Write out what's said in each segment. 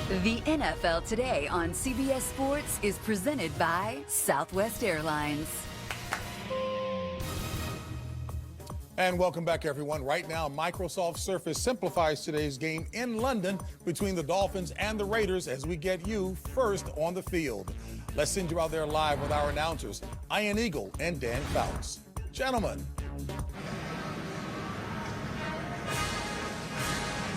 The NFL Today on CBS Sports is presented by Southwest Airlines. And welcome back, everyone. Right now, Microsoft Surface simplifies today's game in London between the Dolphins and the Raiders as we get you first on the field. Let's send you out there live with our announcers, Ian Eagle and Dan Fouts. Gentlemen.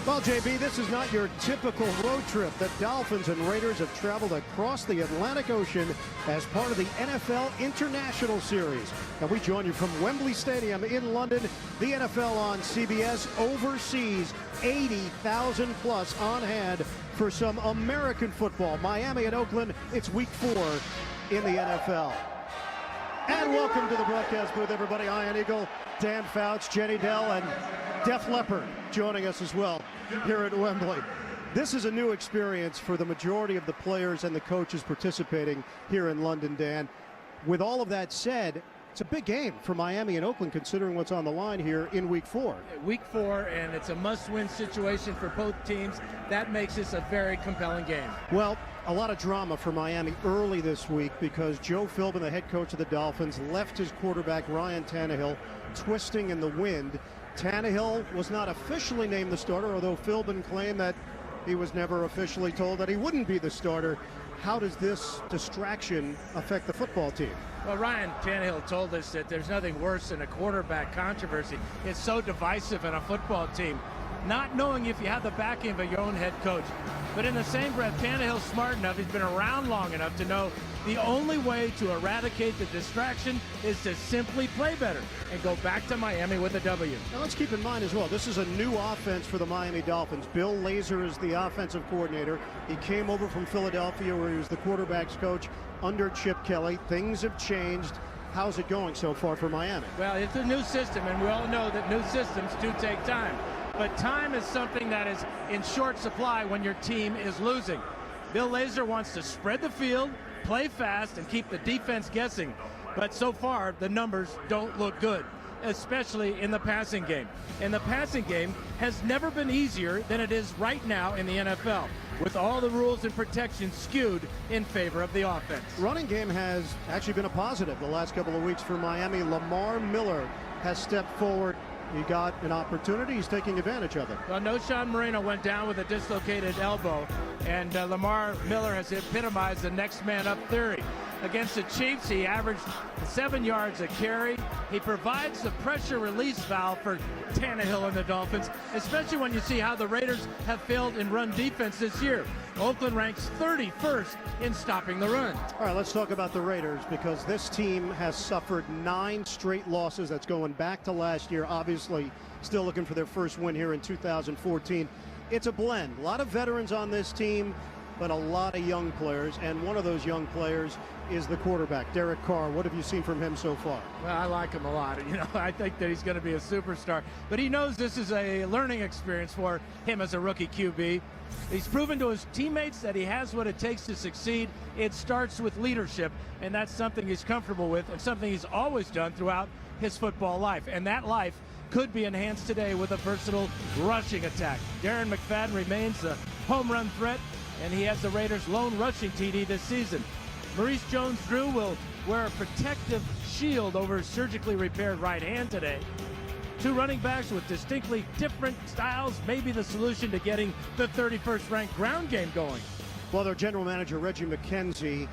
Well, JB, this is not your typical road trip. The Dolphins and Raiders have traveled across the Atlantic Ocean as part of the NFL International Series. And we join you from Wembley Stadium in London. The NFL on CBS overseas, 80,000 plus on hand for some American football. Miami and Oakland, it's week 4 in the NFL. And welcome to the broadcast booth, everybody. Ian Eagle, Dan Fouts, Jenny Dell, and Def Leppard joining us as well here at Wembley. This is a new experience for the majority of the players and the coaches participating here in London, Dan. With all of that said, it's a big game for Miami and Oakland considering what's on the line here in week 4. Week 4, and it's a must-win situation for both teams. That makes this a very compelling game. Well, a lot of drama for Miami early this week because Joe Philbin, the head coach of the Dolphins, left his quarterback Ryan Tannehill twisting in the wind. Tannehill was not officially named the starter, although Philbin claimed that he was never officially told that he wouldn't be the starter. How does this distraction affect the football team? Well, Ryan Tannehill told us that there's nothing worse than a quarterback controversy. It's so divisive in a football team, not knowing if you have the backing of your own head coach. But in the same breath, Tannehill's smart enough, he's been around long enough to know the only way to eradicate the distraction is to simply play better and go back to Miami with a W. Now let's keep in mind as well, this is a new offense for the Miami Dolphins. Bill Lazor is the offensive coordinator. He came over from Philadelphia where he was the quarterback's coach under Chip Kelly. Things have changed. How's it going so far for Miami? Well, it's a new system, and we all know that new systems do take time. But time is something that is in short supply when your team is losing. Bill Lazor wants to spread the field, play fast, and keep the defense guessing. But so far, the numbers don't look good, especially in the passing game. And the passing game has never been easier than it is right now in the NFL, with all the rules and protections skewed in favor of the offense. Running game has actually been a positive the last couple of weeks for Miami. Lamar Miller has stepped forward. He got an opportunity. He's taking advantage of it. Well, Noshan Moreno went down with a dislocated elbow, and Lamar Miller has epitomized the next man up theory. Against the Chiefs, he averaged 7 yards a carry. He provides the pressure release valve for Tannehill and the Dolphins, especially when you see how the Raiders have failed in run defense this year. Oakland ranks 31st in stopping the run. All right, let's talk about the Raiders because this team has suffered 9 straight losses. That's going back to last year. Obviously, still looking for their first win here in 2014. It's a blend. A lot of veterans on this team, but a lot of young players, and one of those young players is the quarterback, Derek Carr. What have you seen from him so far? Well, I like him a lot. You know, I think that he's going to be a superstar, but he knows this is a learning experience for him as a rookie QB. He's proven to his teammates that he has what it takes to succeed. It starts with leadership, and that's something he's comfortable with and something he's always done throughout his football life. And that life could be enhanced today with a versatile rushing attack. Darren McFadden remains a home run threat, and he has the Raiders' lone rushing TD this season. Maurice Jones-Drew will wear a protective shield over his surgically repaired right hand today. 2 running backs with distinctly different styles may be the solution to getting the 31st ranked ground game going. Well, their general manager, Reggie McKenzie,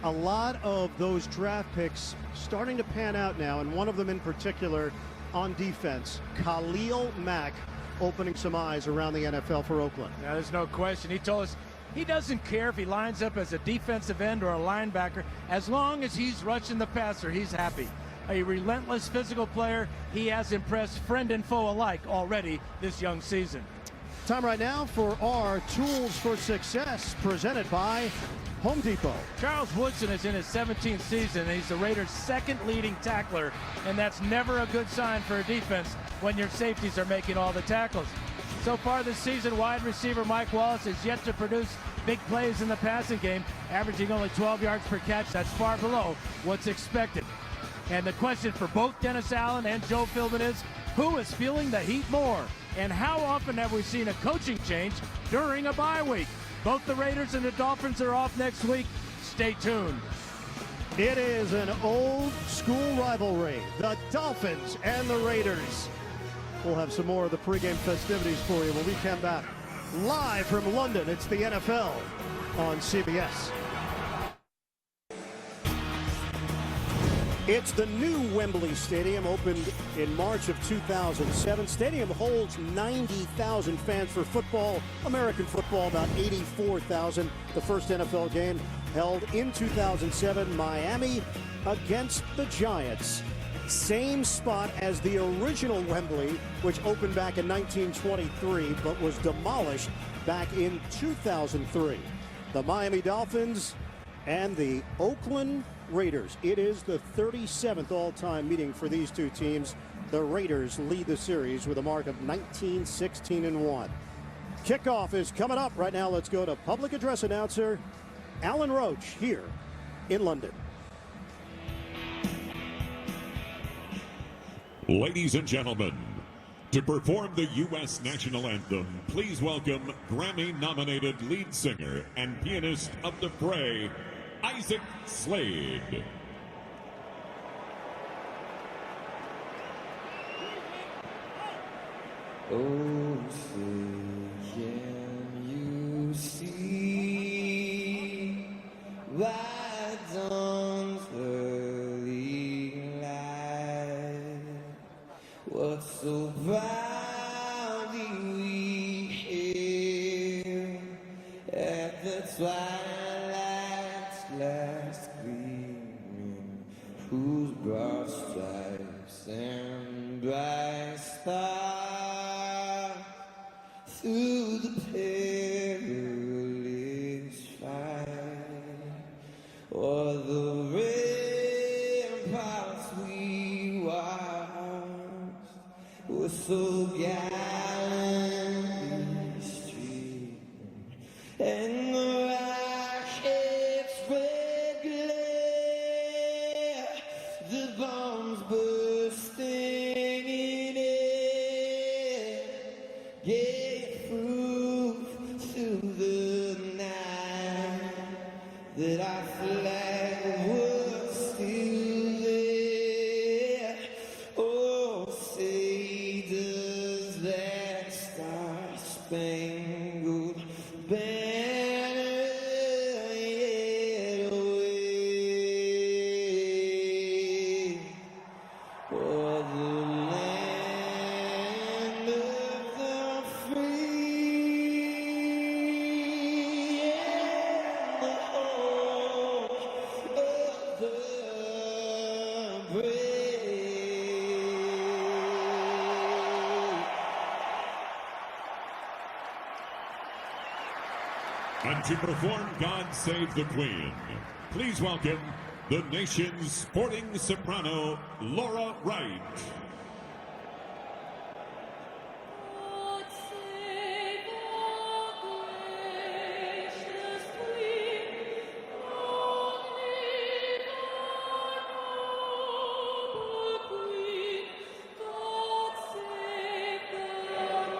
a lot of those draft picks starting to pan out now, and one of them in particular on defense, Khalil Mack, opening some eyes around the NFL for Oakland. Now, there's no question. He told us he doesn't care if he lines up as a defensive end or a linebacker. As long as he's rushing the passer, he's happy. A relentless physical player, he has impressed friend and foe alike already this young season. Time right now for our Tools for Success, presented by Home Depot. Charles Woodson is in his 17th season, and he's the Raiders' 2nd leading tackler, and that's never a good sign for a defense when your safeties are making all the tackles. So far this season, wide receiver Mike Wallace has yet to produce big plays in the passing game, averaging only 12 yards per catch. That's far below what's expected. And the question for both Dennis Allen and Joe Philbin is, who is feeling the heat more? And how often have we seen a coaching change during a bye week? Both the Raiders and the Dolphins are off next week. Stay tuned. It is an old school rivalry, the Dolphins and the Raiders. We'll have some more of the pregame festivities for you when we come back. Live from London, it's the NFL on CBS. It's the new Wembley Stadium, opened in March of 2007. Stadium holds 90,000 fans for football, American football, about 84,000. The first NFL game held in 2007, Miami against the Giants. Same spot as the original Wembley, which opened back in 1923, but was demolished back in 2003. The Miami Dolphins and the Oakland Raiders. It is the 37th all-time meeting for these two teams. The Raiders lead the series with a mark of 19-16-1. Kickoff is coming up right now. Let's go to public address announcer Alan Roach here in London. Ladies and gentlemen, to perform the U.S. National Anthem, please welcome Grammy-nominated lead singer and pianist of the fray, Isaac Slade. Oh, say, can you see why dawn's early light? What so proudly we hail at the twilight's last gleaming, whose broad stripes and bright stars through the perilous fight, or the ramparts we watched were so gallantly streaming, and the rockets' red glare, the bombs bursting in air, gave proof through the night that our flag was still there. Oh, say does that star-spangled banner yet wave o'er the land of the free and the home of the brave. And to perform God Save the Queen, please welcome the nation's sporting soprano, Laura Wright. God save our gracious Queen, long live our noble Queen. God save the Queen.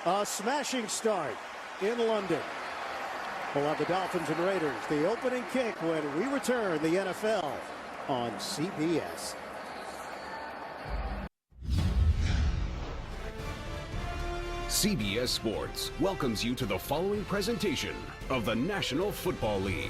A smashing start in London. We'll have the Dolphins and Raiders, the opening kick when we return the NFL on CBS. CBS Sports welcomes you to the following presentation of the National Football League.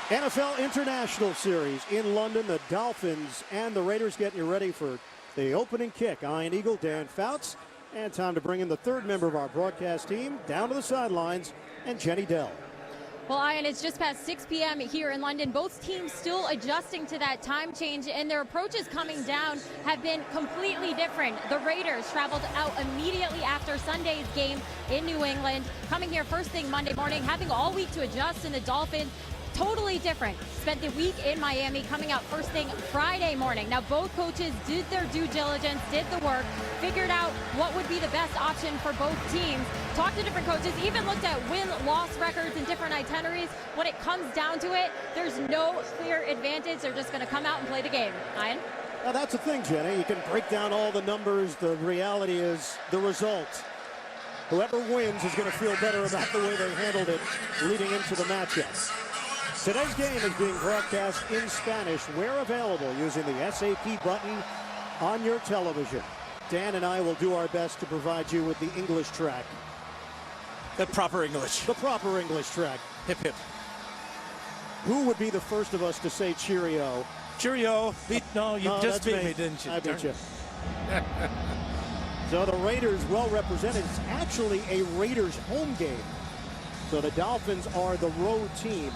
NFL International Series in London. The Dolphins and the Raiders getting you ready for the opening kick. Iron Eagle, Dan Fouts. And time to bring in the third member of our broadcast team down to the sidelines, and Jenny Dell. Well, Ian, it's just past 6 p.m. here in London. Both teams still adjusting to that time change, and their approaches coming down have been completely different. The Raiders traveled out immediately after Sunday's game in New England, coming here first thing Monday morning, having all week to adjust, and the Dolphins totally different. Spent the week in Miami, coming out first thing Friday morning. Now, both coaches did their due diligence, did the work, figured out what would be the best option for both teams, talked to different coaches, even looked at win-loss records and different itineraries. When it comes down to it, there's no clear advantage. They're just going to come out and play the game. Ian? Now, that's the thing, Jenny. You can break down all the numbers. The reality is the result. Whoever wins is going to feel better about the way they handled it leading into the matchup. Today's game is being broadcast in Spanish where available using the SAP button on your television. Dan and I will do our best to provide you with the English track. The proper English. The proper English track. Hip, hip. Who would be the first of us to say cheerio? Cheerio. No, you just beat me, didn't you? I beat you. So the Raiders well represented. It's actually a Raiders home game. So the Dolphins are the road team.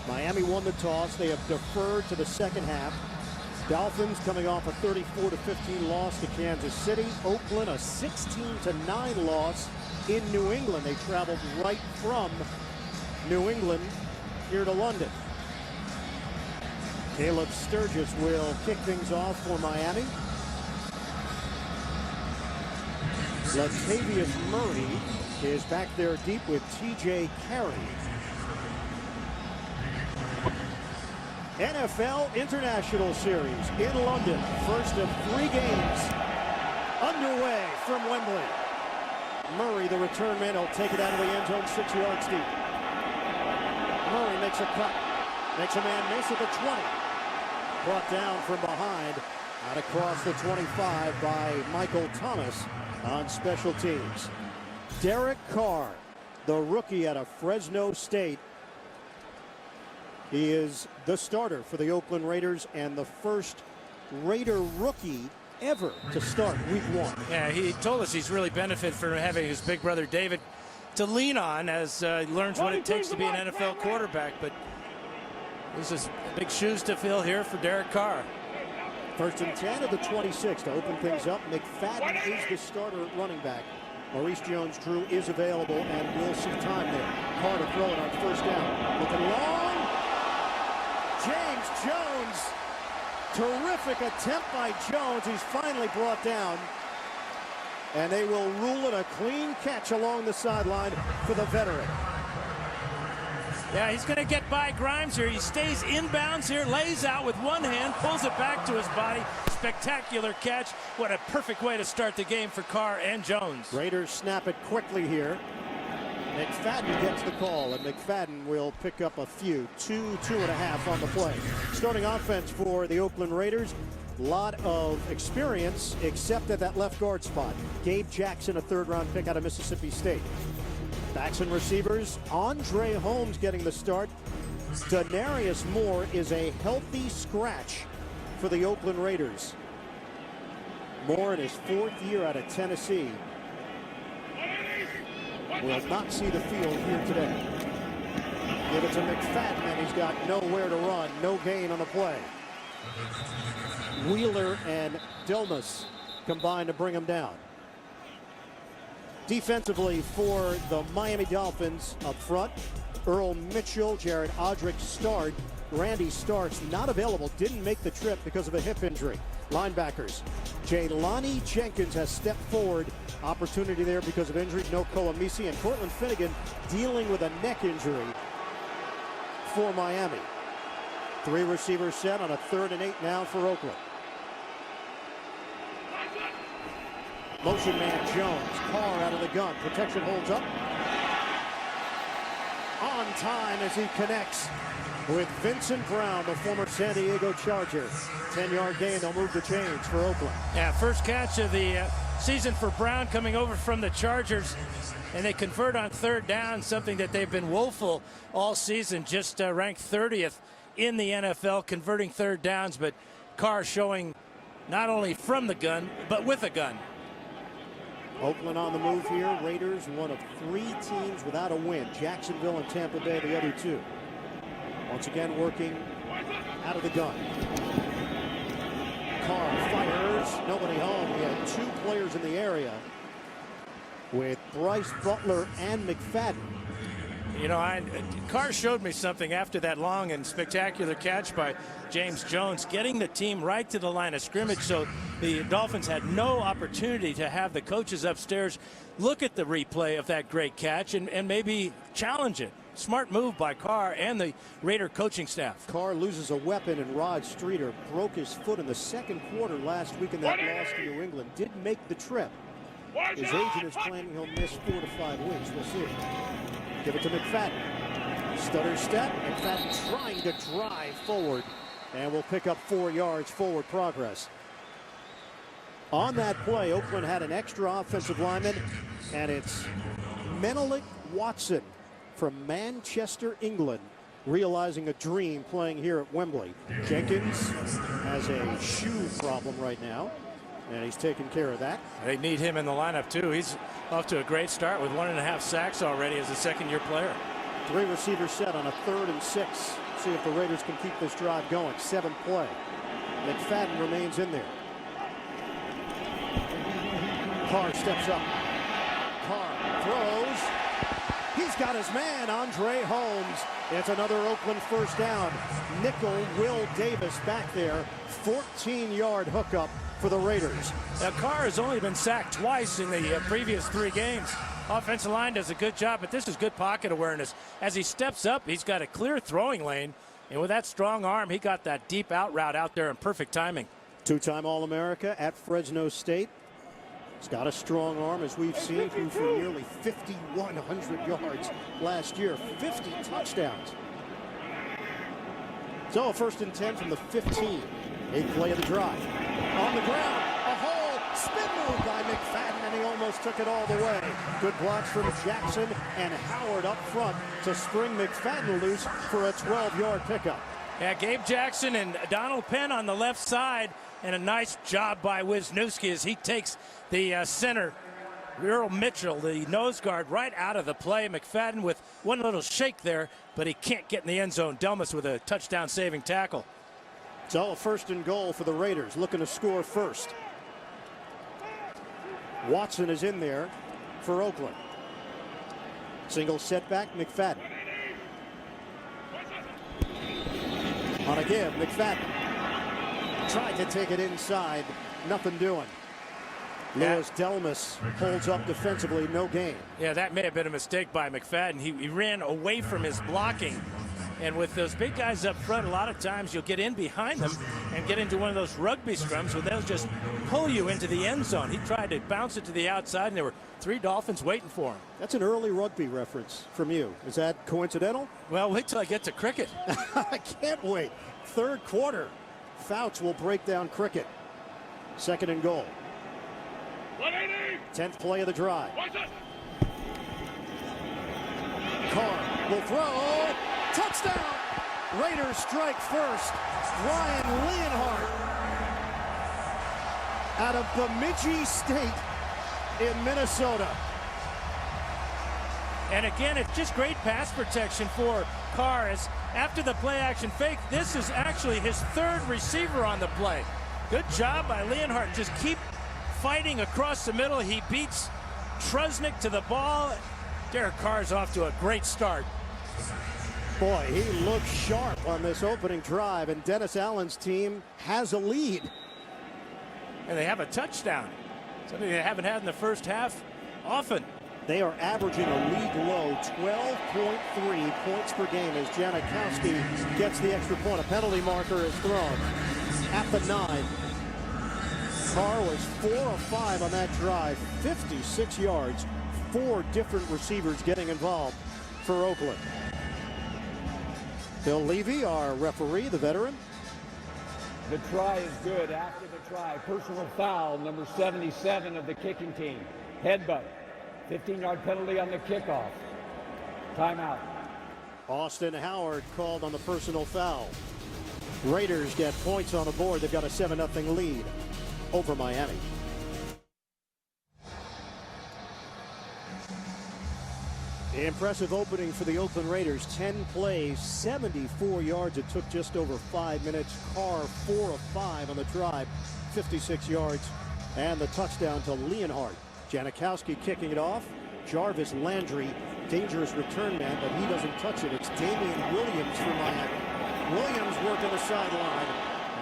Miami won the toss. They have deferred to the second half. Dolphins coming off a 34-15 loss to Kansas City. Oakland a 16-9 loss in New England. They traveled right from New England here to London. Caleb Sturgis will kick things off for Miami. Latavius Murray is back there deep with TJ Carey. NFL International Series in London. First of 3 games underway from Wembley. Murray, the return man, will take it out of the end zone, 6 yards deep. Murray makes a cut. Makes a man miss at the 20. Brought down from behind. Out across the 25 by Michael Thomas on special teams. Derek Carr, the rookie out of Fresno State. He is the starter for the Oakland Raiders and the first Raider rookie ever to start week 1. Yeah, he told us he's really benefited from having his big brother David to lean on as he learns what it takes to be an NFL quarterback. But this is big shoes to fill here for Derek Carr. First and 10 of the 26 to open things up. McFadden is the starter at running back. Maurice Jones-Drew is available, and we'll see time there. Carr to throw it on first down. Looking long. James Jones. Terrific attempt by Jones. He's finally brought down. And they will rule it a clean catch along the sideline for the veteran. Yeah, he's going to get by Grimes here. He stays inbounds here, lays out with one hand, pulls it back to his body. Spectacular catch. What a perfect way to start the game for Carr and Jones. Raiders snap it quickly here. McFadden gets the call, and McFadden will pick up a few. 2.5 on the play. Starting offense for the Oakland Raiders. Lot of experience, except at that left guard spot. Gabe Jackson, a 3rd-round pick out of Mississippi State. Backs and receivers, Andre Holmes getting the start. Denarius Moore is a healthy scratch for the Oakland Raiders. Moore in his 4th year out of Tennessee will not see the field here today. Give it to McFadden, and he's got nowhere to run. No gain on the play. Wheeler and Dilmas combined to bring him down. Defensively for the Miami Dolphins up front, Earl Mitchell, Jared Odrick start. Randy Starks not available, didn't make the trip because of a hip injury. Linebackers, Jelani Jenkins has stepped forward. Opportunity there because of injury. No Kolamisi, and Cortland Finnegan dealing with a neck injury for Miami. 3 receivers set on a 3rd and 8 now for Oakland. Motion man Jones. Carr out of the gun. Protection holds up. On time as he connects with Vincent Brown, the former San Diego Charger. 10-yard gain. They'll move the chains for Oakland. Yeah, first catch of the season for Brown coming over from the Chargers. And they convert on 3rd down, something that they've been woeful all season. Just ranked 30th in the NFL, converting 3rd downs. But Carr showing not only from the gun, but with a gun. Oakland on the move here. Raiders, one of 3 teams without a win. Jacksonville and Tampa Bay, the other 2. Once again, working out of the gun. Carr fires. Nobody home. We had 2 players in the area with Bryce Butler and McFadden. You know, Carr showed me something after that long and spectacular catch by James Jones, getting the team right to the line of scrimmage, so the Dolphins had no opportunity to have the coaches upstairs look at the replay of that great catch and maybe challenge it. Smart move by Carr and the Raider coaching staff. Carr loses a weapon, and Rod Streeter broke his foot in the second quarter last week in that loss to New England. Did make the trip. His agent is claiming he'll miss 4 to 5 weeks. We'll see. Give it to McFadden. Stutter step. McFadden trying to drive forward, and will pick up 4 yards forward progress. On that play, Oakland had an extra offensive lineman, and it's Menelik Watson from Manchester, England, realizing a dream playing here at Wembley. Jenkins has a shoe problem right now, and he's taking care of that. They need him in the lineup, too. He's off to a great start with 1.5 sacks already as a second-year player. 3 receivers set on a 3rd and 6. See if the Raiders can keep this drive going. 7th play. McFadden remains in there. Carr steps up. Carr throws. He's got his man, Andre Holmes. It's another Oakland first down. Nickel Will Davis back there. 14-yard hookup for the Raiders. Now, Carr has only been sacked twice in the previous 3 games. Offensive line does a good job, but this is good pocket awareness. As he steps up, he's got a clear throwing lane, and with that strong arm, he got that deep out route out there in perfect timing. 2-time All-America at Fresno State. He's got a strong arm, as we've seen, through for nearly 5,100 yards last year. 50 touchdowns. So a 1st and 10 from the 15. 8th play of the drive. On the ground, a hole, spin move by McFadden, and he almost took it all the way. Good blocks from Jackson and Howard up front to spring McFadden loose for a 12-yard pickup. Yeah, Gabe Jackson and Donald Penn on the left side, and a nice job by Wisniewski as he takes the center, Earl Mitchell, the nose guard, right out of the play. McFadden with one little shake there, but he can't get in the end zone. Delmas with a touchdown-saving tackle. So a 1st and goal for the Raiders, looking to score first. Watson is in there for Oakland. Single setback, McFadden. On a give, McFadden tried to take it inside, nothing doing. Louis Delmas holds up defensively, no gain. Yeah, that may have been a mistake by McFadden. He ran away from his blocking. And with those big guys up front, a lot of times you'll get in behind them and get into one of those rugby scrums where they'll just pull you into the end zone. He tried to bounce it to the outside, and there were 3 Dolphins waiting for him. That's an early rugby reference from you. Is that coincidental? Well, wait till I get to cricket. I can't wait. 3rd quarter. Fouts will break down cricket. 2nd and goal. 10th play of the drive. Carr will throw. Touchdown! Raiders strike first. Ryan Leonhardt out of Bemidji State in Minnesota. And again, it's just great pass protection for Carr. As after the play action fake, this is actually his 3rd receiver on the play. Good job by Leonhardt. Just keep fighting across the middle. He beats Trusnick to the ball. Derek Carr's off to a great start. Boy, he looks sharp on this opening drive, and Dennis Allen's team has a lead. And they have a touchdown. Something they haven't had in the first half often. They are averaging a league low 12.3 points per game as Janikowski gets the extra point. A penalty marker is thrown at the 9. Carr was 4 of 5 on that drive, 56 yards, 4 different receivers getting involved for Oakland. Bill Levy, our referee, the veteran. The try is good after the try. Personal foul, number 77 of the kicking team. Headbutt. 15-yard penalty on the kickoff. Timeout. Austin Howard called on the personal foul. Raiders get points on the board. They've got a 7-0 lead over Miami. Impressive opening for the Oakland Raiders. 10 plays, 74 yards. It took just over 5 minutes. Carr 4 of 5 on the drive, 56 yards, and the touchdown to Leonhardt. Janikowski kicking it off. Jarvis Landry, dangerous return man, but he doesn't touch it. It's Damian Williams for Miami. Williams working the sideline,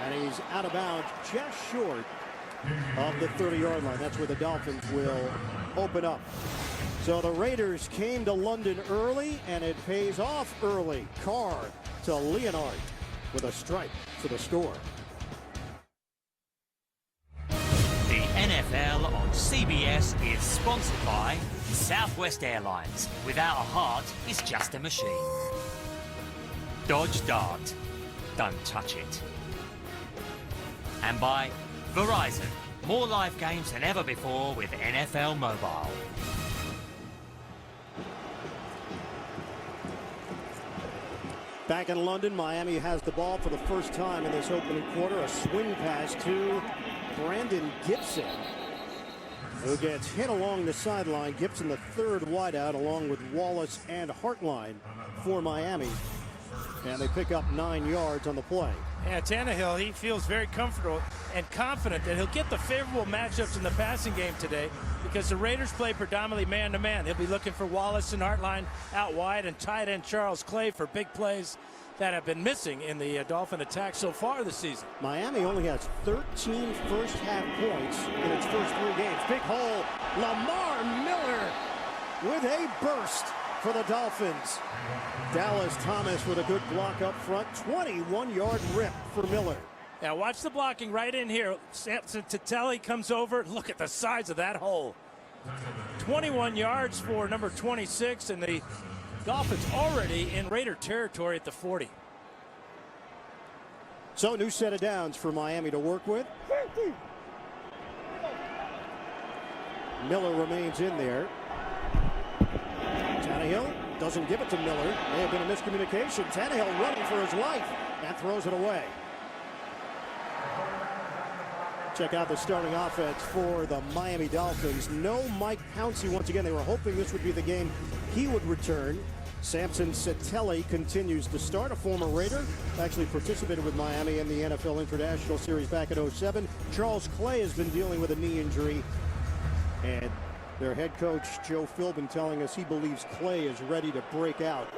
and he's out of bounds just short of the 30-yard line. That's where the Dolphins will open up. So the Raiders came to London early, and it pays off early. Carr to Leonhardt with a strike for the score. The NFL on CBS is sponsored by Southwest Airlines. Without a heart, it's just a machine. Dodge Dart. Don't touch it. And by Verizon. More live games than ever before with NFL Mobile. Back in London, Miami has the ball for the first time in this opening quarter. A swing pass to Brandon Gibson, who gets hit along the sideline. Gibson, the third wideout, along with Wallace and Hartline for Miami. And they pick up 9 yards on the play. Yeah, Tannehill, he feels very comfortable and confident that he'll get the favorable matchups in the passing game today because the Raiders play predominantly man-to-man. He'll be looking for Wallace and Hartline out wide and tight end Charles Clay for big plays that have been missing in the Dolphin attack so far this season. Miami only has 13 first-half points in its first 3 games. Big hole, Lamar Miller with a burst for the Dolphins. Dallas Thomas with a good block up front. 21-yard rip for Miller. Now watch the blocking right in here. Samson Tatelli comes over. Look at the size of that hole. 21 yards for number 26, and the Dolphins already in Raider territory at the 40. So new set of downs for Miami to work with. Miller remains in there. Tannehill doesn't give it to Miller. May have been a miscommunication. Tannehill running for his life and throws it away. Check out the starting offense for the Miami Dolphins. No Mike Pouncey once again. They were hoping this would be the game he would return. Samson Tatelli continues to start, a former Raider. Actually participated with Miami in the NFL International Series back in '07. Charles Clay has been dealing with a knee injury. And their head coach, Joe Philbin, telling us he believes Clay is ready to break out.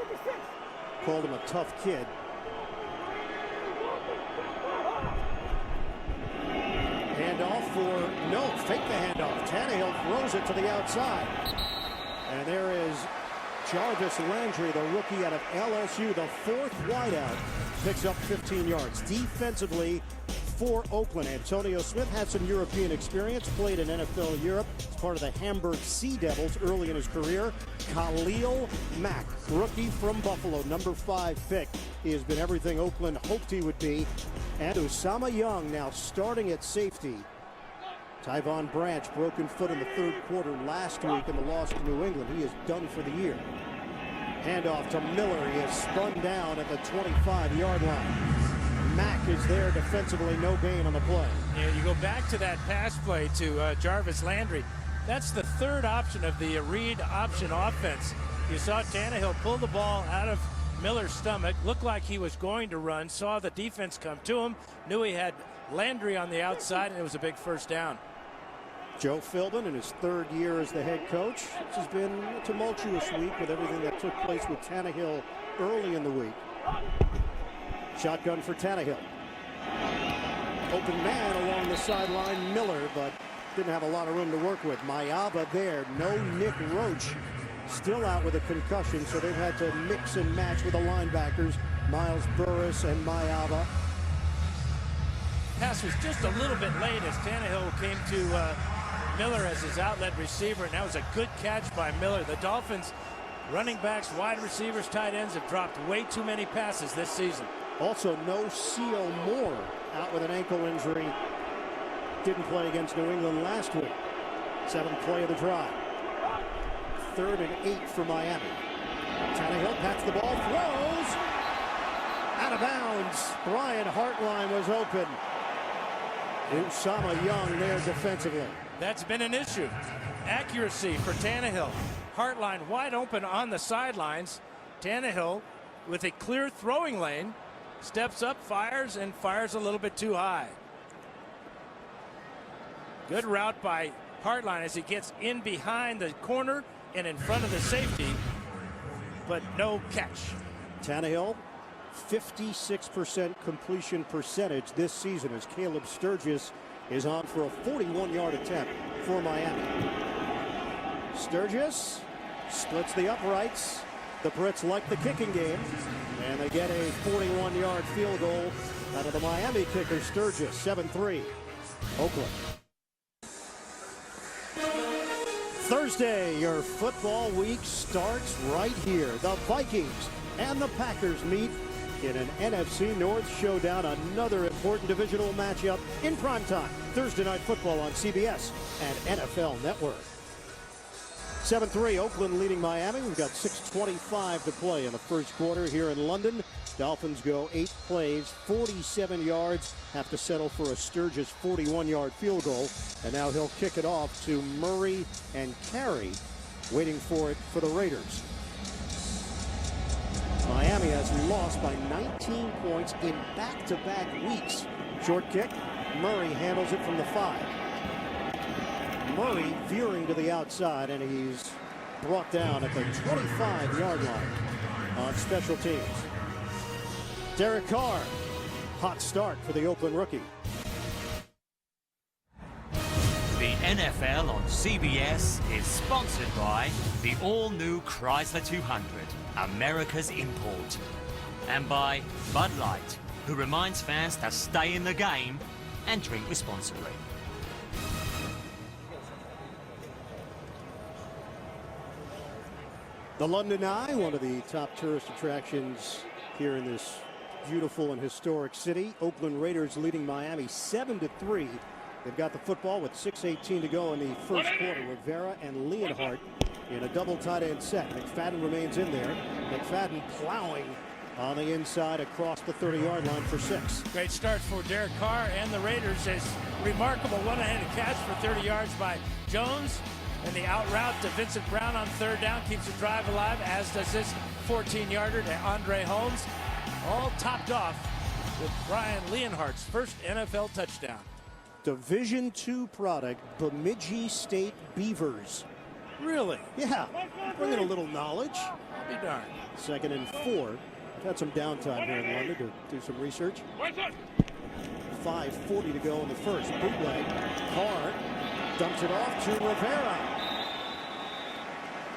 Called him a tough kid. Handoff for, no, fake the handoff. Tannehill throws it to the outside. And there is Jarvis Landry, the rookie out of LSU, the 4th wideout, picks up 15 yards. Defensively for Oakland, Antonio Smith had some European experience, played in NFL Europe as part of the Hamburg Sea Devils early in his career. Khalil Mack, rookie from Buffalo, number 5 pick. He has been everything Oakland hoped he would be. And Usama Young now starting at safety. Tyvon Branch, broken foot in the 3rd quarter last week in the loss to New England. He is done for the year. Handoff to Miller. He is spun down at the 25-yard line. Mack is there defensively, no gain on the play. Yeah, you go back to that pass play to Jarvis Landry. That's the 3rd option of the read option offense. You saw Tannehill pull the ball out of Miller's stomach, looked like he was going to run, saw the defense come to him, knew he had Landry on the outside, and it was a big first down. Joe Philbin in his 3rd year as the head coach. This has been a tumultuous week with everything that took place with Tannehill early in the week. Shotgun for Tannehill. Open man along the sideline, Miller, but didn't have a lot of room to work with. Mayava there, no Nick Roach. Still out with a concussion, so they've had to mix and match with the linebackers, Miles Burris and Mayava. Pass was just a little bit late as Tannehill came to Miller as his outlet receiver, and that was a good catch by Miller. The Dolphins, running backs, wide receivers, tight ends have dropped way too many passes this season. Also, no C.O. Moore out with an ankle injury. Didn't play against New England last week. 7th play of the drive. 3rd and 8 for Miami. Tannehill pats the ball, throws. Out of bounds. Brian Hartline was open. Usama Young there defensively. That's been an issue. Accuracy for Tannehill. Hartline wide open on the sidelines. Tannehill with a clear throwing lane. Steps up, fires, and fires a little bit too high. Good route by Hartline as he gets in behind the corner and in front of the safety, but no catch. Tannehill, 56% completion percentage this season as Caleb Sturgis is on for a 41-yard attempt for Miami. Sturgis splits the uprights. The Brits like the kicking game, and they get a 41-yard field goal out of the Miami kicker Sturgis. 7-3, Oakland. Thursday, your football week starts right here. The Vikings and the Packers meet in an NFC North showdown, another important divisional matchup in primetime. Thursday Night Football on CBS and NFL Network. 7-3, Oakland leading Miami. We've got 6:25 to play in the first quarter here in London. Dolphins go 8 plays, 47 yards, have to settle for a Sturgis 41-yard field goal. And now he'll kick it off to Murray and Carey, waiting for it for the Raiders. Miami has lost by 19 points in back-to-back weeks. Short kick, Murray handles it from the 5. Murray veering to the outside, and he's brought down at the 25-yard line on special teams. Derek Carr, hot start for the Oakland rookie. The NFL on CBS is sponsored by the all-new Chrysler 200, America's import, and by Bud Light, who reminds fans to stay in the game and drink responsibly. The London Eye, one of the top tourist attractions here in this beautiful and historic city. Oakland Raiders leading Miami 7-3. They've got the football with 6:18 to go in the first quarter. Rivera and Leonhardt in a double tight end set. McFadden remains in there. McFadden plowing on the inside across the 30-yard line for 6. Great start for Derek Carr and the Raiders. As remarkable one-handed catch for 30 yards by Jones. And the out route to Vincent Brown on third down keeps the drive alive, as does this 14-yarder to Andre Holmes. All topped off with Brian Leonhardt's first NFL touchdown. Division II product, Bemidji State Beavers. Really? Yeah, bringing a little knowledge. I'll be darned. 2nd and 4. We've had some downtime here in London to do some research. 5:40 to go in the first. Bootleg. Carr dumps it off to Rivera.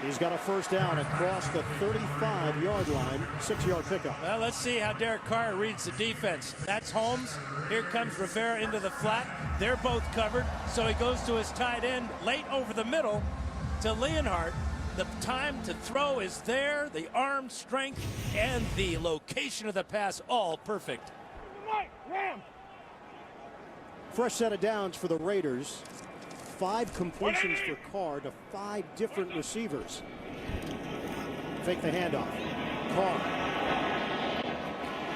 He's got a first down across the 35-yard line. 6-yard pickup. Well, let's see how Derek Carr reads the defense. That's Holmes. Here comes Rivera into the flat. They're both covered, so he goes to his tight end late over the middle to Leonhardt. The time to throw is there, the arm strength, and the location of the pass, all perfect. Fresh set of downs for the Raiders. 5 completions for Carr to 5 different receivers. Fake the handoff. Carr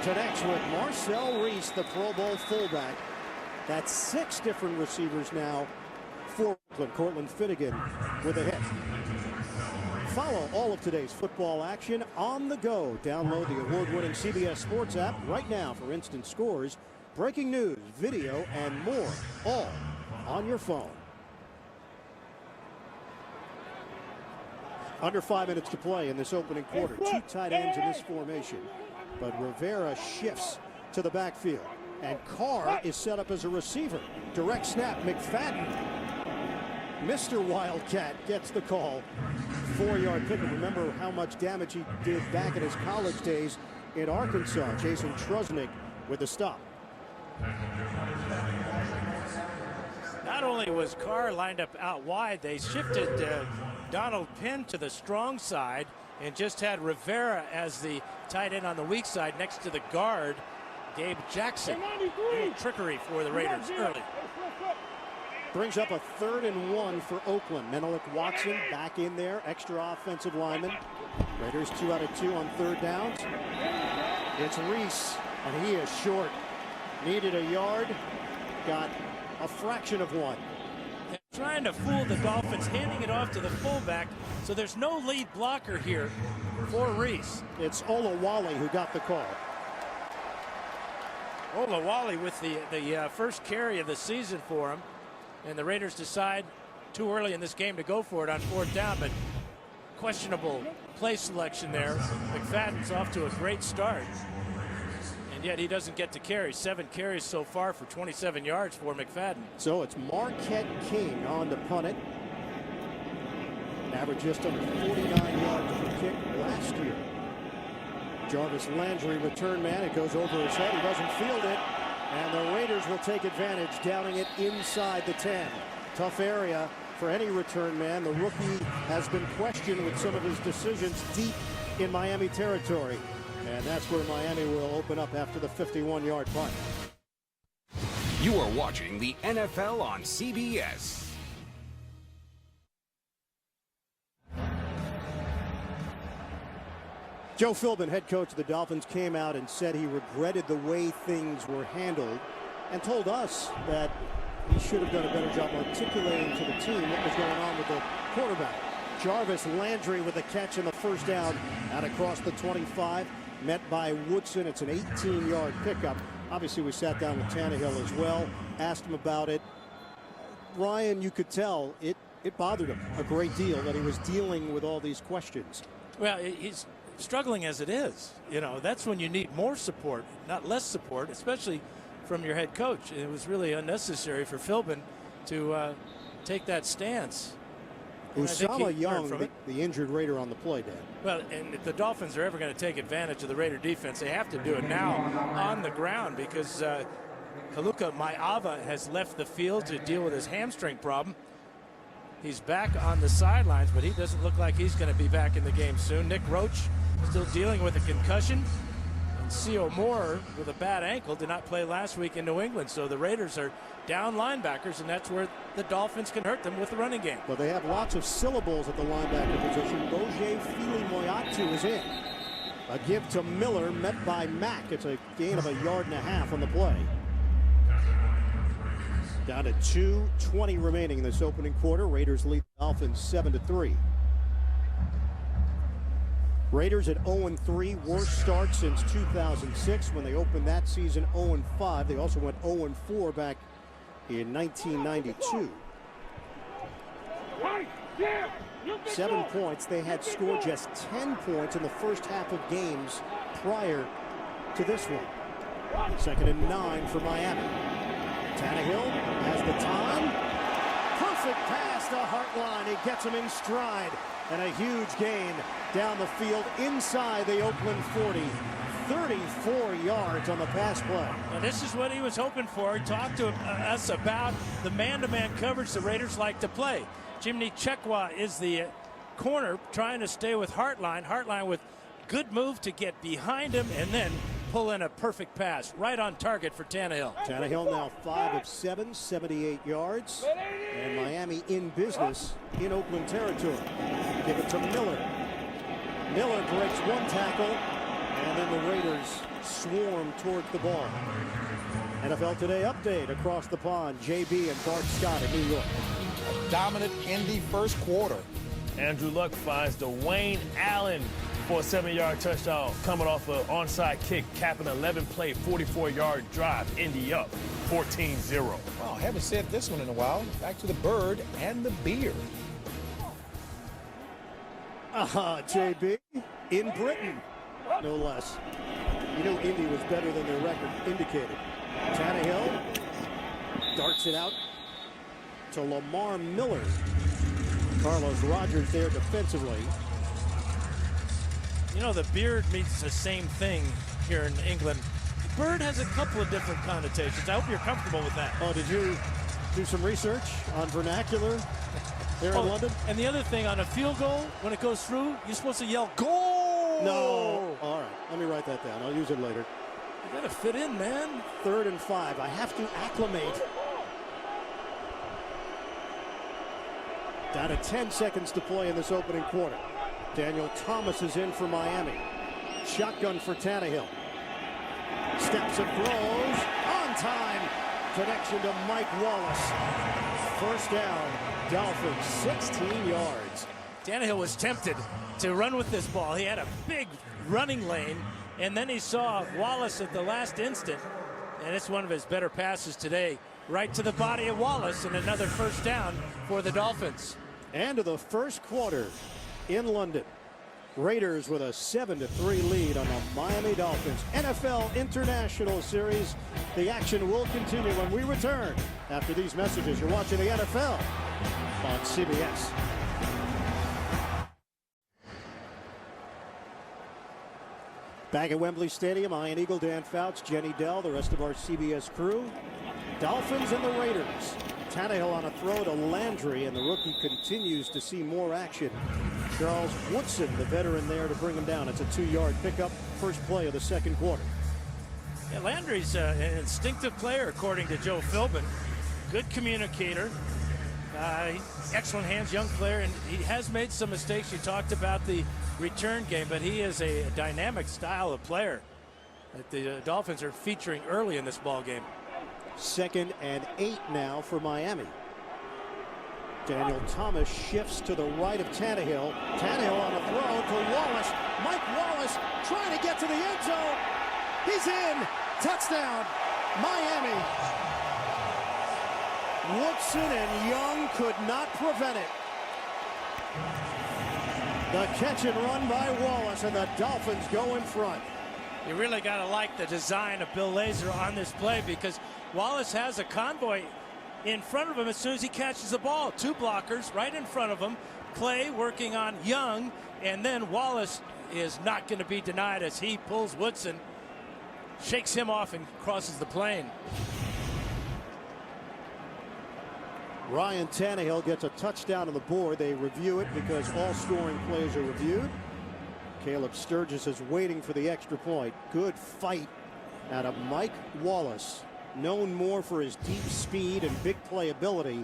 connects with Marcel Reese, the Pro Bowl fullback. That's 6 different receivers now for Oakland. Cortland Finnegan with a hit. Follow all of today's football action on the go. Download the award-winning CBS Sports app right now for instant scores, breaking news, video, and more, all on your phone. Under 5 minutes to play in this opening quarter. 2 tight ends in this formation. But Rivera shifts to the backfield. And Carr is set up as a receiver. Direct snap, McFadden. Mr. Wildcat gets the call. 4-yard pickup. Remember how much damage he did back in his college days in Arkansas. Jason Trusnick with the stop. Not only was Carr lined up out wide, they shifted Donald Penn to the strong side and just had Rivera as the tight end on the weak side next to the guard, Gabe Jackson. A little trickery for the Raiders early. Brings up a 3rd and 1 for Oakland. Menelik Watson back in there, extra offensive lineman. Raiders 2 out of 2 on 3rd downs. It's Reese, and he is short. Needed a yard, got a fraction of one. trying to fool the Dolphins, handing it off to the fullback. So there's no lead blocker here for Reese. It's Olawale who got the call. Olawale with the first carry of the season for him. And the Raiders decide too early in this game to go for it on 4th down, but questionable play selection there. McFadden's off to a great start. And yet he doesn't get to carry. 7 carries so far for 27 yards for McFadden. So it's Marquette King on to punt it. Averaged just under 49 yards per kick last year. Jarvis Landry, return man. It goes over his head. He doesn't field it. And the Raiders will take advantage, downing it inside the 10. Tough area for any return man. The rookie has been questioned with some of his decisions deep in Miami territory. And that's where Miami will open up after the 51-yard punt. You are watching the NFL on CBS. Joe Philbin, head coach of the Dolphins, came out and said he regretted the way things were handled and told us that he should have done a better job articulating to the team what was going on with the quarterback. Jarvis Landry with a catch in the first down out across the 25, met by Woodson. It's an 18-yard pickup. Obviously, we sat down with Tannehill as well, asked him about it. Ryan, you could tell it bothered him a great deal that he was dealing with all these questions. Well, he's struggling as it is. You know, that's when you need more support, not less support, especially from your head coach. It was really unnecessary for Philbin to take that stance. Usama Young, the injured Raider on the play, Dan. Well, and if the Dolphins are ever going to take advantage of the Raider defense, they have to do it now on the ground because Haluka Maiava has left the field to deal with his hamstring problem. He's back on the sidelines, but he doesn't look like he's going to be back in the game soon. Nick Roach still dealing with a concussion. And C.O. Moore with a bad ankle did not play last week in New England. So the Raiders are down linebackers, and that's where the Dolphins can hurt them with the running game. Well, they have lots of syllables at the linebacker position. Boje Fili-Moyatu is in. A give to Miller, met by Mack. It's a gain of 1.5 yards on the play. Down to 2:20 remaining in this opening quarter. Raiders lead the Dolphins 7-3. Raiders at 0-3, worst start since 2006 when they opened that season 0-5. They also went 0-4 back in 1992. 7 points. They had scored just 10 points in the first half of games prior to this one. 2nd and 9 for Miami. Tannehill has the time. Perfect pass to Hartline. He gets him in stride. And a huge gain down the field inside the Oakland 40. 34 yards on the pass play. And this is what he was hoping for. He talked to us about the man-to-man coverage the Raiders like to play. Jimmy Chekwa is the corner trying to stay with Hartline. Hartline with good move to get behind him and then pull in a perfect pass right on target for Tannehill. Tannehill now 5 of 7, 78 yards. And Miami in business in Oakland territory. Give it to Miller. Miller breaks 1 tackle, and then the Raiders swarm towards the ball. NFL Today update across the pond. JB and Bart Scott in New York. A dominant Indy first quarter. Andrew Luck finds Dwayne Allen for a 7-yard touchdown coming off an onside kick, capping an 11-play, 44-yard drive. Indy up 14-0. Wow, I haven't said this one in a while. Back to the bird and the beard. JB, in Britain, no less. You know Indy was better than their record indicated. Tannehill darts it out to Lamar Miller. Carlos Rogers there defensively. You know, the beard means the same thing here in England. The bird has a couple of different connotations. I hope you're comfortable with that. Oh, did you do some research on vernacular there in London? And the other thing, on a field goal, when it goes through, you're supposed to yell, "Goal!" No. All right, let me write that down. I'll use it later. You got to fit in, man. 3rd and 5. I have to acclimate. Down to 10 seconds to play in this opening quarter. Daniel Thomas is in for Miami. Shotgun for Tannehill. Steps and throws. On time. connection to Mike Wallace. First down, Dolphins, 16 yards. Tannehill was tempted to run with this ball. He had a big running lane, and then he saw Wallace at the last instant, and it's one of his better passes today. Right to the body of Wallace, and another first down for the Dolphins. And to the first quarter in London. Raiders with a 7-3 lead on the Miami Dolphins. NFL International Series. The action will continue when we return after these messages. You're watching the NFL on CBS. Back at Wembley Stadium, Ian Eagle, Dan Fouts, Jenny Dell, the rest of our CBS crew. Dolphins and the Raiders. Tannehill on a throw to Landry, and the rookie continues to see more action. Charles Woodson, the veteran, there to bring him down. It's a 2-yard pickup, first play of the second quarter. Yeah, Landry's an instinctive player, according to Joe Philbin. Good communicator. Excellent hands, young player, and he has made some mistakes. You talked about the return game, but he is a dynamic style of player that the Dolphins are featuring early in this ball game. 2nd and 8 now for Miami. Daniel Thomas shifts to the right of Tannehill. Tannehill on a throw to Wallace. Mike Wallace trying to get to the end zone. He's in. Touchdown, Miami. Woodson and Young could not prevent it. The catch and run by Wallace, and the Dolphins go in front. You really got to like the design of Bill Lazor on this play, because Wallace has a convoy in front of him as soon as he catches the ball. 2 blockers right in front of him. Clay working on Young, and then Wallace is not going to be denied as he pulls Woodson, shakes him off, and crosses the plane. Ryan Tannehill gets a touchdown on the board. They review it because all scoring plays are reviewed. Caleb Sturgis is waiting for the extra point. Good fight out of Mike Wallace, known more for his deep speed and big playability.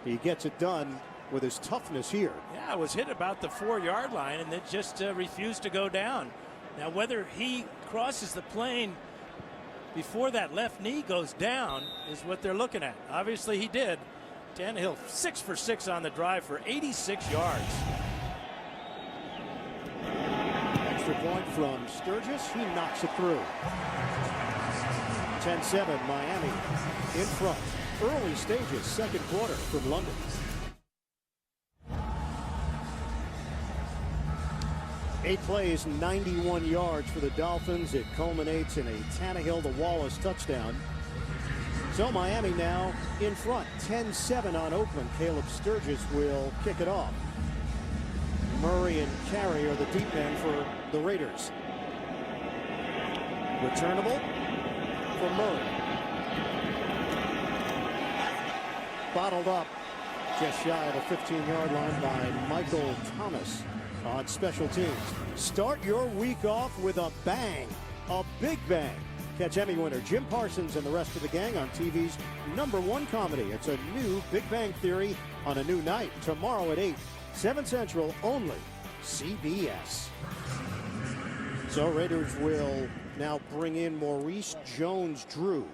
He gets it done with his toughness here. Yeah, it was hit about the 4-yard line, and then just refused to go down. Now, whether he crosses the plane before that left knee goes down is what they're looking at. Obviously, he did. Tannehill 6 for 6 on the drive for 86 yards. Extra point from Sturgis. He knocks it through. 10-7 Miami in front. Early stages, second quarter from London. Eight plays, 91 yards for the Dolphins. It culminates in a Tannehill to Wallace touchdown. So Miami now in front, 10-7 on Oakland. Caleb Sturgis will kick it off. Murray and Carey are the deep men for the Raiders. Returnable for Murray. Bottled up just shy of the 15-yard line by Michael Thomas on special teams. Start your week off with a bang, a big bang. Catch Emmy winner Jim Parsons and the rest of the gang on TV's #1 comedy. It's a new Big Bang Theory on a new night. Tomorrow at 8, 7 Central, only CBS. So Raiders will now bring in Maurice Jones-Drew.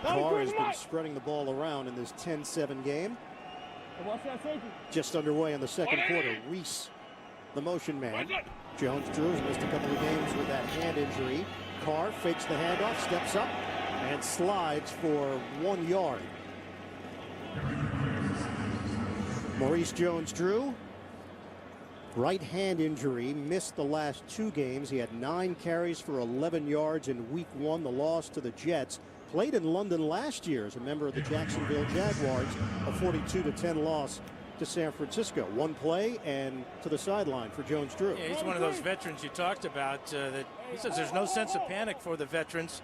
Carr has been spreading the ball around in this 10-7 game. Just underway in the second quarter. Reese, the motion man. Jones-Drew has missed a couple of games with that hand injury. Carr fakes the handoff, steps up, and slides for 1 yard. Maurice Jones-Drew, right hand injury, missed the last 2 games. He had 9 carries for 11 yards in week 1, the loss to the Jets. Played in London last year as a member of the Jacksonville Jaguars, a 42-10 loss to San Francisco. 1 play and to the sideline for Jones-Drew. Yeah, he's one of those veterans you talked about that he says there's no sense of panic for the veterans.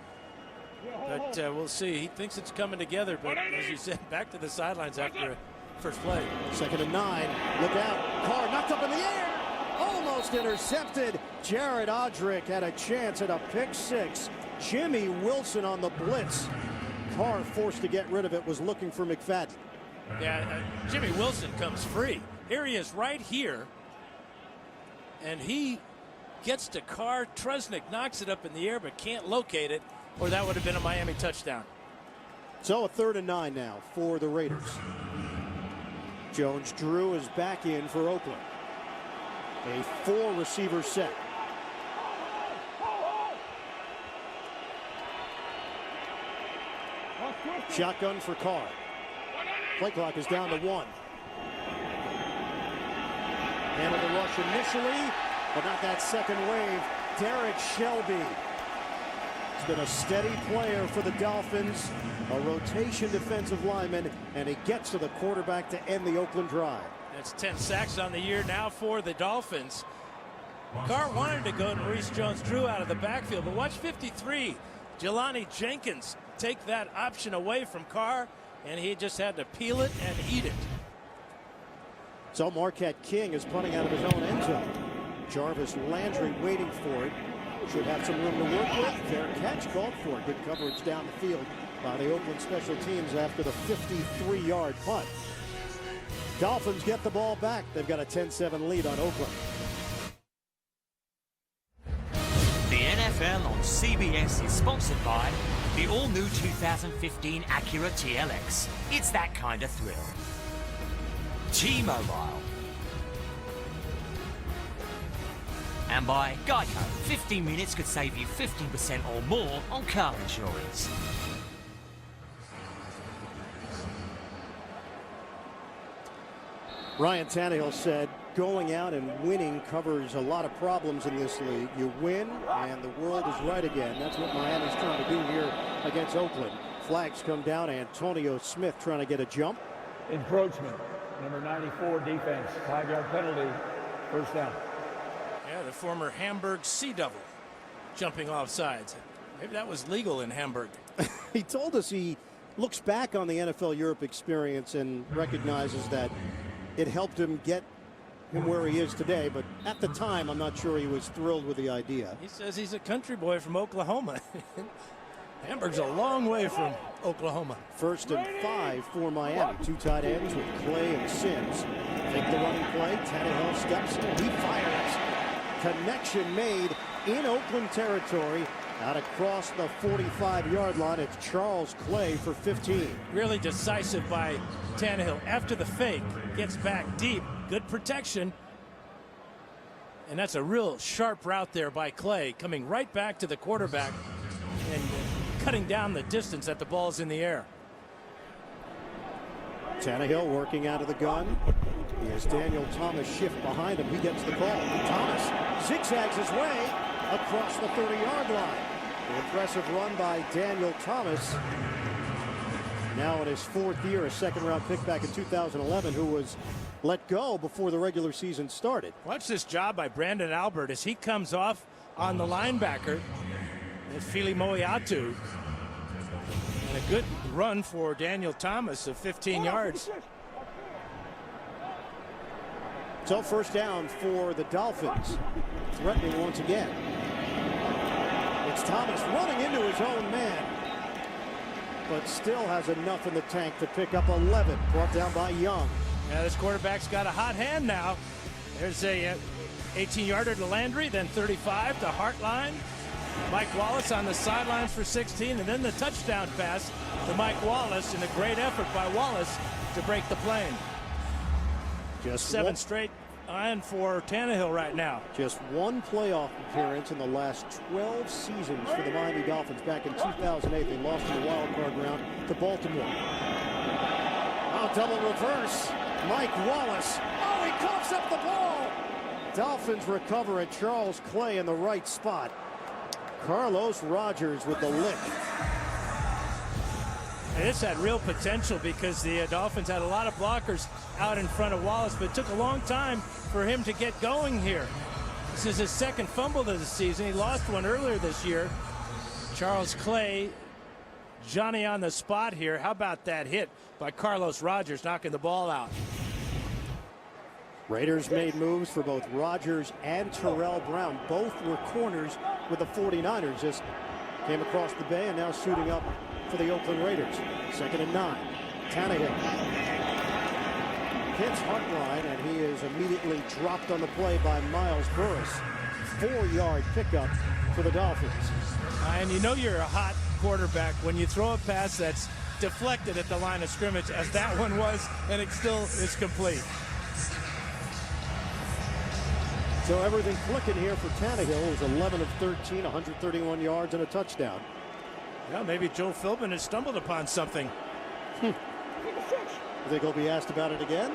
But we'll see. He thinks it's coming together, but as you said, back to the sidelines after a first play. 2nd and 9. Look out. Carr knocked up in the air. Almost intercepted. Jared Odrick had a chance at a pick 6. Jimmy Wilson on the blitz. Carr, forced to get rid of it, was looking for McFadden. Yeah, Jimmy Wilson comes free. Here he is right here. And he gets to Carr. Trusnick knocks it up in the air but can't locate it. or that would have been a Miami touchdown. So a 3rd and 9 now for the Raiders. Jones-Drew is back in for Oakland. A 4-receiver set. Shotgun for Carr. Play clock is down to 1. Handled the rush initially, but not that second wave. Derek Shelby. He's been a steady player for the Dolphins, a rotation defensive lineman, and he gets to the quarterback to end the Oakland drive. That's 10 sacks on the year now for the Dolphins. Carr wanted to go to Maurice Jones-Drew out of the backfield, but watch 53. Jelani Jenkins take that option away from Carr, and he just had to peel it and eat it. So Marquette King is punting out of his own end zone. Jarvis Landry waiting for it. Should have some room to work with. Fair catch called for. Good coverage down the field by the Oakland special teams after the 53-yard punt. Dolphins get the ball back. They've got a 10-7 lead on Oakland. The NFL on CBS is sponsored by the all-new 2015 Acura TLX. It's that kind of thrill. T-Mobile. And by Geico. 15 minutes could save you 15% or more on car insurance. Ryan Tannehill said going out and winning covers a lot of problems in this league. You win and the world is right again. That's what Miami's trying to do here against Oakland. Flags come down. Antonio Smith trying to get a jump. Encroachment. Number 94 defense. 5-yard penalty. First down. Yeah, the former Hamburg Sea Devil jumping off sides. Maybe that was legal in Hamburg. He told us he looks back on the NFL Europe experience and recognizes that it helped him get him where he is today, but at the time I'm not sure he was thrilled with the idea. He says he's a country boy from Oklahoma. Hamburg's a long way from Oklahoma. 1st and 5 for Miami. 2 tight ends with Clay and Sims. Take the running play. Tannehill steps in. He fires. Connection made in Oakland territory. Out across the 45-yard line, it's Charles Clay for 15. Really decisive by Tannehill. After the fake, gets back deep. Good protection. And that's a real sharp route there by Clay, coming right back to the quarterback and cutting down the distance that the ball's in the air. Tannehill working out of the gun. He has Daniel Thomas shift behind him. He gets the call. Thomas zigzags his way across the 30-yard line. An impressive run by Daniel Thomas. Now in his 4th year, a 2nd-round pick back in 2011, who was let go before the regular season started. Watch this job by Brandon Albert as he comes off on the linebacker. And Fili Moiatu. And a good run for Daniel Thomas of 15 yards. So first down for the Dolphins. Threatening once again. It's Thomas running into his own man, but still has enough in the tank to pick up 11. Brought down by Young. Now this quarterback's got a hot hand now. There's a 18-yarder to Landry, then 35 to Hartline. Mike Wallace on the sidelines for 16, and then the touchdown pass to Mike Wallace, and a great effort by Wallace to break the plane. Just 7 straight on for Tannehill right now. Just 1 playoff appearance in the last 12 seasons for the Miami Dolphins. Back in 2008, they lost in the wild card round to Baltimore. Oh, double reverse. Mike Wallace. Oh, he coughs up the ball. Dolphins recover at Charles Clay in the right spot. Carlos Rogers with the lick. And this had real potential because the Dolphins had a lot of blockers out in front of Wallace, but it took a long time for him to get going here. This is his 2nd fumble of the season. He lost one earlier this year. Charles Clay, Johnny on the spot here. How about that hit by Carlos Rogers, knocking the ball out? Raiders made moves for both Rogers and Terrell Brown. Both were corners with the 49ers. Just came across the bay and now suiting up for the Oakland Raiders. 2nd and 9. Tannehill hits Hartline, and he is immediately dropped on the play by Miles Burris. 4-yard pickup for the Dolphins. And you know you're a hot quarterback when you throw a pass that's deflected at the line of scrimmage, as that one was, and it still is complete. So everything clicking here for Tannehill is 11 of 13, 131 yards and a touchdown. Well, maybe Joe Philbin has stumbled upon something. You think he'll be asked about it again?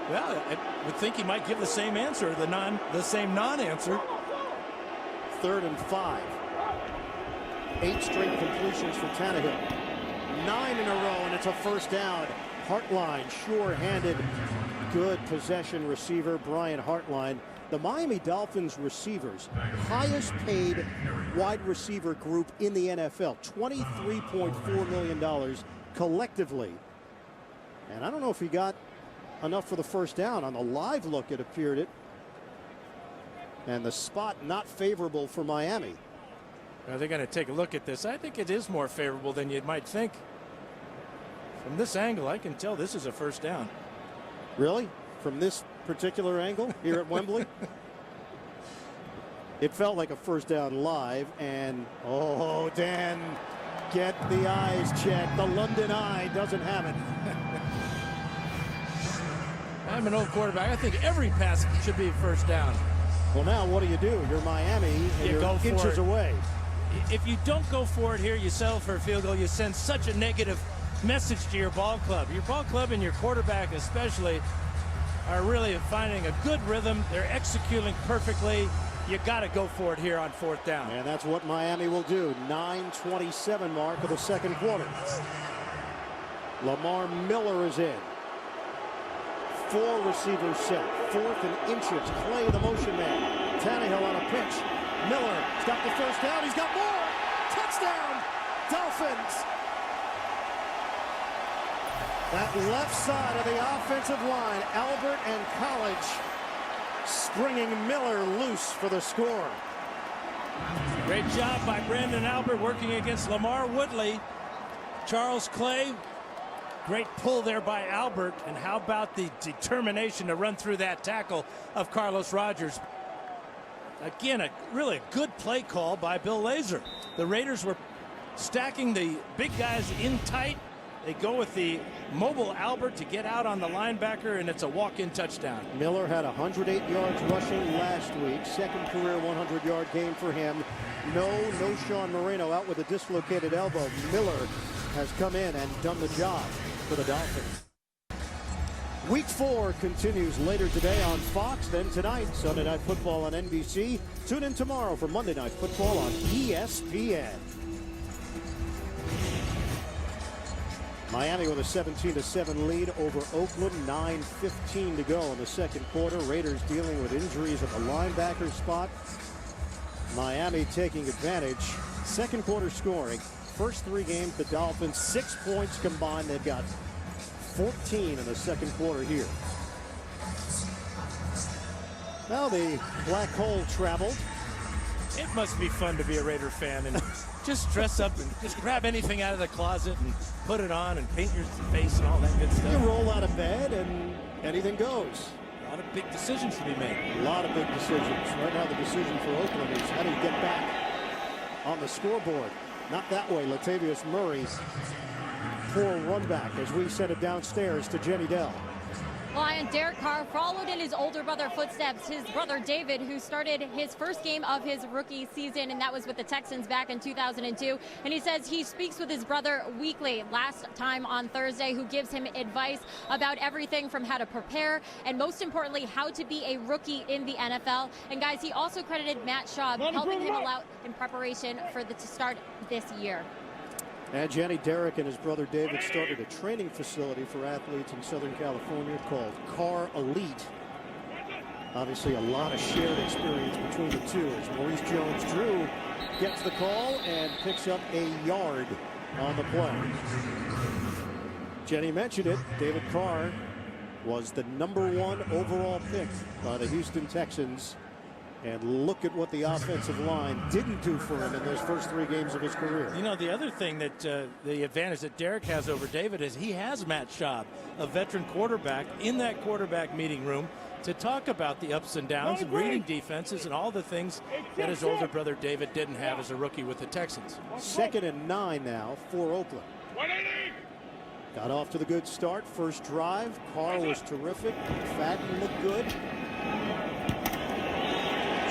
Well, I would think he might give the same answer, the same non-answer. 3rd and 5. 8 straight completions for Tannehill. 9 in a row, and it's a first down. Hartline, sure-handed, good possession receiver, Brian Hartline. The Miami Dolphins receivers, highest paid wide receiver group in the NFL, $23.4 million collectively. And I don't know if he got enough for the first down. On the live look, it appeared it. And the spot not favorable for Miami. Well, they're going to take a look at this. I think it is more favorable than you might think. From this angle, I can tell this is a first down. Really? From this particular angle here at Wembley? It felt like a first down live, and oh, Dan, get the eyes checked. The London Eye doesn't have it. I'm an old quarterback. I think every pass should be first down. Well, now what do? You're Miami, and you're inches away. If you don't go for it here, you settle for a field goal. You send such a negative message to your ball club. Your ball club and your quarterback especially are really finding a good rhythm. They're executing perfectly. You got to go for it here on 4th down. And that's what Miami will do. 9:27 mark of the second quarter. Lamar Miller is in. 4 receivers set. 4th and inches. Clay, the motion man. Tannehill on a pitch. Miller's got the first down. He's got more. Touchdown, Dolphins. That left side of the offensive line, Albert and College springing Miller loose for the score. Great job by Brandon Albert working against Lamar Woodley. Charles Clay, great pull there by Albert. And how about the determination to run through that tackle of Carlos Rogers? Again, a really good play call by Bill Lazor. The Raiders were stacking the big guys in tight. They go with the mobile Albert to get out on the linebacker, and it's a walk-in touchdown. Miller had 108 yards rushing last week. Second career 100-yard game for him. No Sean Moreno out with a dislocated elbow. Miller has come in and done the job for the Dolphins. Week 4 continues later today on Fox. Then tonight, Sunday Night Football on NBC. Tune in tomorrow for Monday Night Football on ESPN. Miami with a 17-7 lead over Oakland. 9:15 to go in the second quarter. Raiders dealing with injuries at the linebacker spot. Miami taking advantage. Second quarter scoring. First 3 games, the Dolphins 6 points combined. They've got 14 in the second quarter here. Now the black hole traveled. It must be fun to be a Raider fan and just dress up and just grab anything out of the closet and put it on and paint your face and all that good stuff. You roll out of bed and anything goes. A lot of big decisions to be made. A lot of big decisions. Right now the decision for Oakland is how do you get back on the scoreboard? Not that way. Latavius Murray, poor run back as we send it downstairs to Jenny Dell. Lion Derek Carr followed in his older brother footsteps. His brother David, who started his first game of his rookie season, and that was with the Texans back in 2002. And he says he speaks with his brother weekly, last time on Thursday, who gives him advice about everything from how to prepare and most importantly, how to be a rookie in the NFL. And guys, he also credited Matt Schaub helping him out in preparation for to start this year. And Jenny, Derek and his brother David started a training facility for athletes in Southern California called Carr Elite. Obviously a lot of shared experience between the two as Maurice Jones-Drew gets the call and picks up a yard on the play. Jenny mentioned it. David Carr was the #1 overall pick by the Houston Texans. And look at what the offensive line didn't do for him in those first 3 games of his career. You know, the other thing that the advantage that Derek has over David is he has Matt Schaub, a veteran quarterback, in that quarterback meeting room to talk about the ups and downs and reading defenses and all the things that his older brother David didn't have as a rookie with the Texans. 2nd and 9 now for Oakland. Got off to the good start. First drive, Carr was terrific. Fadden looked good.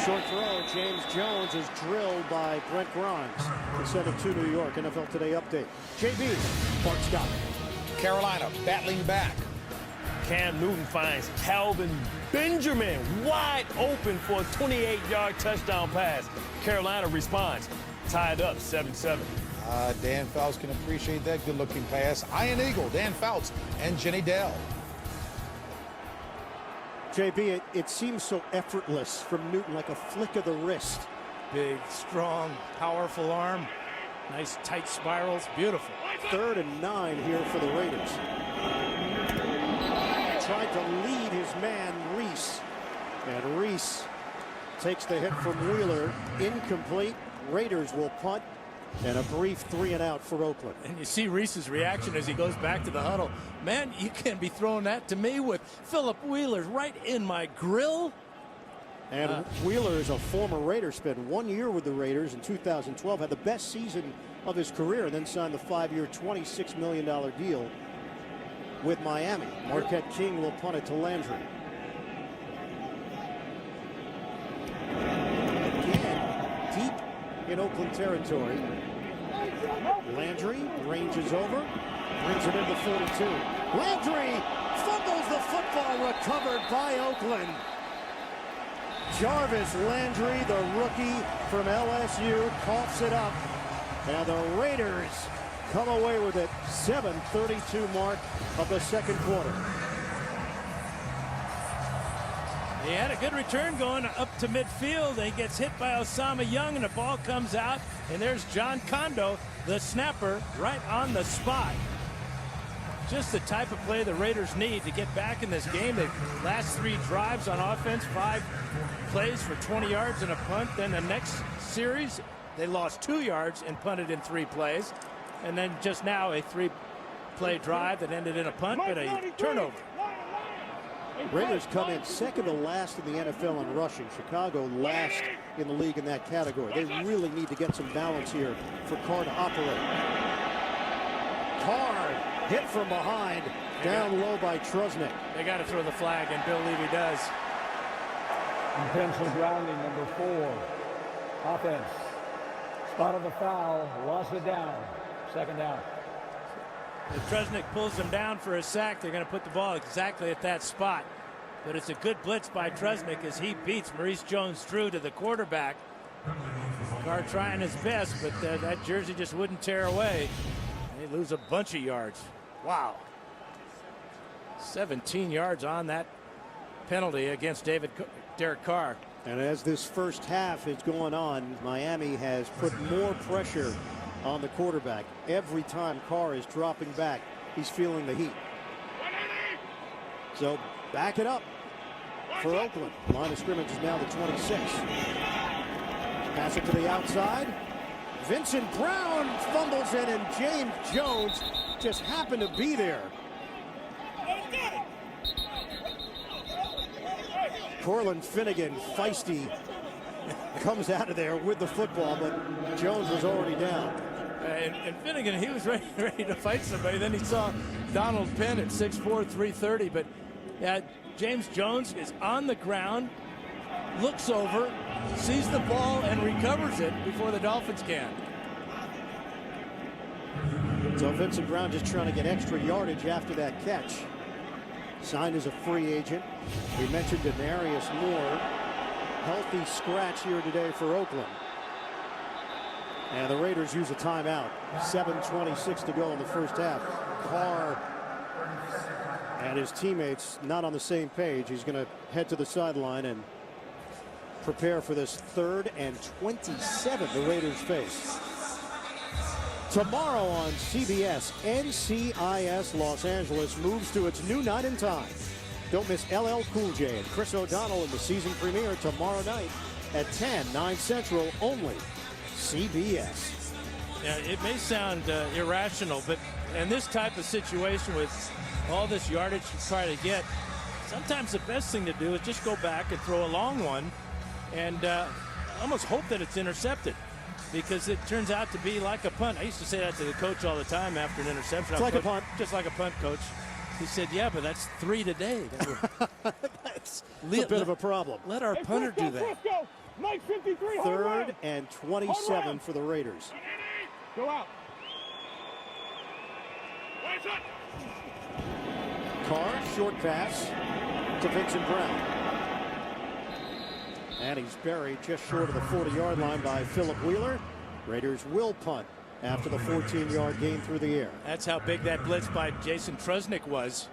Short throw, James Jones is drilled by Brent Grimes to send it to New York. NFL Today update. JB, Mark Scott. Carolina battling back. Cam Newton finds Calvin Benjamin wide open for a 28-yard touchdown pass. Carolina responds, tied up 7-7. Dan Fouts can appreciate that good-looking pass. Iron Eagle, Dan Fouts, and Jenny Dell. JB, it seems so effortless from Newton, like a flick of the wrist. Big, strong, powerful arm. Nice tight spirals. Beautiful. 3rd and 9 here for the Raiders. Tried to lead his man, Reese. And Reese takes the hit from Wheeler. Incomplete. Raiders will punt. And a brief 3-and-out for Oakland. And you see Reese's reaction as he goes back to the huddle. Man, you can't be throwing that to me with Philip Wheeler right in my grill. And Wheeler is a former Raider, spent 1 year with the Raiders in 2012, had the best season of his career, and then signed the 5-year, $26 million deal with Miami. Marquette King will punt it to Landry. Again, deep in Oakland territory. Landry ranges over, brings it into 42. Landry fumbles the football, recovered by Oakland. Jarvis Landry, the rookie from LSU, coughs it up. And the Raiders come away with it. 7:32 mark of the second quarter. He had a good return going up to midfield. He gets hit by Osama Young, and the ball comes out. And there's John Kondo, the snapper, right on the spot. Just the type of play the Raiders need to get back in this game. The last 3 drives on offense, 5 plays for 20 yards and a punt. Then the next series, they lost 2 yards and punted in 3 plays. And then just now a 3-play drive that ended in a punt, but a turnover. Raiders come in second to last in the NFL in rushing. Chicago last in the league in that category. They really need to get some balance here for Carr to operate. Carr hit from behind, down low by Trusnick. They got to throw the flag, and Bill Levy does. Intentional grounding, number 4. Offense. Spotted the foul, lost it down. 2nd down. If Trusnick pulls them down for a sack, they're going to put the ball exactly at that spot. But it's a good blitz by Trusnick as he beats Maurice Jones-Drew to the quarterback. Carr trying his best, but that jersey just wouldn't tear away. They lose a bunch of yards. Wow. 17 yards on that penalty against Derek Carr. And as this first half is going on, Miami has put more pressure on the quarterback. Every time Carr is dropping back, he's feeling the heat. So back it up for Oakland. Line of scrimmage is now the 26. Pass it to the outside. Vincent Brown fumbles it, and James Jones just happened to be there. Cortland Finnegan, feisty, comes out of there with the football, but Jones was already down. And Finnegan, he was ready to fight somebody. Then he saw Donald Penn at 6'4", 330. But James Jones is on the ground, looks over, sees the ball, and recovers it before the Dolphins can. So Vincent Brown just trying to get extra yardage after that catch. Signed as a free agent. We mentioned Denarius Moore. Healthy scratch here today for Oakland. And the Raiders use a timeout. 7:26 to go in the first half. Carr and his teammates not on the same page. He's going to head to the sideline and prepare for this 3rd and 27 the Raiders face. Tomorrow on CBS, NCIS Los Angeles moves to its new night and time. Don't miss LL Cool J and Chris O'Donnell in the season premiere tomorrow night at 10, 9 Central, only CBS. Yeah, it may sound irrational, but in this type of situation with all this yardage you try to get, Sometimes the best thing to do is just go back and throw a long one and almost hope that it's intercepted, because it turns out to be like a punt. I used to say that to the coach all the time after an interception. It's like a punt. Just like a punt, coach. He said, yeah, but that's 3 today. That's a bit of a problem. Let our punter do that. Mike 53, 3rd and 27 for the Raiders. Go out. Carr, short pass to Vincent Brown. And he's buried just short of the 40-yard line by Philip Wheeler. Raiders will punt after the 14-yard gain through the air. That's how big that blitz by Jason Trusnick was.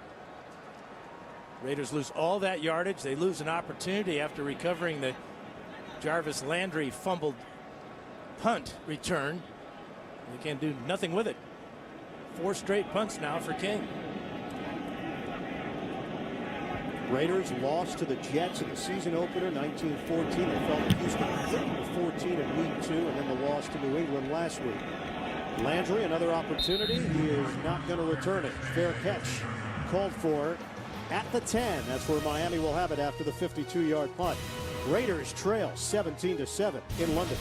Raiders lose all that yardage. They lose an opportunity after recovering the Jarvis Landry fumbled punt return. They can do nothing with it. 4 straight punts now for King. Raiders lost to the Jets in the season opener, 19-14. They fell to Houston 30-14 in week 2, and then the loss to New England last week. Landry, another opportunity. He is not going to return it. Fair catch called for at the 10. That's where Miami will have it after the 52-yard punt. Raiders trail 17-7 in London.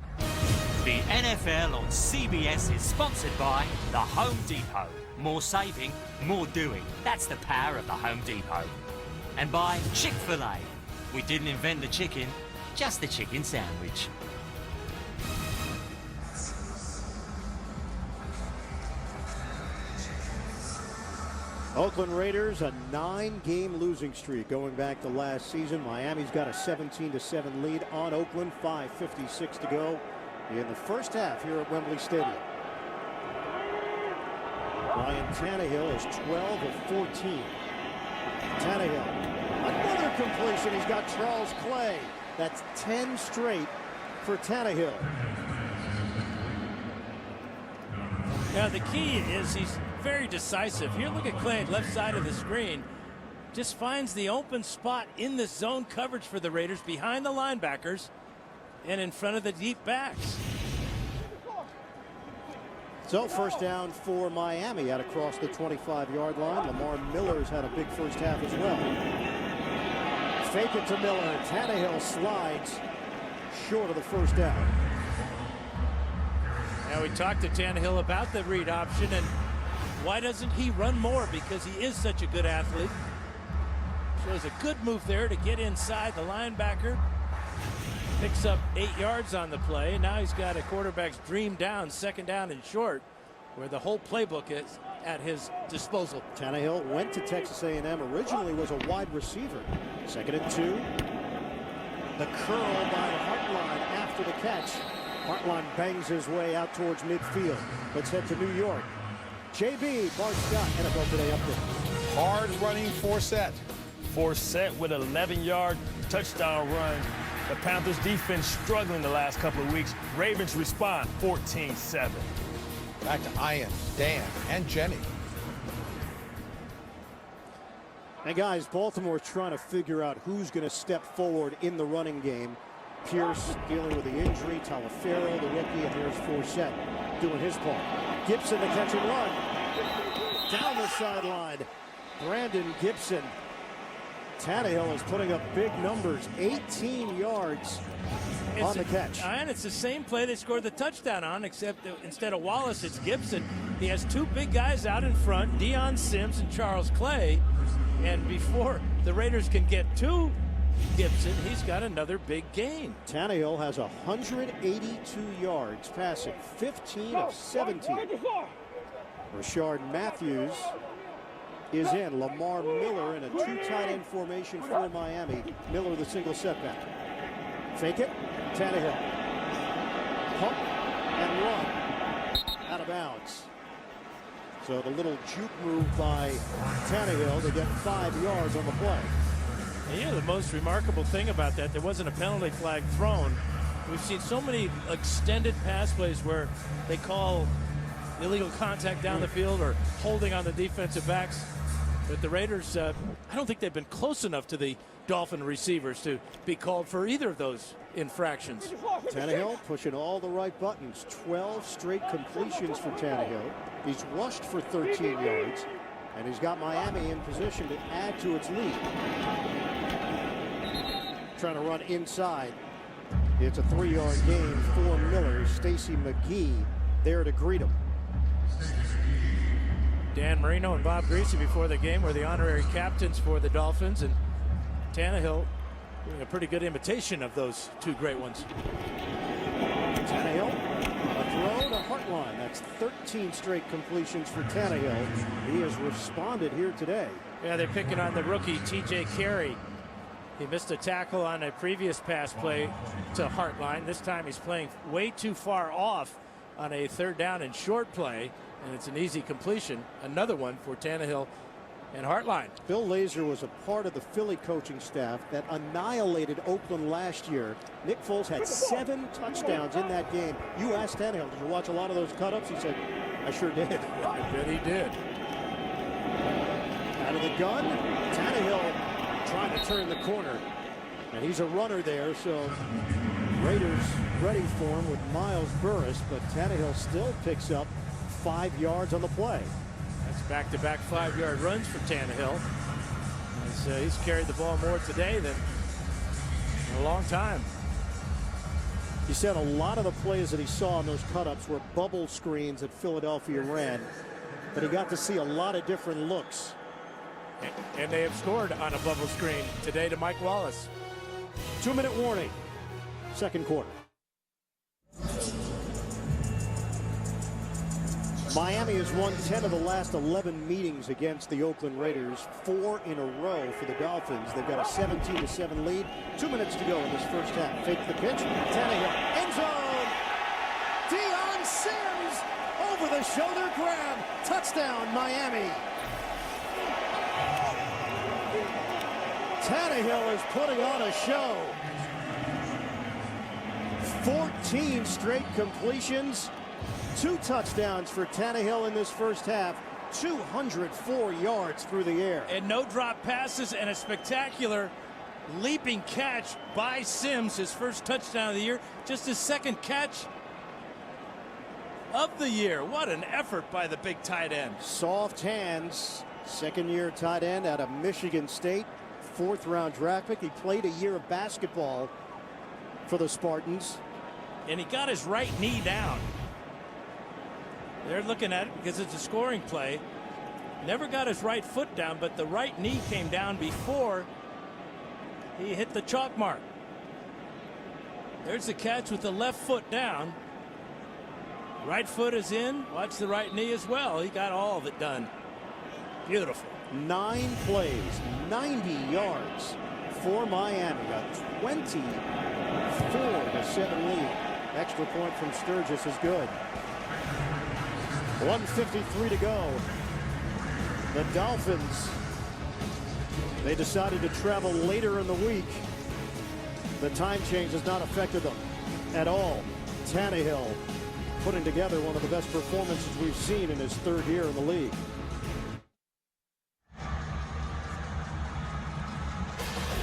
The NFL on CBS is sponsored by the Home Depot. More saving, more doing. That's the power of the Home Depot. And by Chick-fil-A. We didn't invent the chicken, just the chicken sandwich. Oakland Raiders, a 9-game losing streak going back to last season. Miami's got a 17-7 lead on Oakland, 5:56 to go in the first half here at Wembley Stadium. Ryan Tannehill is 12 of 14. Tannehill, another completion. He's got Charles Clay. That's 10 straight for Tannehill. Now the key is he's very decisive. Here, look at Clay, left side of the screen. Just finds the open spot in the zone coverage for the Raiders, behind the linebackers and in front of the deep backs. So first down for Miami out across the 25-yard line. Lamar Miller's had a big first half as well. Fake it to Miller. Tannehill slides short of the first down. Now we talked to Tannehill about the read option, and why doesn't he run more? Because he is such a good athlete. Shows a good move there to get inside the linebacker. Picks up 8 yards on the play. Now he's got a quarterback's dream down, 2nd down and short, where the whole playbook is at his disposal. Tannehill went to Texas A&M, originally was a wide receiver. 2nd and 2. The curl by Hartline after the catch. Hartline bangs his way out towards midfield. Let's head to New York. JB, Bart Scott, NFL Today update. Hard running Forsett. Forsett with an 11-yard touchdown run. The Panthers defense struggling the last couple of weeks. Ravens respond 14-7. Back to Ian, Dan, and Jenny. And guys, Baltimore's trying to figure out who's going to step forward in the running game. Pierce dealing with the injury, Talaferro, the rookie, and here's Forsett doing his part. Gibson to catch and run. Down the sideline, Brandon Gibson. Tannehill is putting up big numbers, 18 yards on the catch. And it's the same play they scored the touchdown on, except instead of Wallace, it's Gibson. He has 2 big guys out in front, Deion Sims and Charles Clay. And before the Raiders can get to Gibson, he's got another big gain. Tannehill has 182 yards passing, 15 of 17. Rashard Matthews is in. Lamar Miller in a 2 tight end formation for Miami. Miller the single setback. Fake it. Tannehill. Pump and run. Out of bounds. So the little juke move by Tannehill to get 5 yards on the play. Yeah, the most remarkable thing about that, there wasn't a penalty flag thrown. We've seen so many extended pass plays where they call illegal contact down the field or holding on the defensive backs. But the Raiders, I don't think they've been close enough to the Dolphin receivers to be called for either of those infractions. Tannehill pushing all the right buttons. 12 straight completions for Tannehill. He's rushed for 13 yards. And he's got Miami in position to add to its lead. Trying to run inside. It's a 3-yard gain for Miller. Stacy McGee there to greet him. Dan Marino and Bob Greasy before the game were the honorary captains for the Dolphins, and Tannehill doing a pretty good imitation of those two great ones. Tannehill, a throw to Hartline. That's 13 straight completions for Tannehill. He has responded here today. Yeah, they're picking on the rookie T.J. Carey. He missed a tackle on a previous pass play to Hartline. This time he's playing way too far off on a 3rd down and short play, and it's an easy completion. Another one for Tannehill and Hartline. Bill Lazor was a part of the Philly coaching staff that annihilated Oakland last year. Nick Foles had 7 touchdowns in that game. You asked Tannehill, did you watch a lot of those cut-ups? He said, I sure did. I bet he did. Out of the gun, Tannehill trying to turn the corner. And he's a runner there, so Raiders ready for him with Miles Burris, but Tannehill still picks up 5 yards on the play. That's back-to-back 5-yard runs for Tannehill. He's carried the ball more today than in a long time. He said a lot of the plays that he saw in those cut-ups were bubble screens that Philadelphia ran, but he got to see a lot of different looks. And they have scored on a bubble screen today to Mike Wallace. 2-minute warning. Second quarter. Miami has won 10 of the last 11 meetings against the Oakland Raiders, 4 in a row for the Dolphins. They've got a 17-7 lead. 2 minutes to go in this first half. Fake the pitch. Tannehill, end zone. Deion Sims, over the shoulder grab. Touchdown, Miami. Tannehill is putting on a show. 14 straight completions. 2 touchdowns for Tannehill in this first half. 204 yards through the air. And no drop passes and a spectacular leaping catch by Sims. His first touchdown of the year. Just his second catch of the year. What an effort by the big tight end. Soft hands. Second-year tight end out of Michigan State. 4th-round draft pick. He played a year of basketball for the Spartans. And he got his right knee down. They're looking at it because it's a scoring play. Never got his right foot down, but the right knee came down before he hit the chalk mark. There's the catch with the left foot down. Right foot is in. Watch the right knee as well. He got all of it done. Beautiful. 9 plays, 90 yards for Miami. A 24-7 lead. Extra point from Sturgis is good. 1:53 to go. The Dolphins, they decided to travel later in the week. The time change has not affected them at all. Tannehill putting together one of the best performances we've seen in his 3rd year in the league.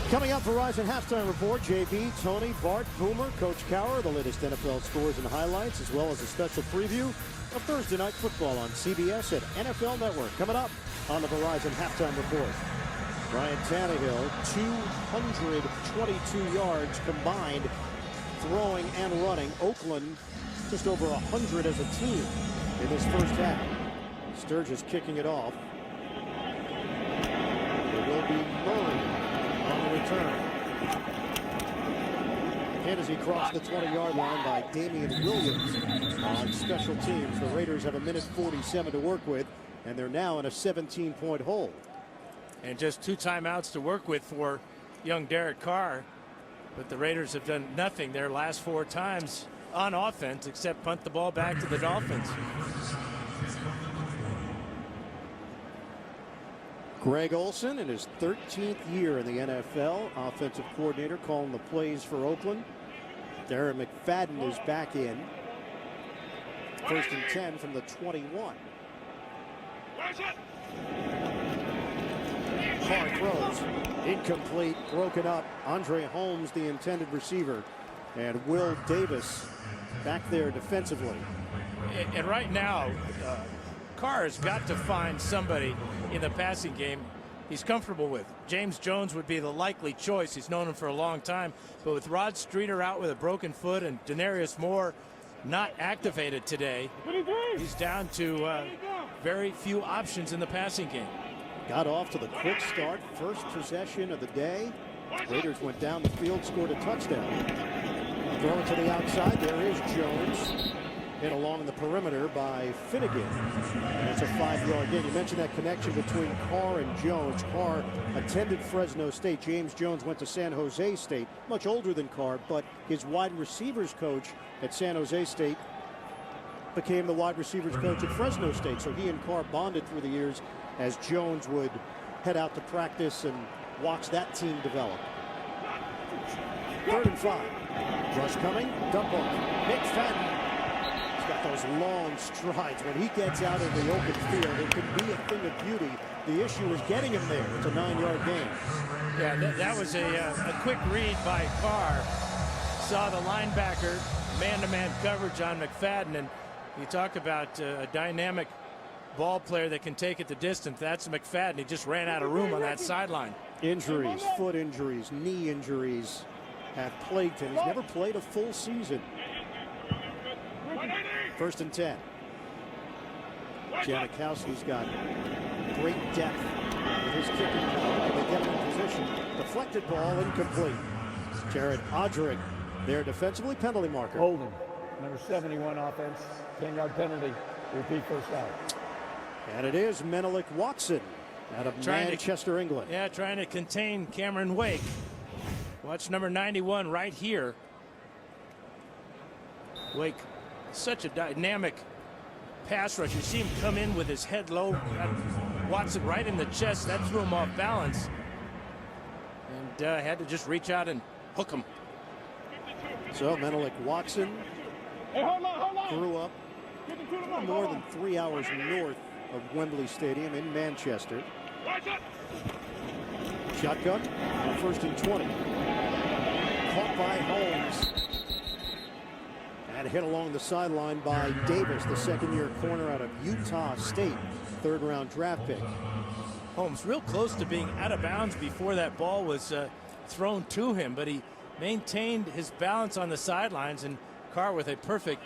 Coming up, Verizon Halftime Report, JB, Tony, Bart, Boomer, Coach Cowher, the latest NFL scores and highlights, as well as a special preview of Thursday Night Football on CBS at NFL Network. Coming up on the Verizon Halftime Report. Ryan Tannehill, 222 yards combined, throwing and running. Oakland just over 100 as a team in this first half. Sturgis kicking it off. It will be Murray on the return. And as he crossed the 20-yard line by Damian Williams on special teams. The Raiders have 1:47 to work with, and they're now in a 17-point hole. And just 2 timeouts to work with for young Derek Carr. But the Raiders have done nothing their last 4 times on offense except punt the ball back to the Dolphins. Greg Olson in his 13th year in the NFL, offensive coordinator, calling the plays for Oakland. Darren McFadden is back in. 1st and 10 from the 21. Carr throws. Incomplete, broken up. Andre Holmes, the intended receiver. And Will Davis back there defensively. And right now, Carr has got to find somebody in the passing game he's comfortable with. James Jones would be the likely choice. He's known him for a long time. But with Rod Streeter out with a broken foot and Denarius Moore not activated today, he's down to very few options in the passing game. Got off to the quick start. First possession of the day. Raiders went down the field, scored a touchdown. Throw it to the outside. There is Jones. Hit along the perimeter by Finnegan. And it's a 5-yard gain. You mentioned that connection between Carr and Jones. Carr attended Fresno State. James Jones went to San Jose State. Much older than Carr, but his wide receivers coach at San Jose State became the wide receivers coach at Fresno State. So he and Carr bonded through the years as Jones would head out to practice and watch that team develop. 3rd and 5. Rush coming. Dump off. McFadden. He's got those long strides. When he gets out in the open field, it can be a thing of beauty. The issue is getting him there. It's a 9-yard gain. Yeah, that was a quick read by Carr. Saw the linebacker, man-to-man coverage on McFadden, and you talk about a dynamic ball player that can take it the distance. That's McFadden. He just ran out of room on that sideline. Injuries, foot injuries, knee injuries have plagued him. He's never played a full season. 1st and 10. Janikowski's got great depth with his kicking power. They get him in position. Deflected ball, incomplete. Jared Odrick, their defensively penalty marker. Holding. Number 71 offense. 10-yard penalty. Repeat first out. And it is Menelik Watson out of Manchester, England. Yeah, trying to contain Cameron Wake. Watch number 91 right here. Wake, such a dynamic pass rush. You see him come in with his head low. Watson right in the chest. That threw him off balance. And had to just reach out and hook him. So Menelik Watson grew up more than 3 hours north of Wembley Stadium in Manchester. Shotgun on 1st and 20. Caught by Holmes. And hit along the sideline by Davis, the 2nd-year corner out of Utah State, 3rd-round draft pick. Holmes real close to being out of bounds before that ball was thrown to him, but he maintained his balance on the sidelines, and Carr with a perfect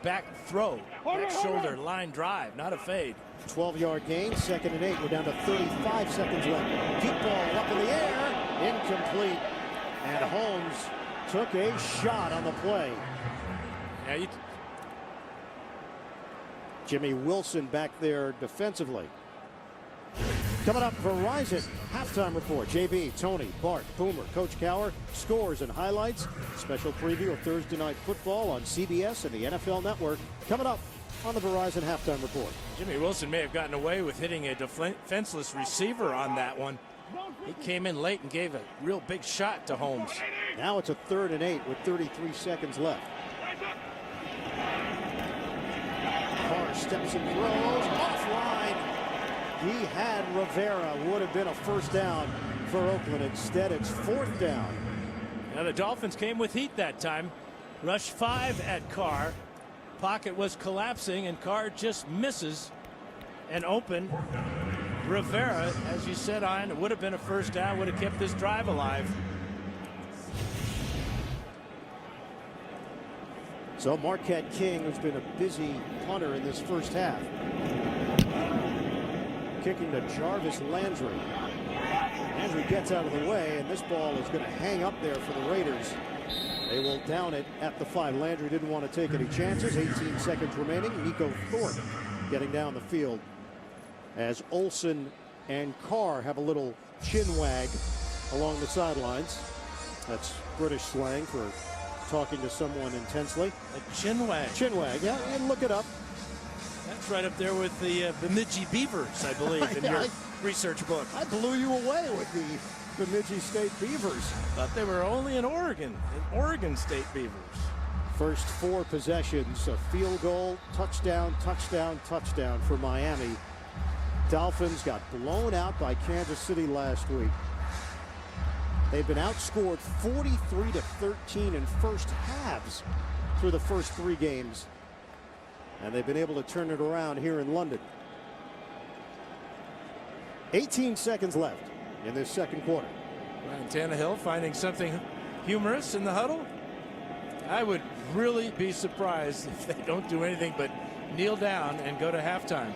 back throw, back shoulder line drive, not a fade. 12-yard gain, 2nd and 8. We're down to 35 seconds left. Deep ball up in the air, incomplete. And Holmes took a shot on the play. Yeah, Jimmy Wilson back there defensively. Coming up, Verizon halftime report. JB, Tony, Bart, Boomer, Coach Cower, scores and highlights. Special preview of Thursday Night Football on CBS and the NFL Network. Coming up on the Verizon halftime report. Jimmy Wilson may have gotten away with hitting a defenseless receiver on that one. He came in late and gave a real big shot to Holmes. Now it's a 3rd and 8 with 33 seconds left. Carr steps and throws offline. He had Rivera. Would have been a 1st down for Oakland. Instead, it's 4th down. Now the Dolphins came with heat that time. Rush 5 at Carr. Pocket was collapsing, and Carr just misses an open Rivera. As you said, Ian, it would have been a 1st down, would have kept this drive alive. So Marquette King, who's been a busy punter in this 1st half. Kicking to Jarvis Landry. Landry gets out of the way, and this ball is going to hang up there for the Raiders. They will down it at the 5. Landry didn't want to take any chances. 18 seconds remaining. Nico Thorpe getting down the field as Olsen and Carr have a little chin wag along the sidelines. That's British slang for talking to someone intensely. A chin wag. Chin wag, yeah, and look it up. That's right up there with the Bemidji Beavers, I believe, in your research book. I blew you away with the Bemidji State Beavers. Thought they were only in Oregon State Beavers. First 4 possessions, a field goal, touchdown, touchdown, touchdown for Miami. Dolphins got blown out by Kansas City last week. They've been outscored 43-13 in first halves through the first 3 games. And they've been able to turn it around here in London. 18 seconds left in this second quarter. Ryan Tannehill finding something humorous in the huddle. I would really be surprised if they don't do anything but kneel down and go to halftime.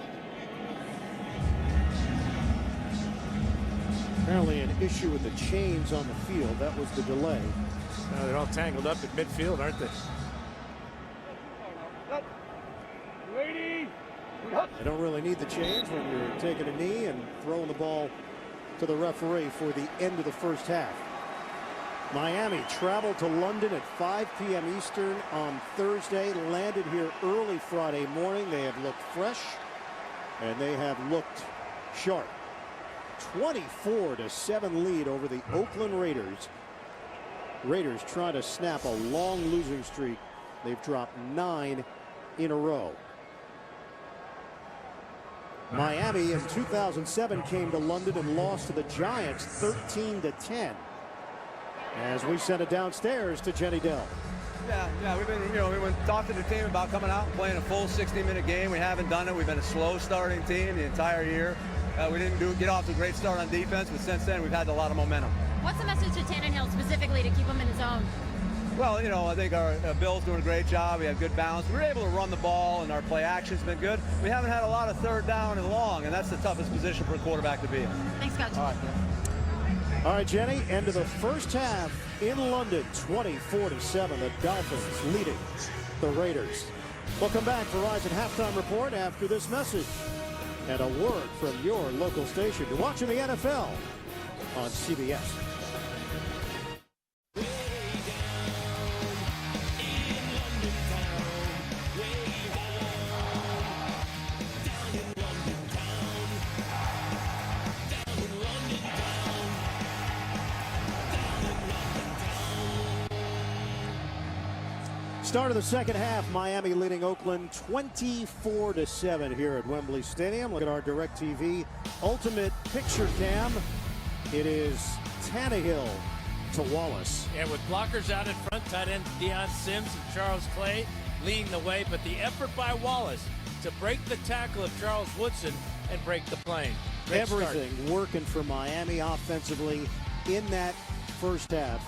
Apparently an issue with the chains on the field. That was the delay. They're all tangled up at midfield, aren't they? They don't really need the chains when you're taking a knee and throwing the ball to the referee for the end of the first half. Miami traveled to London at 5 p.m. Eastern on Thursday, landed here early Friday morning. They have looked fresh and they have looked sharp. 24-7 lead over the Oakland Raiders. Raiders trying to snap a long losing streak. They've dropped 9 in a row. Miami in 2007 came to London and lost to the Giants 13-10. As we send it downstairs to Jenny Dell. Yeah, we've been talking to the team about coming out and playing a full 60-minute game. We haven't done it. We've been a slow starting team the entire year. We didn't get off to a great start on defense, but since then we've had a lot of momentum. What's the message to Tannehill specifically to keep him in his zone? Well, I think our Bill's doing a great job. We have good balance. We're able to run the ball, and our play action's been good. We haven't had a lot of third down and long, and that's the toughest position for a quarterback to be in. Thanks, Coach. All right, Jenny, end of the first half in London, 24-7. The Dolphins leading the Raiders. We'll come back for Verizon Halftime Report after this message and a word from your local station. You're watching the NFL on CBS. Start of the second half, Miami leading Oakland 24-7 here at Wembley Stadium. Look at our DirecTV Ultimate Picture Cam. It is Tannehill to Wallace. And with blockers out in front, tight ends Deion Sims and Charles Clay leading the way, but the effort by Wallace to break the tackle of Charles Woodson and break the plane. Great Everything start. working for Miami offensively in that first half.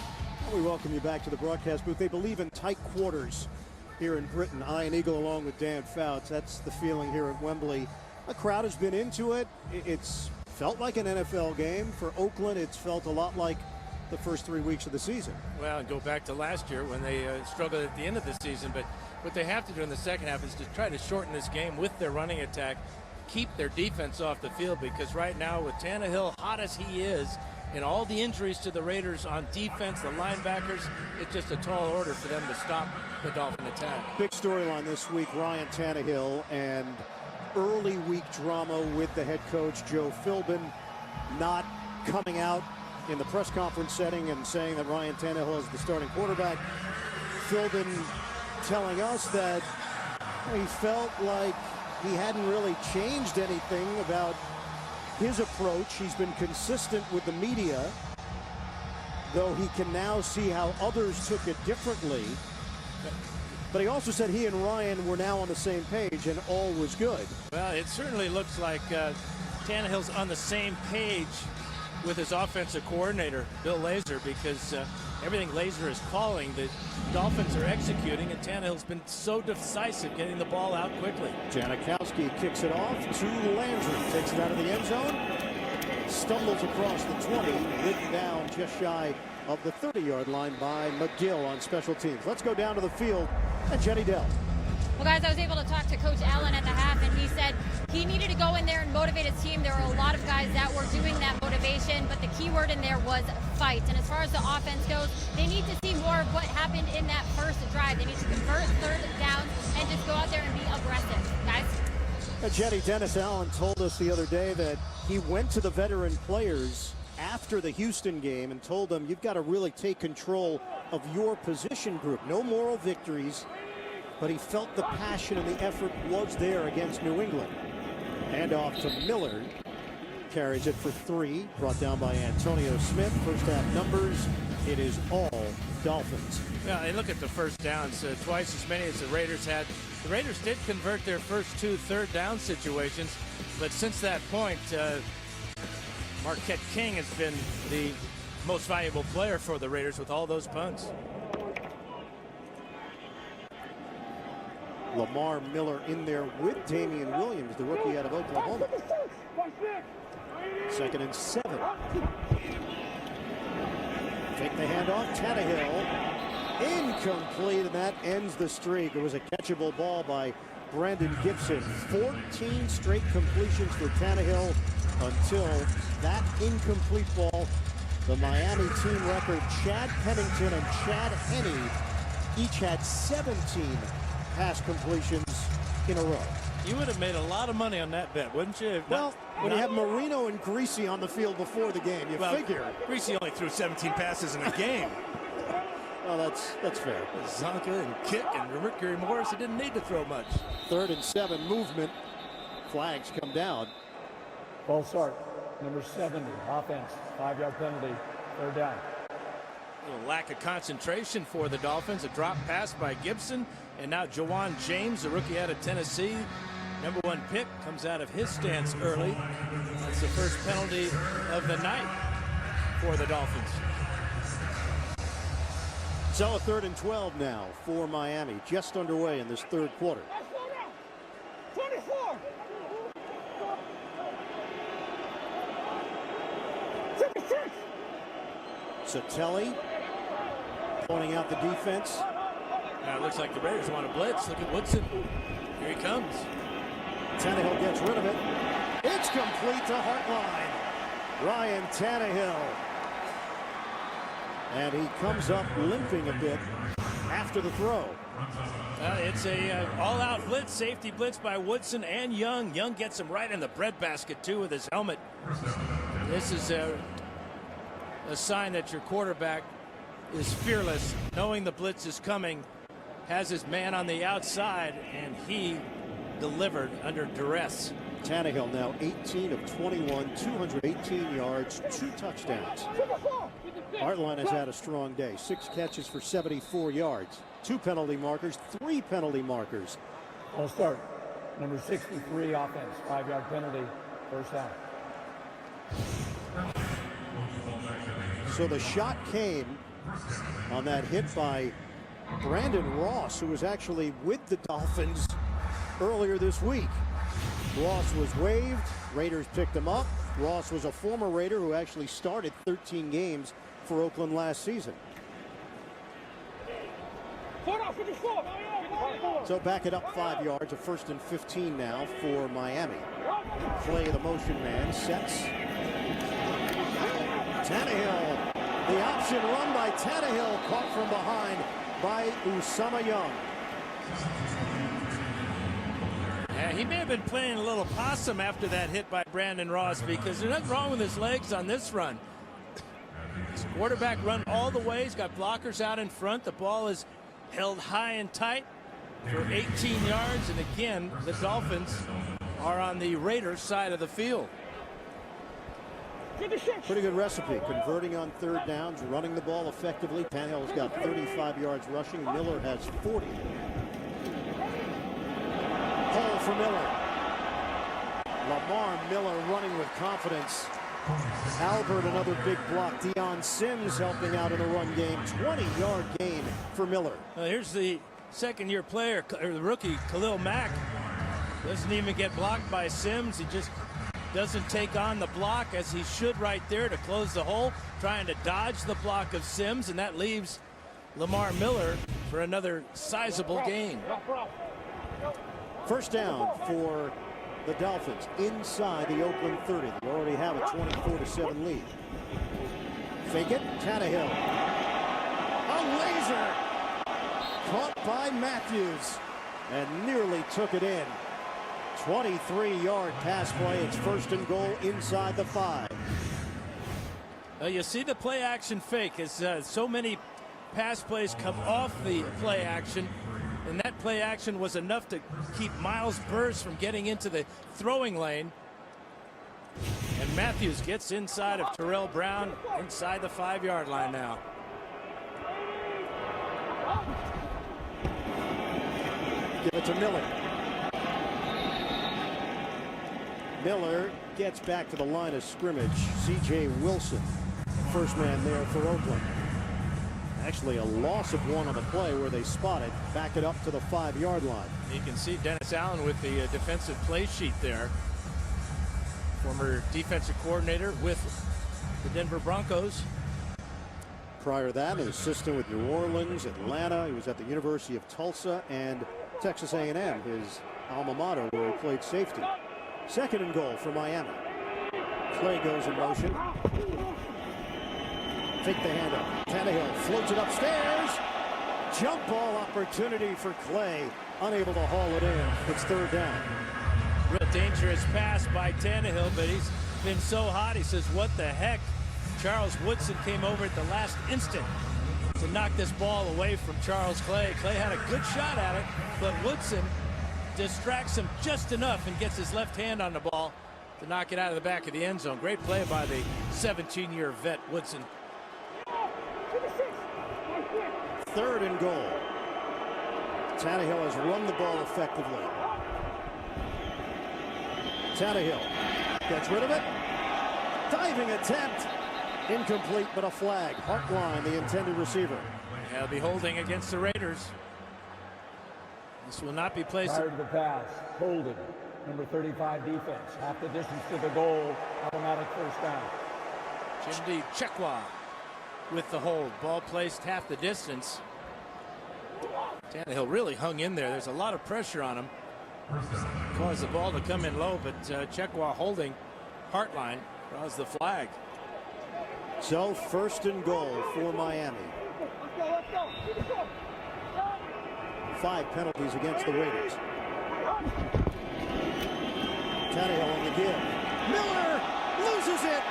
We welcome you back to the broadcast booth. They believe in tight quarters here in Britain. Iron Eagle along with Dan Fouts. That's the feeling here at Wembley. The crowd has been into it. It's felt like an NFL game. For Oakland, it's felt a lot like the first 3 weeks of the season. Well, and go back to last year when they struggled at the end of the season. But what they have to do in the second half is to try to shorten this game with their running attack, keep their defense off the field, because right now with Tannehill hot as he is, and all the injuries to the Raiders on defense, the linebackers, it's just a tall order for them to stop the Dolphin attack. Big storyline this week, Ryan Tannehill and early week drama with the head coach, Joe Philbin, not coming out in the press conference setting and saying that Ryan Tannehill is the starting quarterback. Philbin telling us that he felt like he hadn't really changed anything about his approach. He's been consistent with the media, though he can now see how others took it differently. But he also said he and Ryan were now on the same page and all was good. Well, it certainly looks like Tannehill's on the same page with his offensive coordinator, Bill Lazor, because everything Lazor is calling, the Dolphins are executing, and Tannehill's been so decisive getting the ball out quickly. Janikowski kicks it off to Landry, takes it out of the end zone, stumbles across the 20, ridden down just shy of the 30-yard line by McGill on special teams. Let's go down to the field and Jenny Dell. Well, guys, I was able to talk to Coach Allen at the half, and he said he needed to go in there and motivate his team. There were a lot of guys that were doing that motivation, but the key word in there was fight. And as far as the offense goes, they need to see more of what happened in that first drive. They need to convert third downs and just go out there and be aggressive, guys. Jenny, Dennis Allen told us the other day that he went to the veteran players after the Houston game and told them, you've got to really take control of your position group. No moral victories. But he felt the passion and the effort was there against New England. Hand off to Miller. Carries it for 3. Brought down by Antonio Smith. First half numbers. It is all Dolphins. Yeah, and look at the first downs. Twice as many as the Raiders had. The Raiders did convert their first 2 third down situations. But since that point, Marquette King has been the most valuable player for the Raiders with all those punts. Lamar Miller in there with Damian Williams, the rookie out of Oklahoma. 2nd and 7. Take the handoff, Tannehill. Incomplete, and that ends the streak. It was a catchable ball by Brandon Gibson. 14 straight completions for Tannehill until that incomplete ball. The Miami team record, Chad Pennington and Chad Henne each had 17 pass completions in a row. You would have made a lot of money on that bet, wouldn't you? Well, when you have Marino and Greasy on the field before the game, you figure. Greasy only threw 17 passes in a game. Well, that's fair. Zonka and Kick and Mercury Morris, he didn't need to throw much. 3rd and 7 movement. Flags come down. Ball start. Number 70, offense. 5-yard penalty. 3rd down. A little lack of concentration for the Dolphins. A drop pass by Gibson. And now Jawan James, the rookie out of Tennessee. Number 1 pick comes out of his stance early. That's the first penalty of the night for the Dolphins. So a 3rd and 12 now for Miami, just underway in this 3rd quarter. 24. Satelli pointing out the defense. Now it looks like the Raiders want to blitz. Look at Woodson. Here he comes. Tannehill gets rid of it. It's complete to Hartline. Ryan Tannehill. And he comes up limping a bit after the throw. It's a all-out blitz, safety blitz by Woodson and Young. Young gets him right in the breadbasket, too, with his helmet. This is a sign that your quarterback is fearless, knowing the blitz is coming, has his man on the outside, and he delivered under duress. Tannehill now 18 of 21, 218 yards, 2 touchdowns. Hartline has had a strong day. 6 catches for 74 yards. 2 penalty markers, 3 penalty markers. Ball start. Number 63, offense. 5-yard penalty. 1st down. So the shot came on that hit by Brandon Ross, who was actually with the Dolphins earlier this week. Ross was waived. Raiders picked him up. Ross was a former Raider who actually started 13 games for Oakland last season. So back it up 5 yards. A 1st and 15 now for Miami. Play the motion man sets. Tannehill. The option run by Tannehill, caught from behind by Usama Young. Yeah, he may have been playing a little possum after that hit by Brandon Ross, because there's nothing wrong with his legs on this run. His quarterback run all the way. He's got blockers out in front. The ball is held high and tight for 18 yards. And again, the Dolphins are on the Raiders side of the field. Pretty good recipe. Converting on 3rd downs, running the ball effectively. Tannehill's got 35 yards rushing. Miller has 40. Hole for Miller. Lamar Miller running with confidence. Albert, another big block. Deion Sims helping out in the run game. 20-yard gain for Miller. Well, here's the second-year player, or the rookie, Khalil Mack. Doesn't even get blocked by Sims. He just doesn't take on the block as he should right there to close the hole, trying to dodge the block of Sims, and that leaves Lamar Miller for another sizable gain. 1st down for the Dolphins inside the Oakland 30. They already have a 24-7 lead. Fake it, Tannehill. A laser! Caught by Matthews and nearly took it in. 23-yard pass play. It's 1st and goal inside the 5. You see the play action fake as so many pass plays come off the play action, and that play action was enough to keep Miles Burrs from getting into the throwing lane. And Matthews gets inside of Terrell Brown inside the 5-yard line now. Give it to Miller. Miller gets back to the line of scrimmage. C.J. Wilson, first man there for Oakland. Actually a loss of 1 on the play where they spotted, back it up to the 5-yard line. You can see Dennis Allen with the defensive play sheet there. Former defensive coordinator with the Denver Broncos. Prior to that, an assistant with New Orleans, Atlanta. He was at the University of Tulsa and Texas A&M, his alma mater, where he played safety. 2nd and goal for Miami. Clay goes in motion. Take the handoff. Tannehill floats it upstairs. Jump ball opportunity for Clay. Unable to haul it in. It's 3rd down. Real dangerous pass by Tannehill, but he's been so hot. He says, what the heck? Charles Woodson came over at the last instant to knock this ball away from Charles Clay. Clay had a good shot at it, but Woodson distracts him just enough and gets his left hand on the ball to knock it out of the back of the end zone. Great play by the 17-year vet Woodson. 3rd and goal. Tannehill has run the ball effectively. Tannehill gets rid of it. Diving attempt. Incomplete, but a flag. Hartline, the intended receiver. He'll be holding against the Raiders. This will not be placed. Prior to the pass, holding. Number 35 defense. Half the distance to the goal. Automatic first down. Chimdi Chekwa with the hold. Ball placed half the distance. Tannehill really hung in there. There's a lot of pressure on him. Caused the ball to come in low, but Chekwa holding. Hartline draws the flag. So 1st and goal for Miami. 5 penalties against the Raiders. Tannehill on the give. Miller loses it.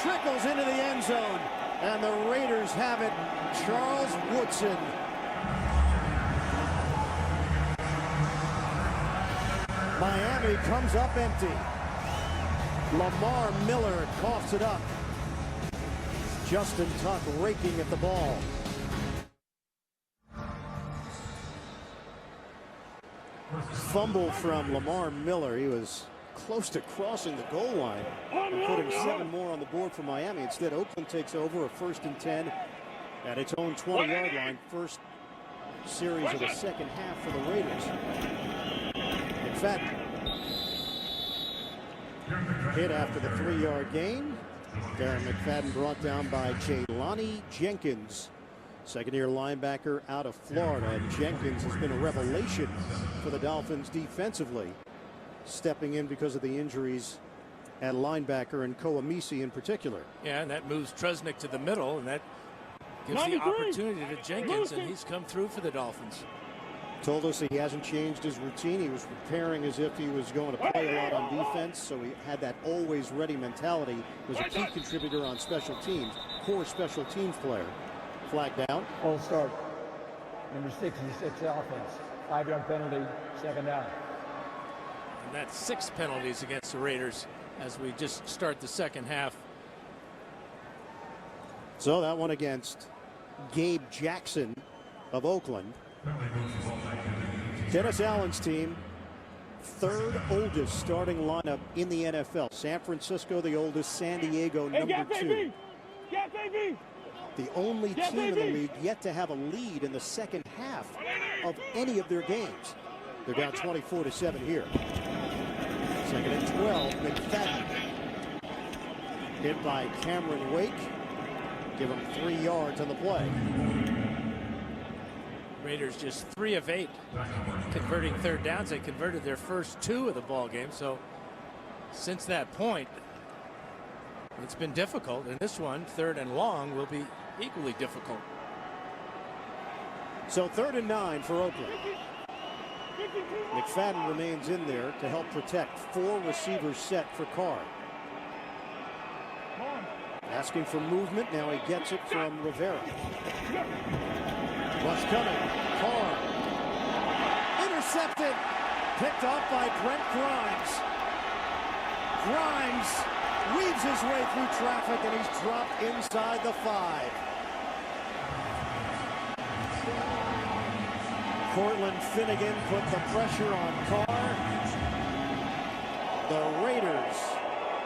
Trickles into the end zone. And the Raiders have it. Charles Woodson. Miami comes up empty. Lamar Miller coughs it up. Justin Tuck raking at the ball. Fumble from Lamar Miller. He was close to crossing the goal line and putting 7 more on the board for Miami. Instead, Oakland takes over a 1st and 10 at its own 20-yard line. First series of the second half for the Raiders. McFadden hit after the 3-yard gain. Darren McFadden brought down by Jelani Jenkins, second-year linebacker out of Florida. And Jenkins has been a revelation for the Dolphins defensively, stepping in because of the injuries at linebacker and Koamisi in particular. Yeah, and that moves Trusnick to the middle, and that gives the opportunity to Jenkins, and he's come through for the Dolphins. Told us he hasn't changed his routine. He was preparing as if he was going to play a lot on defense, so he had that always ready mentality. Was a key contributor on special teams, core special teams player. Flag down. Full start. Number 66 offense. 5-yard penalty, 2nd down. And that's 6 penalties against the Raiders as we just start the second half. So that one against Gabe Jackson of Oakland. Dennis Allen's team, 3rd oldest starting lineup in the NFL. San Francisco, the oldest. San Diego, number 2. The only team in the league yet to have a lead in the second half of any of their games. They're down 24-7 here. 2nd and 12. McFadden hit by Cameron Wake. Give him 3 yards on the play. Raiders just 3 of 8 converting 3rd downs. They converted their first 2 of the ball game. So since that point, it's been difficult. And this one, 3rd and long, will be equally difficult. So 3rd and 9 for Oakland. McFadden remains in there to help protect. 4 receivers set for Carr. Asking for movement. Now he gets it from Rivera. What's coming? Carr. Intercepted. Picked off by Brent Grimes. Grimes weaves his way through traffic, and he's dropped inside the 5. Cortland Finnegan put the pressure on Carr. The Raiders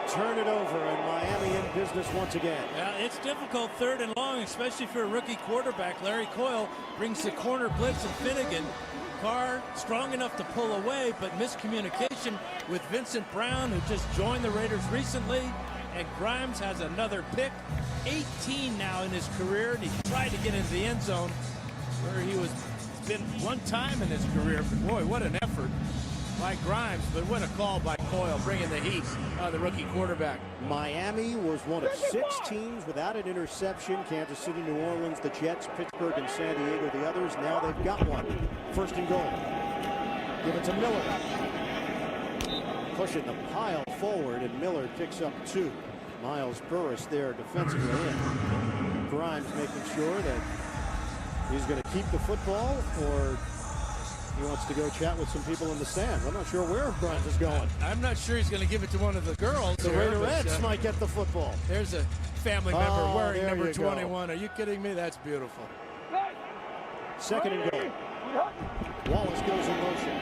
turn it over, and Miami in business once again. Yeah, it's difficult 3rd and long, especially for a rookie quarterback. Larry Coyle brings the corner blitz and Finnegan. Carr strong enough to pull away, but miscommunication with Vincent Brown, who just joined the Raiders recently. And Grimes has another pick, 18 now in his career, and he tried to get into the end zone where he was been one time in his career. But boy, what an effort by Grimes, but what a call by Coyle, bringing the heat, the rookie quarterback. Miami was one of 6 teams without an interception. Kansas City, New Orleans, the Jets, Pittsburgh, and San Diego, the others. Now they've got one. 1st and goal. Give it to Miller. Pushing the pile forward, and Miller picks up 2. Miles Burris there defensively in. Grimes making sure that he's going to keep the football, or he wants to go chat with some people in the stands. I'm not sure where Grimes is going. I'm not sure he's going to give it to one of the girls. The Raiderettes might get the football. There's a family member wearing number 21. Go. Are you kidding me? That's beautiful. 2nd and goal. Wallace goes in motion.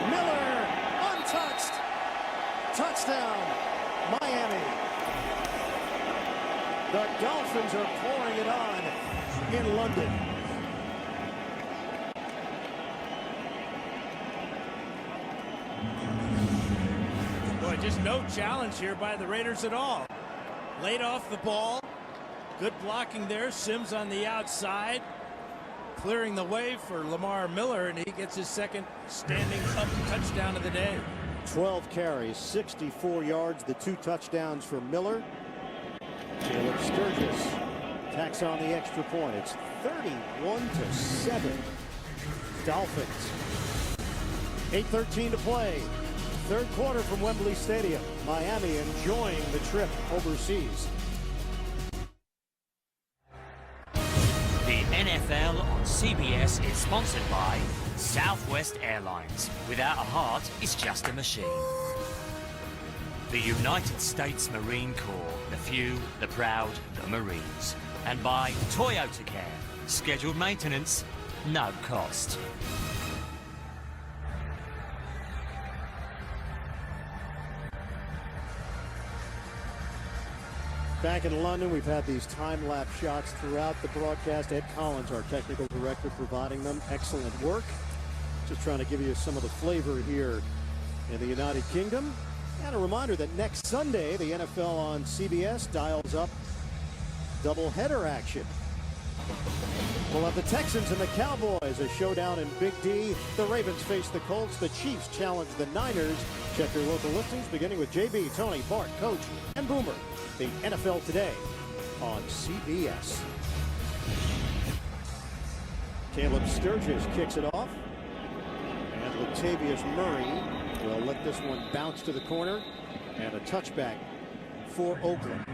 Miller, untouched. Touchdown, Miami. The Dolphins are pouring it on in London. Boy, just no challenge here by the Raiders at all. Laid off the ball. Good blocking there. Sims on the outside, clearing the way for Lamar Miller, and he gets his 2nd standing up touchdown of the day. 12 carries, 64 yards, the 2 touchdowns for Miller. Caleb Sturgis tacks on the extra point. It's 31-7. Dolphins. 8:13 to play. 3rd quarter from Wembley Stadium. Miami enjoying the trip overseas. The NFL on CBS is sponsored by Southwest Airlines. Without a heart, it's just a machine. The United States Marine Corps, the few, the proud, the Marines. And by Toyota Care, scheduled maintenance, no cost. Back in London, we've had these time-lapse shots throughout the broadcast. Ed Collins, our technical director, providing them. Excellent work. Just trying to give you some of the flavor here in the United Kingdom. And a reminder that next Sunday, the NFL on CBS dials up doubleheader action. We'll have the Texans and the Cowboys, a showdown in Big D. The Ravens face the Colts. The Chiefs challenge the Niners. Check your local listings, beginning with JB, Tony, Bart, Coach, and Boomer. The NFL today on CBS. Caleb Sturgis kicks it off. And Latavius Murray will let this one bounce to the corner. And a touchback for Oakland.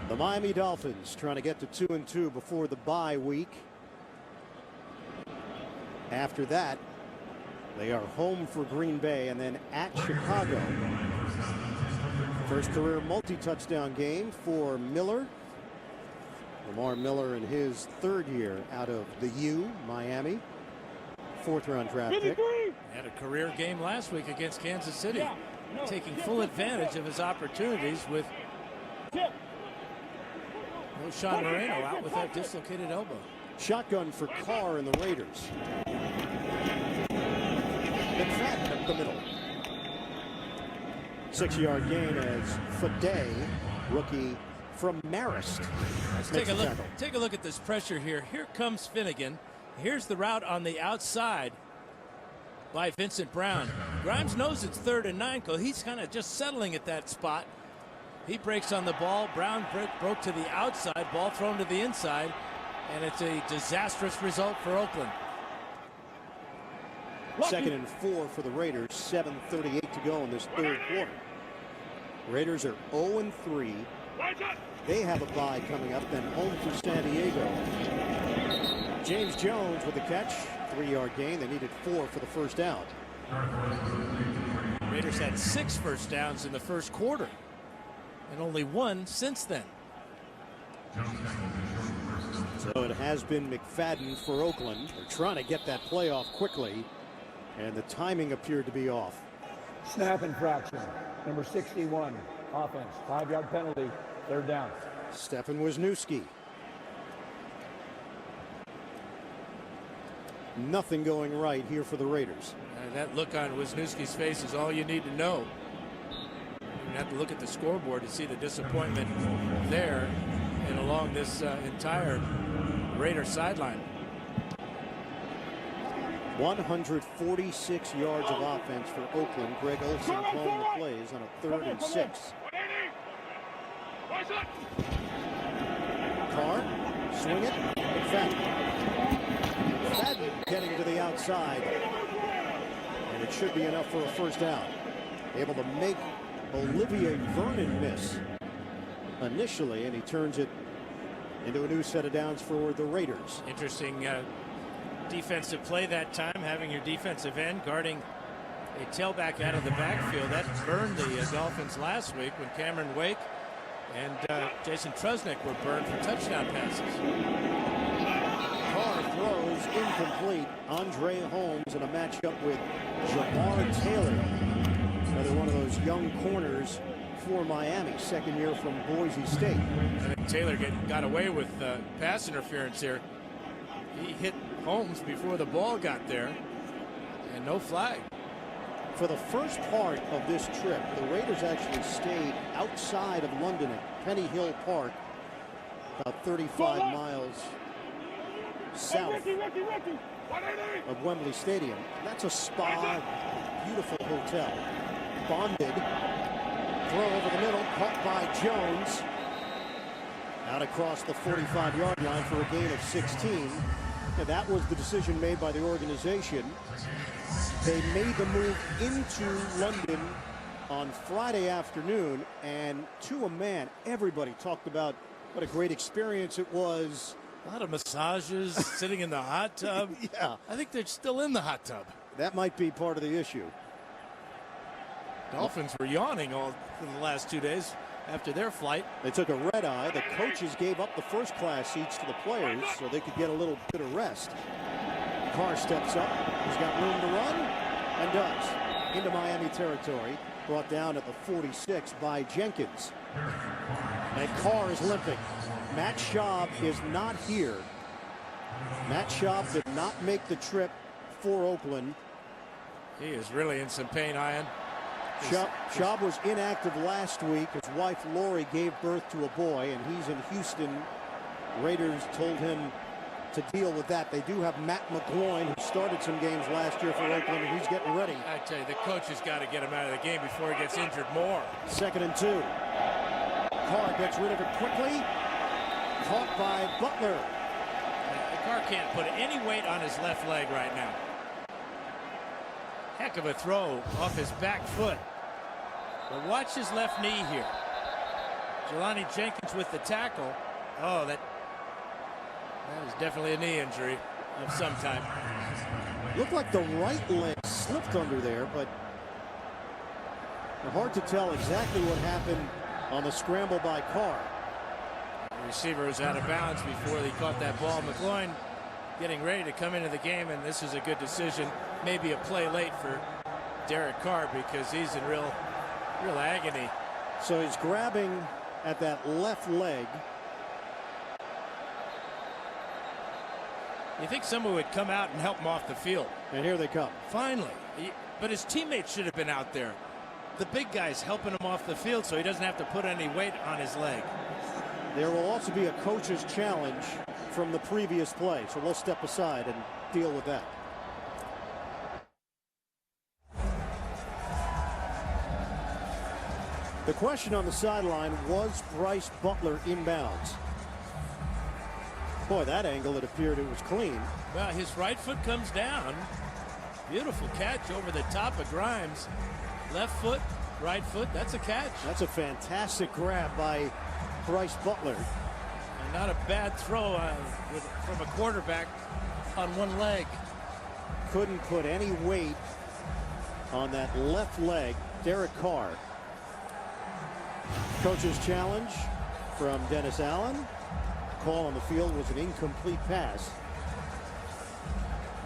The Miami Dolphins trying to get to 2-2 before the bye week. After that, they are home for Green Bay and then at Chicago. First career multi-touchdown game for Miller. Lamar Miller in his 3rd year out of the U, Miami. 4th-round draft pick. Had a career game last week against Kansas City, taking full advantage of his opportunities with Sean Moreno out with that dislocated elbow. Shotgun for Carr and the Raiders. McFadden up the middle. 6-yard gain as Fade, rookie from Marist. Let's take a look at this pressure here. Here comes Finnegan. Here's the route on the outside by Vincent Brown. Grimes knows it's 3rd and 9, so he's kind of just settling at that spot. He breaks on the ball. Brown broke to the outside. Ball thrown to the inside. And it's a disastrous result for Oakland. 2nd and 4 for the Raiders. 7:38 to go in this 3rd quarter. Raiders are 0-3. They have a bye coming up, then home for San Diego. James Jones with the catch. 3-yard gain. They needed 4 for the first down. Raiders had 6 first downs in the first quarter and only 1 since then. So it has been McFadden for Oakland. They're trying to get that playoff quickly. And the timing appeared to be off. Snap infraction, number 61, offense, 5-yard penalty, 3rd down. Stefan Wisniewski. Nothing going right here for the Raiders. That look on Wisniewski's face is all you need to know. You have to look at the scoreboard to see the disappointment there and along this entire Raider sideline. 146 yards of offense for Oakland. Greg Olsen calling the plays on a 3rd and 6. Carr, swing it, McFadden getting to the outside. And it should be enough for a 1st down. Able to make Olivier Vernon miss initially, and he turns it into a new set of downs for the Raiders. Interesting defensive play that time, having your defensive end guarding a tailback out of the backfield. That burned the Dolphins last week when Cameron Wake and Jason Trusnick were burned for touchdown passes. Carr throws incomplete. Andre Holmes in a matchup with Jamar Taylor, another one of those young corners for Miami, 2nd year from Boise State. I think Taylor got away with pass interference here. He hit Holmes before the ball got there, and no flag. For the first part of this trip, the Raiders actually stayed outside of London at Penny Hill Park, about 35 miles south of Wembley Stadium. That's a spa, beautiful hotel. Bonded, throw over the middle, caught by Jones. Out across the 45-yard line for a gain of 16. And that was the decision made by the organization. They made the move into London on Friday afternoon, and to a man, everybody talked about what a great experience it was. A lot of massages, sitting in the hot tub. Yeah. I think they're still in the hot tub. That might be part of the issue. Dolphins were yawning all for the last 2 days after their flight. They took a red eye. The coaches gave up the first-class seats to the players so they could get a little bit of rest. Carr steps up. He's got room to run, and does. Into Miami territory. Brought down at the 46 by Jenkins. And Carr is limping. Matt Schaub is not here. Matt Schaub did not make the trip for Oakland. He is really in some pain, Ian. Schaub was inactive last week. His wife Lori gave birth to a boy, and he's in Houston. Raiders told him to deal with that. They do have Matt McGloin, who started some games last year for Oakland, and he's getting ready. I tell you, the coach has got to get him out of the game before he gets injured more. 2nd and 2. Carr gets rid of it quickly. Caught by Butler. Carr can't put any weight on his left leg right now. Heck of a throw off his back foot. But watch his left knee here. Jelani Jenkins with the tackle. Oh, that is definitely a knee injury of some type. Looked like the right leg slipped under there, but hard to tell exactly what happened on the scramble by Carr. The receiver was out of bounds before he caught that ball. McGloin getting ready to come into the game, and this is a good decision. Maybe a play late for Derek Carr because he's in real agony. So he's grabbing at that left leg. You think someone would come out and help him off the field. And here they come. Finally. But his teammates should have been out there. The big guy's helping him off the field so he doesn't have to put any weight on his leg. There will also be a coach's challenge from the previous play, so we'll step aside and deal with that. The question on the sideline, was Bryce Butler inbounds? Boy, that angle, it appeared it was clean. Well, his right foot comes down. Beautiful catch over the top of Grimes. Left foot, right foot, that's a catch. That's a fantastic grab by Bryce Butler. And not a bad throw from a quarterback on one leg. Couldn't put any weight on that left leg. Derek Carr. Coach's challenge from Dennis Allen. Call on the field was an incomplete pass.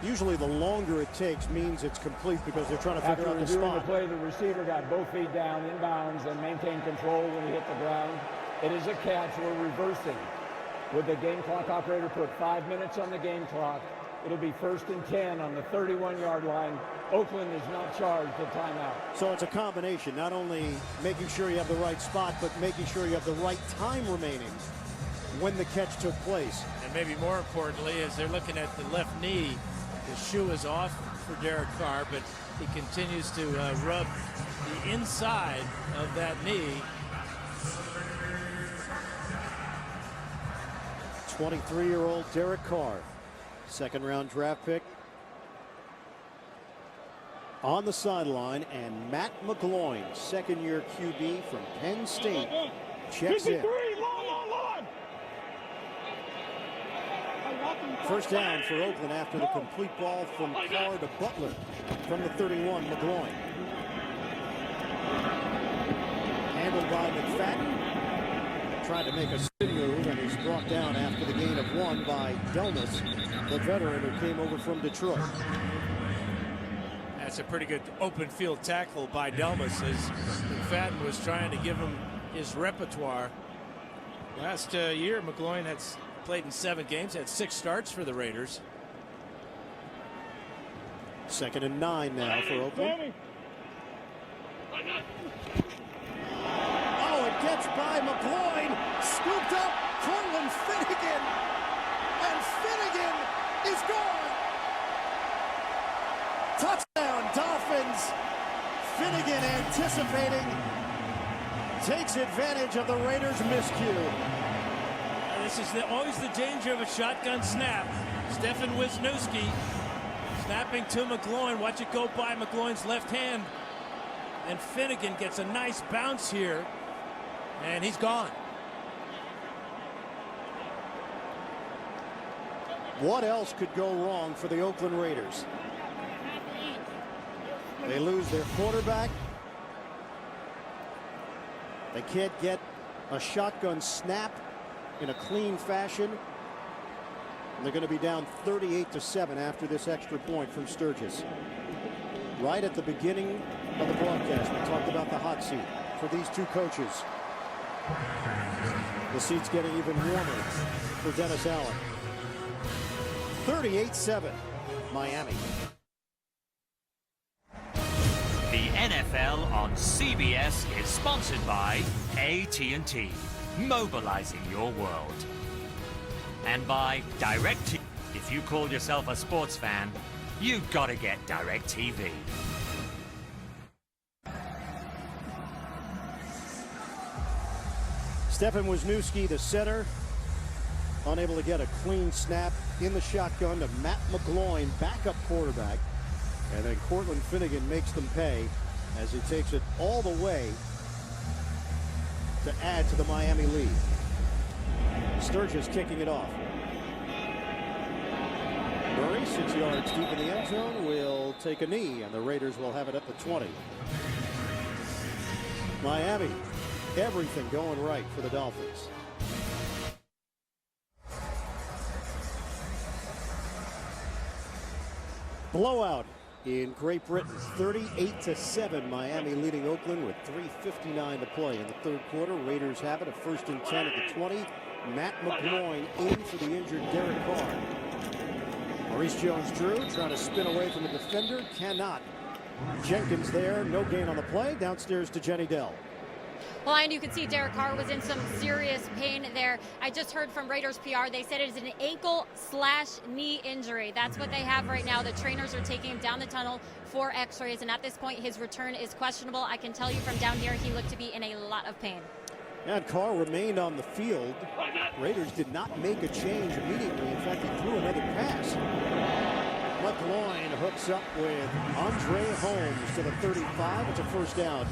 Usually the longer it takes means it's complete because they're trying to figure After out the reviewing the spot. play, the receiver got both feet down in bounds and maintained control when he hit the ground. It is a catch. We're reversing. With the game clock operator put 5 minutes on the game clock, it'll be 1st and 10 on the 31-yard line. Oakland is not charged at timeout. So it's a combination, not only making sure you have the right spot, but making sure you have the right time remaining when the catch took place. And maybe more importantly, as they're looking at the left knee, the shoe is off for Derek Carr, but he continues to rub the inside of that knee. 23-year-old Derek Carr, second-round draft pick, on the sideline, and Matt McGloin, second-year QB from Penn State, checks in. First down for Oakland after the complete ball from Carr to Butler from the 31, McGloin. Handled by McFadden. Tried to make a spin move, and he's brought down after the gain of 1 by Delmas, the veteran who came over from Detroit. That's a pretty good open field tackle by Delmas as McFadden was trying to give him his repertoire. Last year, McGloin had played in 7 games, had 6 starts for the Raiders. 2nd and 9 now for Oakland. Oh, it gets by McGloin, scooped up Cortland Finnegan, and Finnegan is gone. Touchdown, Dolphins. Finnegan anticipating, takes advantage of the Raiders' miscue. This is always the danger of a shotgun snap. Stefan Wisniewski snapping to McGloin. Watch it go by McGloin's left hand. And Finnegan gets a nice bounce here. And he's gone. What else could go wrong for the Oakland Raiders? They lose their quarterback. They can't get a shotgun snap in a clean fashion. And they're going to be down 38-7 after this extra point from Sturgis. Right at the beginning of the broadcast, we talked about the hot seat for these two coaches. The seat's getting even warmer for Dennis Allen. 38-7, Miami. The NFL on CBS is sponsored by AT&T, mobilizing your world. And by DirecTV. If you call yourself a sports fan, you've got to get DirecTV. Stefan Wisniewski, the center, unable to get a clean snap in the shotgun to Matt McGloin, backup quarterback. And then Cortland Finnegan makes them pay as he takes it all the way to add to the Miami lead. Sturgis kicking it off. Murray, 6 yards deep in the end zone, will take a knee, and the Raiders will have it at the 20. Miami, everything going right for the Dolphins. Blowout in Great Britain, 38-7. Miami leading Oakland with 3:59 to play in the third quarter. Raiders have it, a 1st and 10 at the 20. Matt McGloin in for the injured Derek Carr. Maurice Jones-Drew trying to spin away from the defender, cannot. Jenkins there, no gain on the play. Downstairs to Jenny Dell. Well, and you can see Derek Carr was in some serious pain there. I just heard from Raiders PR. They said it is an ankle/knee injury. That's what they have right now. The trainers are taking him down the tunnel for x-rays, and at this point, his return is questionable. I can tell you from down here, he looked to be in a lot of pain. And Carr remained on the field. Raiders did not make a change immediately. In fact, he threw another pass. McGloin hooks up with Andre Holmes to the 35. It's a first down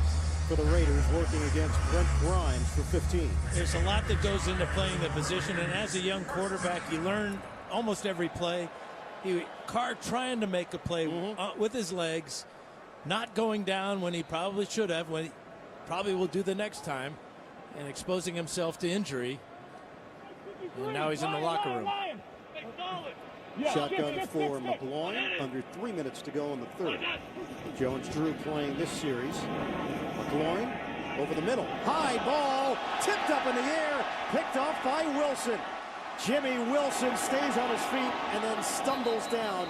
for the Raiders, working against Brent Grimes for 15. There's a lot that goes into playing the position, and as a young quarterback, you learn almost every play. Carr trying to make a play with his legs, not going down when he probably should have, when he probably will do the next time, and exposing himself to injury. And now he's in the locker room. Shotgun for McGloin. Under 3 minutes to go in the third. Jones-Drew playing this series. McGloin over the middle. High ball. Tipped up in the air. Picked off by Wilson. Jimmy Wilson stays on his feet and then stumbles down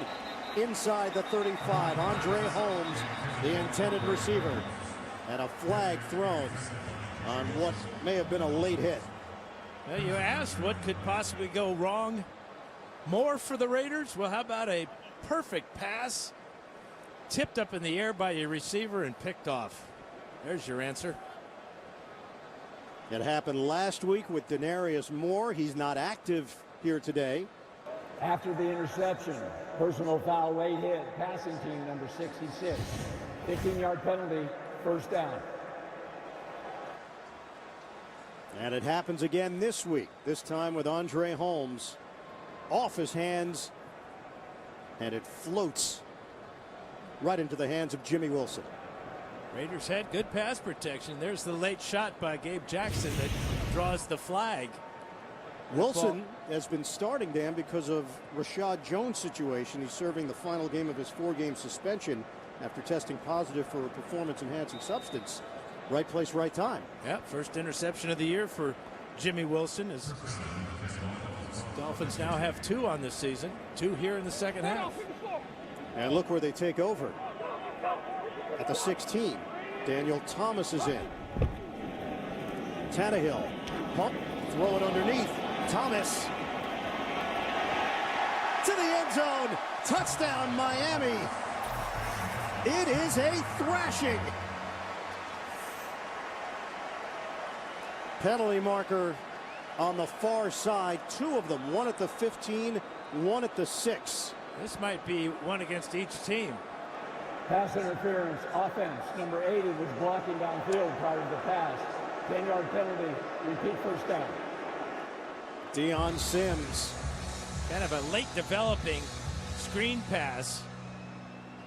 inside the 35. Andre Holmes, the intended receiver. And a flag thrown on what may have been a late hit. Well, you asked what could possibly go wrong more for the Raiders. Well, how about a perfect pass tipped up in the air by your receiver and picked off? There's your answer. It happened last week with Denarius Moore. He's not active here today. After the interception, personal foul, late hit, passing team number 66. 15-yard penalty, first down. And it happens again this week, this time with Andre Holmes off his hands, and it floats right into the hands of Jimmy Wilson. Raiders had good pass protection. There's the late shot by Gabe Jackson that draws the flag. Wilson has been starting, Dan, because of Rashad Jones' situation. He's serving the final game of his 4-game suspension after testing positive for a performance-enhancing substance. Right place, right time. Yeah, first interception of the year for Jimmy Wilson. As Dolphins now have 2 on this season, 2 here in the second half. And look where they take over. At the 16, Daniel Thomas is in. Tannehill, pump, throw it underneath. Thomas to the end zone. Touchdown, Miami. It is a thrashing. Penalty marker on the far side. 2 of them, one at the 15, one at the 6. This might be one against each team. Pass interference, offense. Number 80 was blocking downfield prior to the pass. 10-yard penalty, repeat first down. Deion Sims. Kind of a late developing screen pass.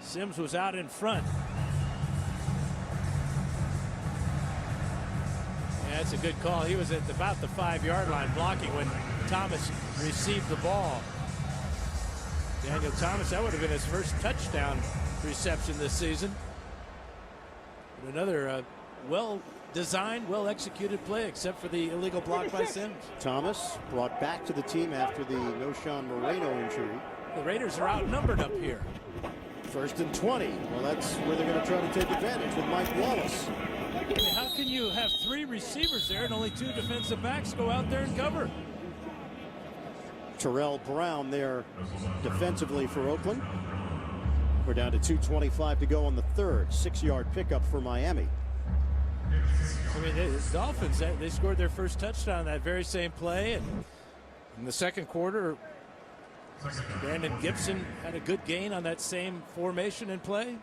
Sims was out in front. Yeah, that's a good call. He was at about the 5-yard line blocking when Thomas received the ball. Daniel Thomas, that would have been his first touchdown reception this season. But another well-designed, well-executed play, except for the illegal block by Sims. Thomas brought back to the team after the Noshawn Moreno injury. The Raiders are outnumbered up here. 1st and 20. Well, that's where they're going to try to take advantage with Mike Wallace. I mean, how can you have 3 receivers there and only 2 defensive backs go out there and cover? Terrell Brown there defensively for Oakland. We're down to 2:25 to go on the third. 6-yard pickup for Miami. I mean, the Dolphins, they scored their first touchdown that very same play. And in the second quarter, Brandon Gibson had a good gain on that same formation and play.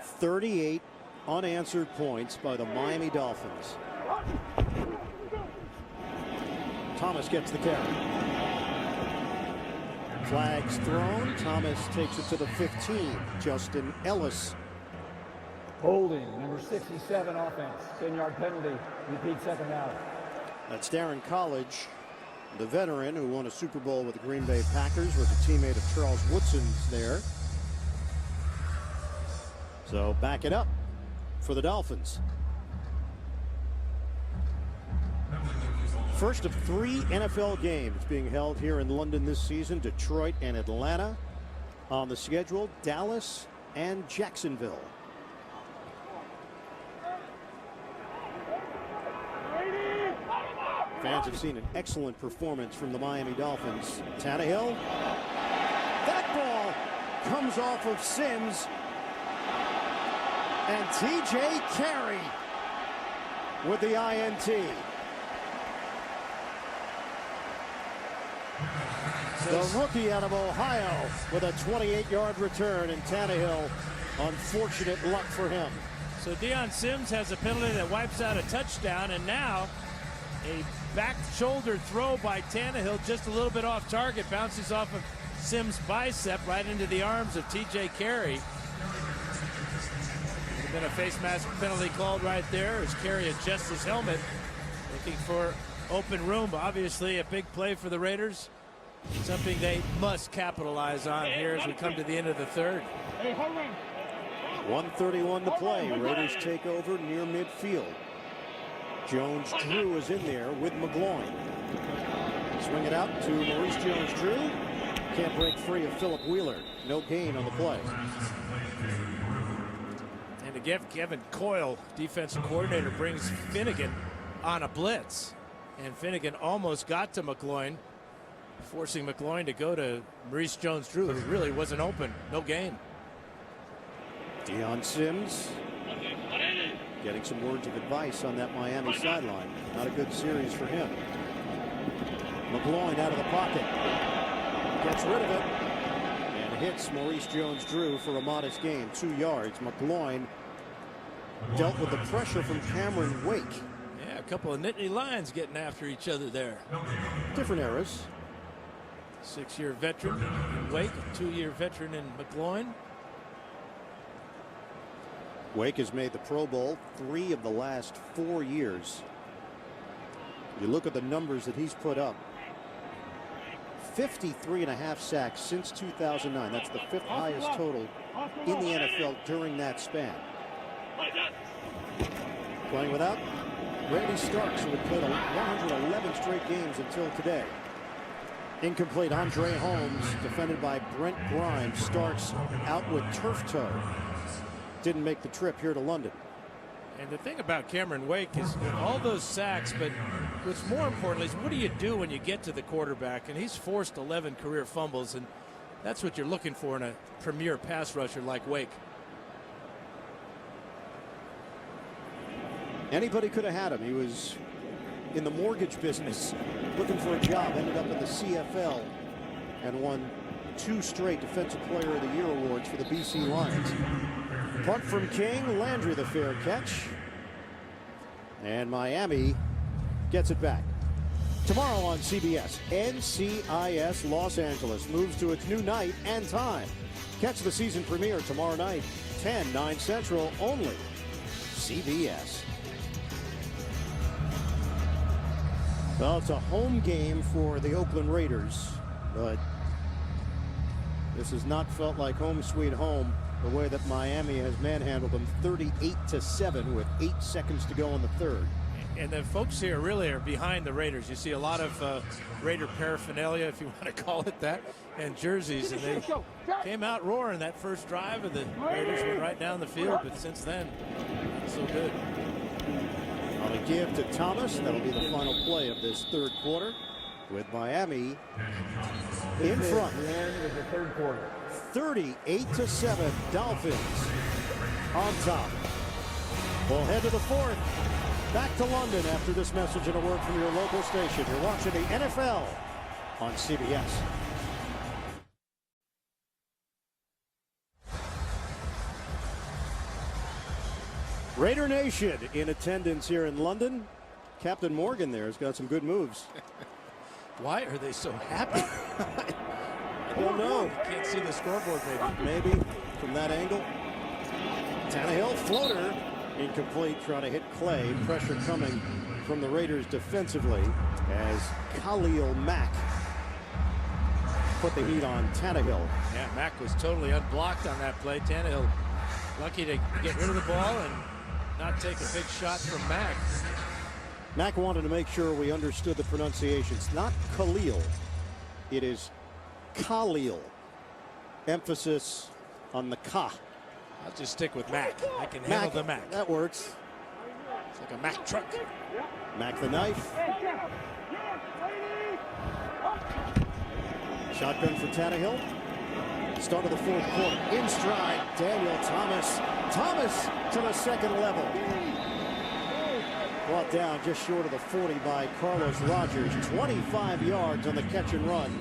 38 unanswered points by the Miami Dolphins. Thomas gets the carry. Flags thrown. Thomas takes it to the 15. Justin Ellis. Holding, number 67 offense. 10-yard penalty, repeat second down. That's Darren College, the veteran who won a Super Bowl with the Green Bay Packers, was a teammate of Charles Woodson's there. So back it up for the Dolphins. First of 3 NFL games being held here in London this season. Detroit and Atlanta on the schedule. Dallas and Jacksonville. Fans have seen an excellent performance from the Miami Dolphins. Tannehill. That ball comes off of Sims. And TJ Carey with the INT. The rookie out of Ohio with a 28-yard return, and Tannehill, unfortunate luck for him. So Deion Sims has a penalty that wipes out a touchdown, and now a back shoulder throw by Tannehill, just a little bit off target, bounces off of Sims' bicep right into the arms of TJ Carey. There's been a face mask penalty called right there as Carey adjusts his helmet, looking for open room. Obviously a big play for the Raiders. Something they must capitalize on here as we come to the end of the third. 1:31 to play. Raiders take over near midfield. Jones-Drew is in there with McGloin. Swing it out to Maurice Jones-Drew. Can't break free of Philip Wheeler. No gain on the play. And again, Kevin Coyle, defensive coordinator, brings Finnegan on a blitz. And Finnegan almost got to McGloin, forcing McGloin to go to Maurice Jones-Drew, who really wasn't open. No gain. Deion Sims getting some words of advice on that Miami sideline. Not a good series for him. McGloin out of the pocket. Gets rid of it. And hits Maurice Jones-Drew for a modest gain. 2 yards. McGloin dealt with the pressure from Cameron Wake. Yeah, a couple of Nittany Lions getting after each other there. Different eras. 6-year veteran in Wake, a 2-year veteran in McGloin. Wake has made the Pro Bowl 3 of the last 4 years. You look at the numbers that he's put up. 53.5 sacks since 2009. That's the 5th highest total in the NFL during that span. Playing without Randy Starks, who had played 111 straight games until today. Incomplete. Andre Holmes defended by Brent Grimes. Starks out with turf toe. Didn't make the trip here to London. And the thing about Cameron Wake is all those sacks, but what's more important is what do you do when you get to the quarterback? And he's forced 11 career fumbles, and that's what you're looking for in a premier pass rusher like Wake. Anybody could have had him. He was in the mortgage business, looking for a job, ended up in the CFL, and won 2 straight Defensive Player of the Year awards for the BC Lions. Punt from King. Landry the fair catch. And Miami gets it back. Tomorrow on CBS, NCIS Los Angeles moves to its new night and time. Catch the season premiere tomorrow night, 10, 9 Central, only CBS. Well, it's a home game for the Oakland Raiders, but this has not felt like home sweet home the way that Miami has manhandled them 38-7 with 8 seconds to go in the third. And the folks here really are behind the Raiders. You see a lot of Raider paraphernalia, if you want to call it that, and jerseys. And they came out roaring that first drive, and the Raiders went right down the field. But since then, not so good. On a give to Thomas, that'll be the final play of this third quarter, with Miami in front. The end of the third quarter. 38-7, Dolphins on top. We'll head to the fourth. Back to London after this message and a word from your local station. You're watching the NFL on CBS. Raider Nation in attendance here in London. Captain Morgan there has got some good moves. Why are they so happy? I don't know. Can't see the scoreboard, maybe. Maybe from that angle. Tannehill floater. Incomplete, trying to hit Clay. Pressure coming from the Raiders defensively as Khalil Mack put the heat on Tannehill. Yeah, Mack was totally unblocked on that play. Tannehill lucky to get rid of the ball and not take a big shot from Mack. Mack wanted to make sure we understood the pronunciations. Not Khalil. It is Khalil. Emphasis on the Ka. I'll just stick with Mack. I can handle the Mack. That works. It's like a Mack truck. Mack the knife. Shotgun for Tannehill. Start of the fourth quarter. In stride. Daniel Thomas. Thomas to the second level. Brought down just short of the 40 by Carlos Rogers. 25 yards on the catch and run.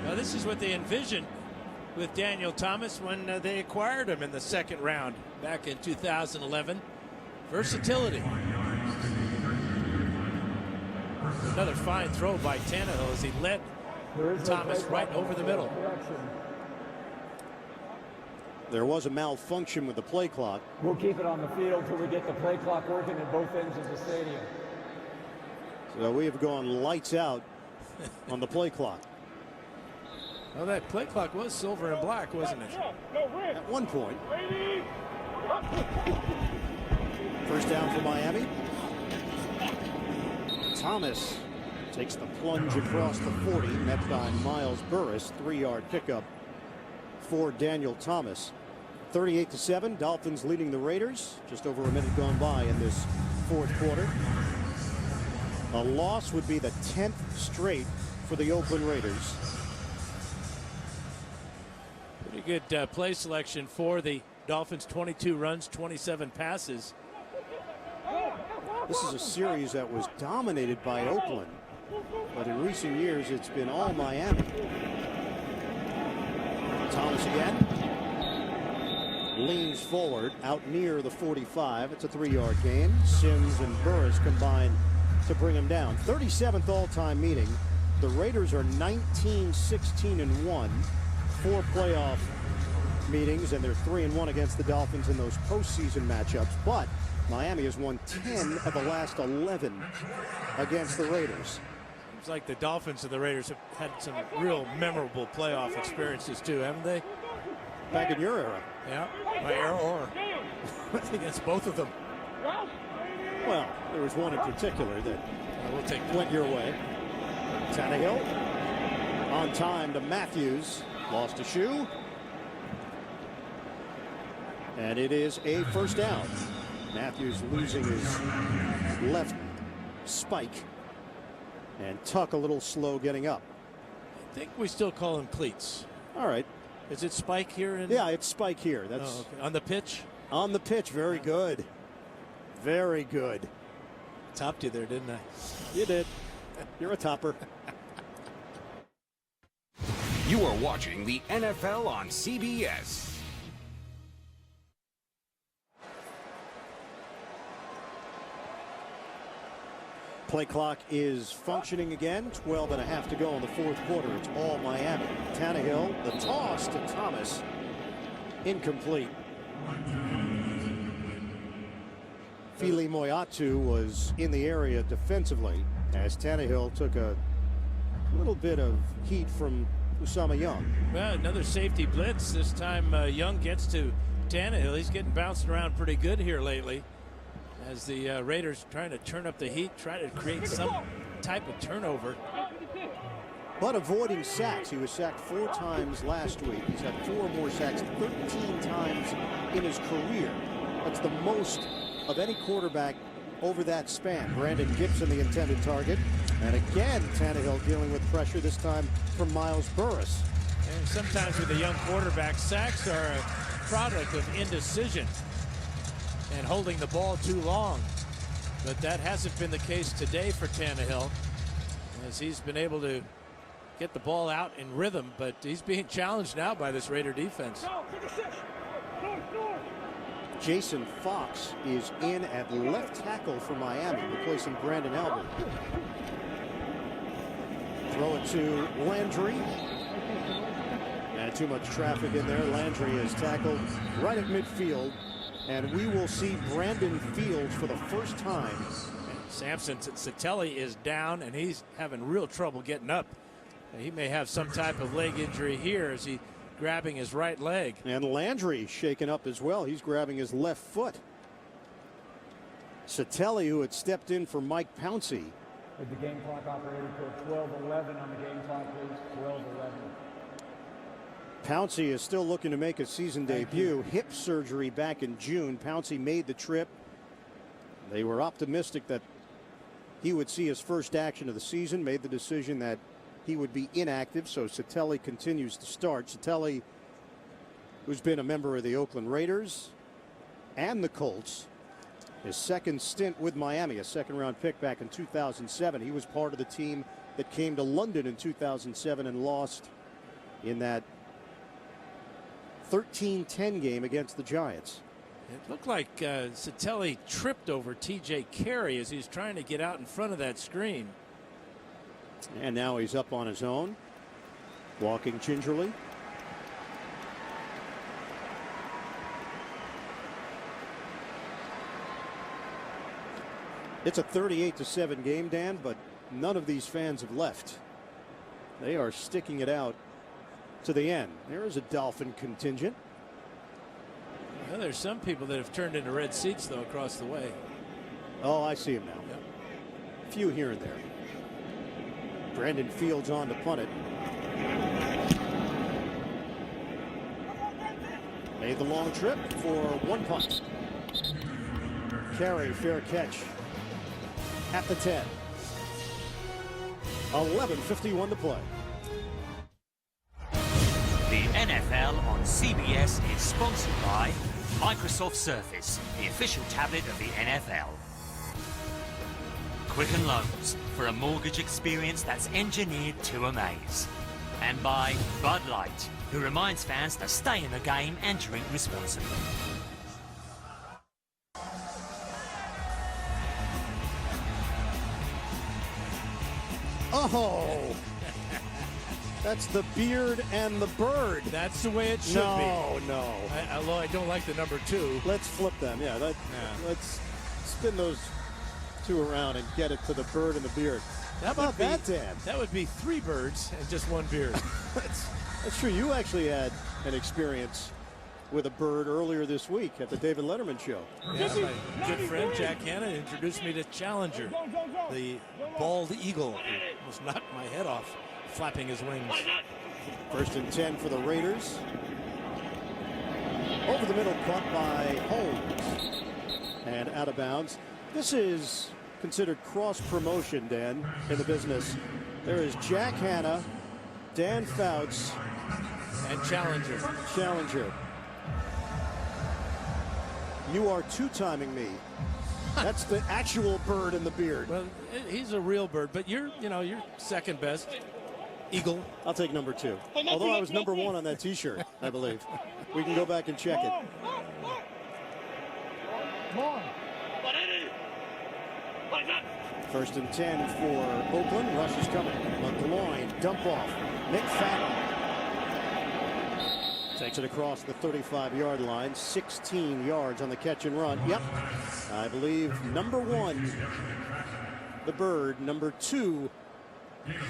Now this is what they envisioned with Daniel Thomas when they acquired him in the second round back in 2011. Versatility. Another fine throw by Tannehill as he led Thomas right over the middle. There was a malfunction with the play clock. We'll keep it on the field till we get the play clock working at both ends of the stadium. So we have gone lights out on the play clock. Well, that play clock was silver and black, wasn't it? At one point. First down for Miami. Thomas takes the plunge across the 40, met by Miles Burris. 3-yard pickup for Daniel Thomas. 38-7, Dolphins leading the Raiders. Just over a minute gone by in this fourth quarter. A loss would be the 10th straight for the Oakland Raiders. Pretty good play selection for the Dolphins. 22 runs, 27 passes. This is a series that was dominated by Oakland, but in recent years it's been all Miami. Thomas again leans forward out near the 45. It's a 3-yard gain. Sims and Burris combine to bring him down. 37th all-time meeting. The Raiders are 19-16-1, 4 playoff meetings, and they're 3-1 against the Dolphins in those postseason matchups. But Miami has won 10 of the last 11 against the Raiders. Seems like the Dolphins and the Raiders have had some real memorable playoff experiences too, haven't they? Back in your era. Yeah, my era, or against both of them. Well, there was one in particular that went your way. Tannehill on time to Matthews. Lost a shoe. And it is a first down. Matthews losing his left spike. And Tuck a little slow getting up. I think we still call him cleats. All right. Is it spike here? Yeah, it's spike here. That's okay. On the pitch? On the pitch. Very good. Very good. Topped you there, didn't I? You did. You're a topper. You are watching the NFL on CBS. Play clock is functioning again. 12 and a half to go in the fourth quarter. It's all Miami. Tannehill, the toss to Thomas. Incomplete. Fili Moyatu was in the area defensively as Tannehill took a little bit of heat from Usama Young. Well, another safety blitz. This time Young gets to Tannehill. He's getting bounced around pretty good here lately, as the Raiders trying to turn up the heat, try to create some type of turnover. But avoiding sacks. He was sacked 4 times last week. He's had 4 more sacks 13 times in his career. That's the most of any quarterback over that span. Brandon Gibson, the intended target. And again, Tannehill dealing with pressure, this time from Miles Burris. And sometimes with a young quarterback, sacks are a product of indecision and holding the ball too long. But that hasn't been the case today for Tannehill, as he's been able to get the ball out in rhythm, but he's being challenged now by this Raider defense. Jason Fox is in at left tackle for Miami, replacing Brandon Albert. Throw it to Landry. And too much traffic in there. Landry is tackled right at midfield. And we will see Brandon Fields for the first time. Samson Satelli is down, and he's having real trouble getting up. He may have some type of leg injury here as he grabbing his right leg. And Landry shaken up as well. He's grabbing his left foot. Satelli, who had stepped in for Mike Pouncey. Would the game clock operator put 12-11 on the game clock, please? 12-11. Pouncey is still looking to make a season debut. Hip surgery back in June. Pouncey made the trip. They were optimistic that he would see his first action of the season. Made the decision that he would be inactive, so Satelli continues to start. Satelli, who's been a member of the Oakland Raiders and the Colts, his second stint with Miami, a second-round pick back in 2007. He was part of the team that came to London in 2007 and lost in that 13-10 game against the Giants. It looked like Satelli tripped over T.J. Carey as he's trying to get out in front of that screen. And now he's up on his own, walking gingerly. It's a 38-7 game, Dan, but none of these fans have left. They are sticking it out to the end. There is a Dolphin contingent. Well, there's some people that have turned into red seats, though, across the way. Oh, I see him now. Yep. A few here and there. Brandon Fields on to punt it. Made the long trip for one punt. Carey, fair catch at the 10. 11:51 to play. The NFL on CBS is sponsored by Microsoft Surface, the official tablet of the NFL. Quicken Loans, for a mortgage experience that's engineered to amaze. And by Bud Light, who reminds fans to stay in the game and drink responsibly. Oh! That's the beard and the bird. That's the way it should be. No. Although I don't like the number 2. Let's flip them. Yeah, let's spin those 2 around and get it to the bird and the beard. How about that, Dan? That would be 3 birds and just 1 beard. That's true. You actually had an experience with a bird earlier this week at the David Letterman show. Yeah, my good friend Jack Hanna introduced me to Challenger, the bald eagle who almost knocked my head off flapping his wings. 1st and 10 for the Raiders. Over the middle, caught by Holmes and out of bounds. This is considered cross promotion, Dan, in the business. There is Jack Hanna, Dan Fouts, and Challenger. You are 2-timing me. That's the actual bird in the beard. Well, he's a real bird, but you're second best. Eagle. I'll take number 2. Although I was number 1 on that T-shirt, I believe. We can go back and check it. First and 10 for Oakland. Rush is coming. McGloin, dump off. McFadden takes it across the 35-yard line. 16 yards on the catch and run. Yep. I believe number 1, the bird. Number 2,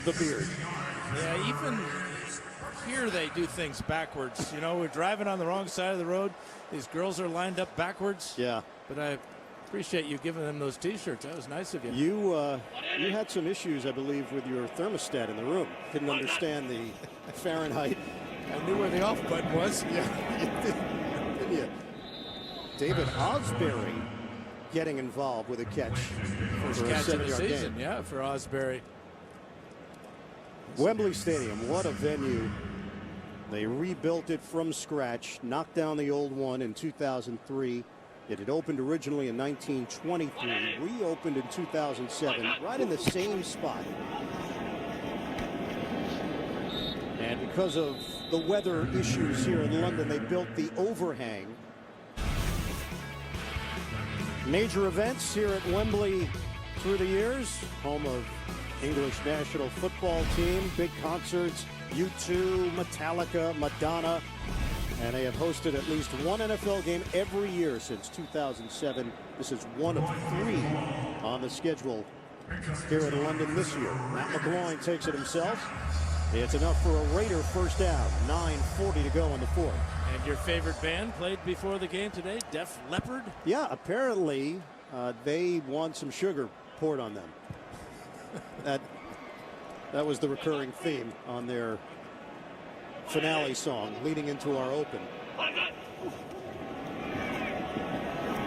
the beard. Yeah, even here they do things backwards. You know, we're driving on the wrong side of the road. These girls are lined up backwards. Yeah. But I appreciate you giving them those T-shirts. That was nice of you. You had some issues, I believe, with your thermostat in the room. Couldn't understand the Fahrenheit. I knew where the off button was. Yeah, didn't you? David Osbury getting involved with a catch. First catch of the season, yeah, for Osbury. Wembley Stadium, what a venue. They rebuilt it from scratch, knocked down the old one in 2003. It had opened originally in 1923, reopened in 2007, right in the same spot. And because of the weather issues here in London, they built the overhang. Major events here at Wembley through the years, home of English national football team, big concerts, U2, Metallica, Madonna, and they have hosted at least one NFL game every year since 2007. This is one of 3 on the schedule here in London this year. Matt McGloin takes it himself. It's enough for a Raider first down. 9:40 to go in the 4th. And your favorite band played before the game today, Def Leppard? Yeah, apparently they want some sugar poured on them. That was the recurring theme on their finale song leading into our open.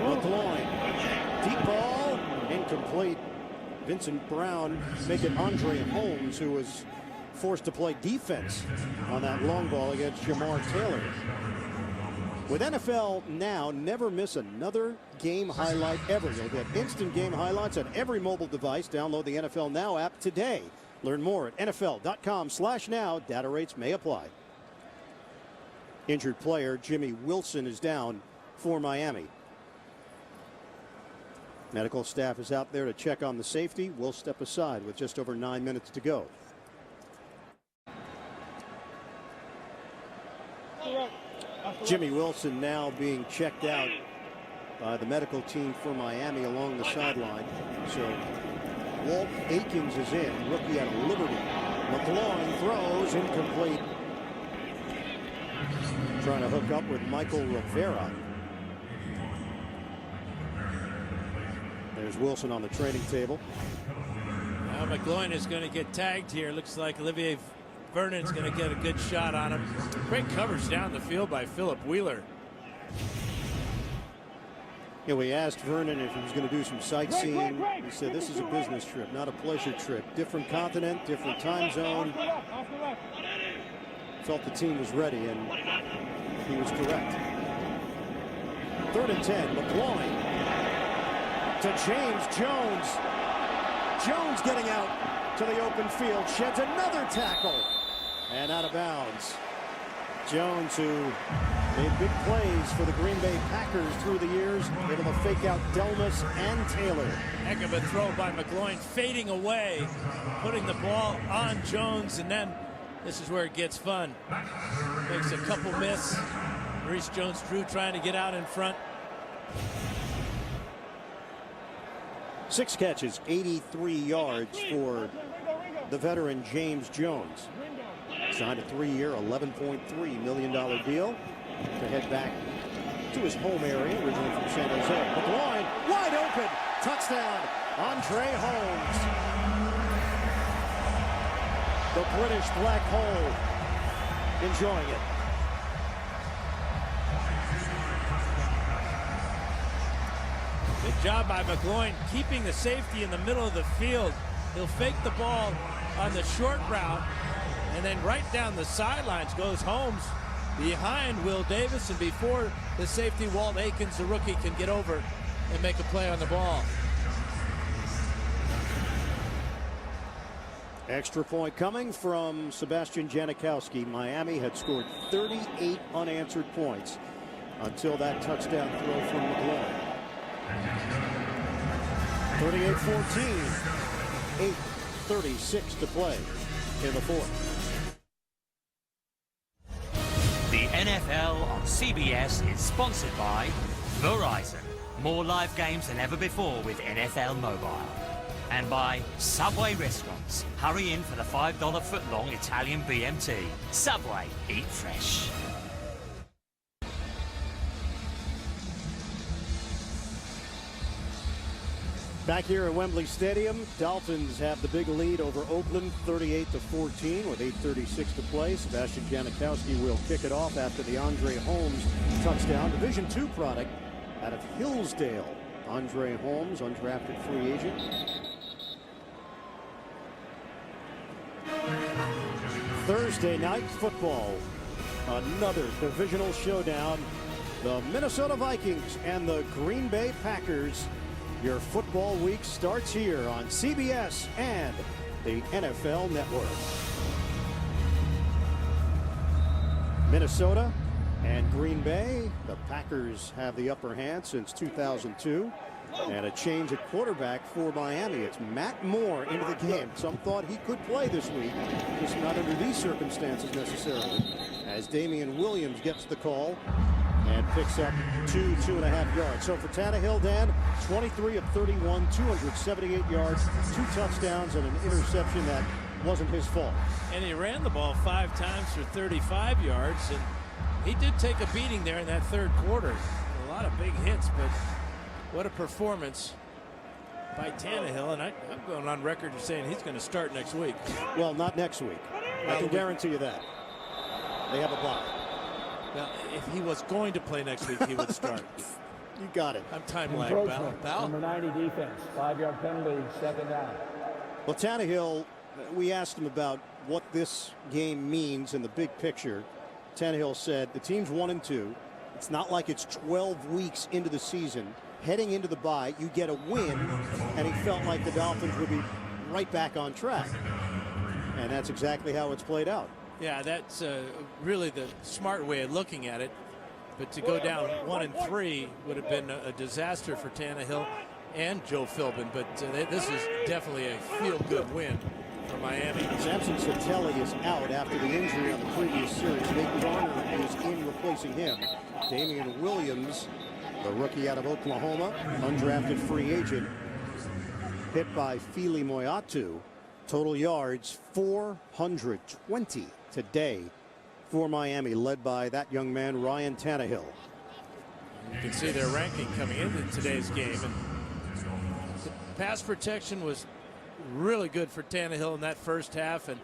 McGloin, deep ball, incomplete. Vincent Brown making Andre Holmes, who was forced to play defense on that long ball against Jamar Taylor. With NFL Now, never miss another game highlight ever. You'll get instant game highlights on every mobile device. Download the NFL Now app today. Learn more at NFL.com/now. Data rates may apply. Injured player Jimmy Wilson is down for Miami. Medical staff is out there to check on the safety. We'll step aside with just over 9 minutes to go. Jimmy Wilson now being checked out by the medical team for Miami along the sideline. So Walt Aikens is in, rookie out of Liberty. McLaurin throws incomplete. Trying to hook up with Michael Rivera. There's Wilson on the training table. Now McLaurin is going to get tagged here. Looks like Olivier Vernon's going to get a good shot on him. Great coverage down the field by Philip Wheeler. Yeah, we asked Vernon if he was going to do some sightseeing. He said this is a business trip, not a pleasure trip. Different continent, different time zone. Felt the team was ready, and he was correct. 3rd and 10, McLaurin to James Jones. Jones getting out to the open field, sheds another tackle, and out of bounds. Jones, who made big plays for the Green Bay Packers through the years, able to fake out Delmas and Taylor. Heck of a throw by McLaurin, fading away, putting the ball on Jones, and then this is where it gets fun. Makes a couple miss. Maurice Jones-Drew trying to get out in front. 6 catches, 83 yards for the veteran James Jones. Signed a 3-year, $11.3 million deal to head back to his home area, originally from San Jose. McLaurin wide open, touchdown, Andre Holmes. The British Black Hole enjoying it. Good job by McLaurin keeping the safety in the middle of the field. He'll fake the ball on the short route, and then right down the sidelines goes Holmes behind Will Davis, and before the safety Walt Aikens, the rookie, can get over and make a play on the ball. Extra point coming from Sebastian Janikowski. Miami had scored 38 unanswered points until that touchdown throw from McLaurin. 38-14, 8:36 to play in the 4th. The NFL on CBS is sponsored by Verizon. More live games than ever before with NFL Mobile. And by Subway Restaurants. Hurry in for the $5 footlong Italian BMT. Subway, eat fresh. Back here at Wembley Stadium, Dolphins have the big lead over Oakland, 38-14, with 8:36 to play. Sebastian Janikowski will kick it off after the Andre Holmes touchdown. Division II product out of Hillsdale. Andre Holmes, undrafted free agent. Thursday night football, another divisional showdown. The Minnesota Vikings and the Green Bay Packers. Your football week starts here on CBS and the NFL Network. Minnesota and Green Bay. The Packers have the upper hand since 2002. And a change at quarterback for Miami. It's Matt Moore into the game. Some thought he could play this week, just not under these circumstances necessarily, as Damian Williams gets the call and picks up 2.5 yards. So for Tannehill, Dan, 23 of 31, 278 yards, 2 touchdowns, and an interception that wasn't his fault. And he ran the ball 5 times for 35 yards, and he did take a beating there in that 3rd quarter. A lot of big hits, but what a performance by Tannehill. And I'm going on record as saying he's going to start next week. Well, not next week. I can guarantee you that. They have a bye. Well, if he was going to play next week, he would start. You got it. I'm time lag, pal. Number 90 defense, 5-yard penalty, 2nd down. Well, Tannehill, we asked him about what this game means in the big picture. Tannehill said the team's 1-2. It's not like it's 12 weeks into the season. Heading into the bye, you get a win, and he felt like the Dolphins would be right back on track. And that's exactly how it's played out. Yeah, that's really the smart way of looking at it. But to go down 1-3 would have been a disaster for Tannehill and Joe Philbin. But this is definitely a feel-good win for Miami. Samson Sattelli is out after the injury on the previous series. Nate Garner is in replacing him. Damian Williams, the rookie out of Oklahoma, undrafted free agent, hit by Fili Moyatu. Total yards 420 today for Miami, led by that young man Ryan Tannehill. You can see their ranking coming into today's game, and the pass protection was really good for Tannehill in that first half, and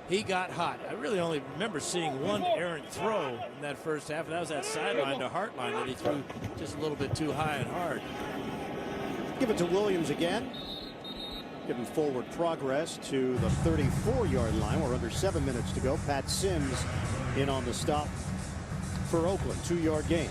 he got hot. I really only remember seeing one errant throw in that first half, and that was that sideline to Hartline that he threw just a little bit too high and hard. Give it to Williams again. Giving forward progress to the 34-yard line. We're under 7 minutes to go. Pat Sims in on the stop for Oakland. 2-yard gain.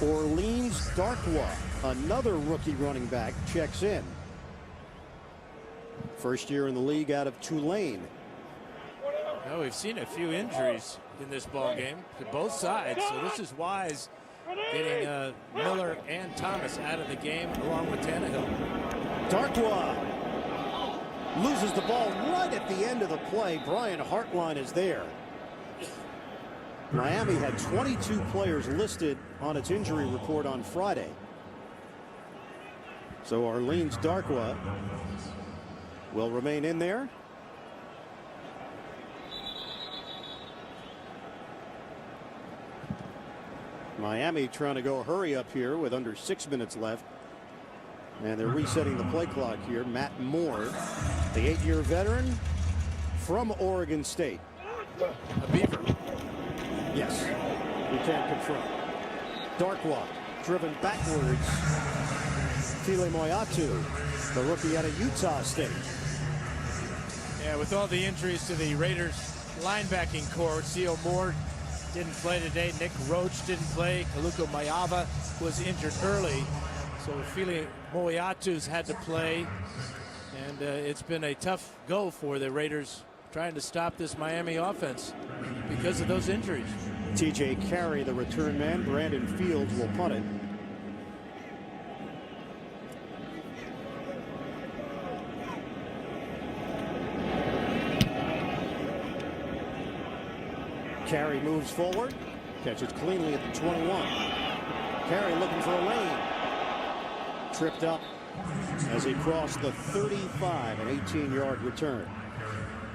Orleans Darkwa, another rookie running back, checks in. First year in the league out of Tulane. Well, we've seen a few injuries in this ball game to both sides, so this is wise getting Miller and Thomas out of the game along with Tannehill. Darkwa loses the ball right at the end of the play. Brian Hartline is there. Miami had 22 players listed on its injury report on Friday. So Orleans Darkwa will remain in there. Miami trying to go hurry up here with under 6 minutes left. And they're resetting the play clock here. Matt Moore, the 8-year veteran from Oregon State. A Beaver. Yes, we can confirm. Darkwa driven backwards. Fili Moyatu, the rookie out of Utah State. Yeah, with all the injuries to the Raiders linebacking core, C.O. Moore didn't play today. Nick Roach didn't play. Kaluko Mayava was injured early. So Fili Moyatu's had to play. And it's been a tough go for the Raiders trying to stop this Miami offense because of those injuries. T.J. Carey, the return man. Brandon Fields will punt it. Carey moves forward, catches cleanly at the 21. Carey looking for a lane. Tripped up as he crossed the 35, an 18-yard return.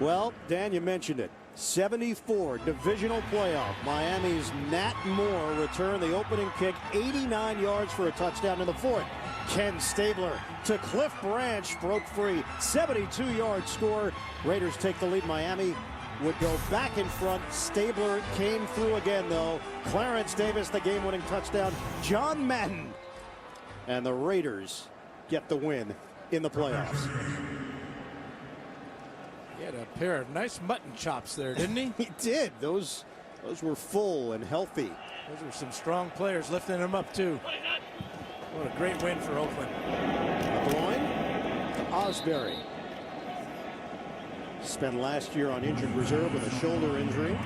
Well, Dan, you mentioned it. 74 divisional playoff. Miami's Nat Moore returned the opening kick, 89 yards for a touchdown in the fourth. Ken Stabler to Cliff Branch, broke free, 72-yard score. Raiders take the lead. Miami would go back in front. Stabler came through again, though. Clarence Davis, the game-winning touchdown. John Madden. And the Raiders get the win in the playoffs. He had a pair of nice mutton chops there, didn't he? He did. Those were full and healthy. Those were some strong players lifting him up, too. What a great win for Oakland. McGloin to Osbury. Spent last year on injured reserve with a shoulder injury.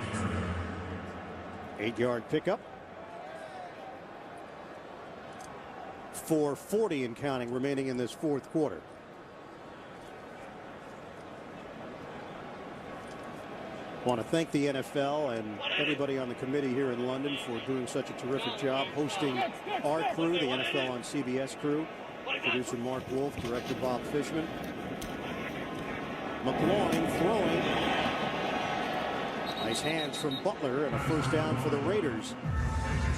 8-yard pickup. 4:40 and counting remaining in this fourth quarter. Want to thank the NFL and everybody on the committee here in London for doing such a terrific job hosting our crew, the NFL on CBS crew. Producer Mark Wolf, director Bob Fishman. McGloin throwing. Nice hands from Butler, and a first down for the Raiders.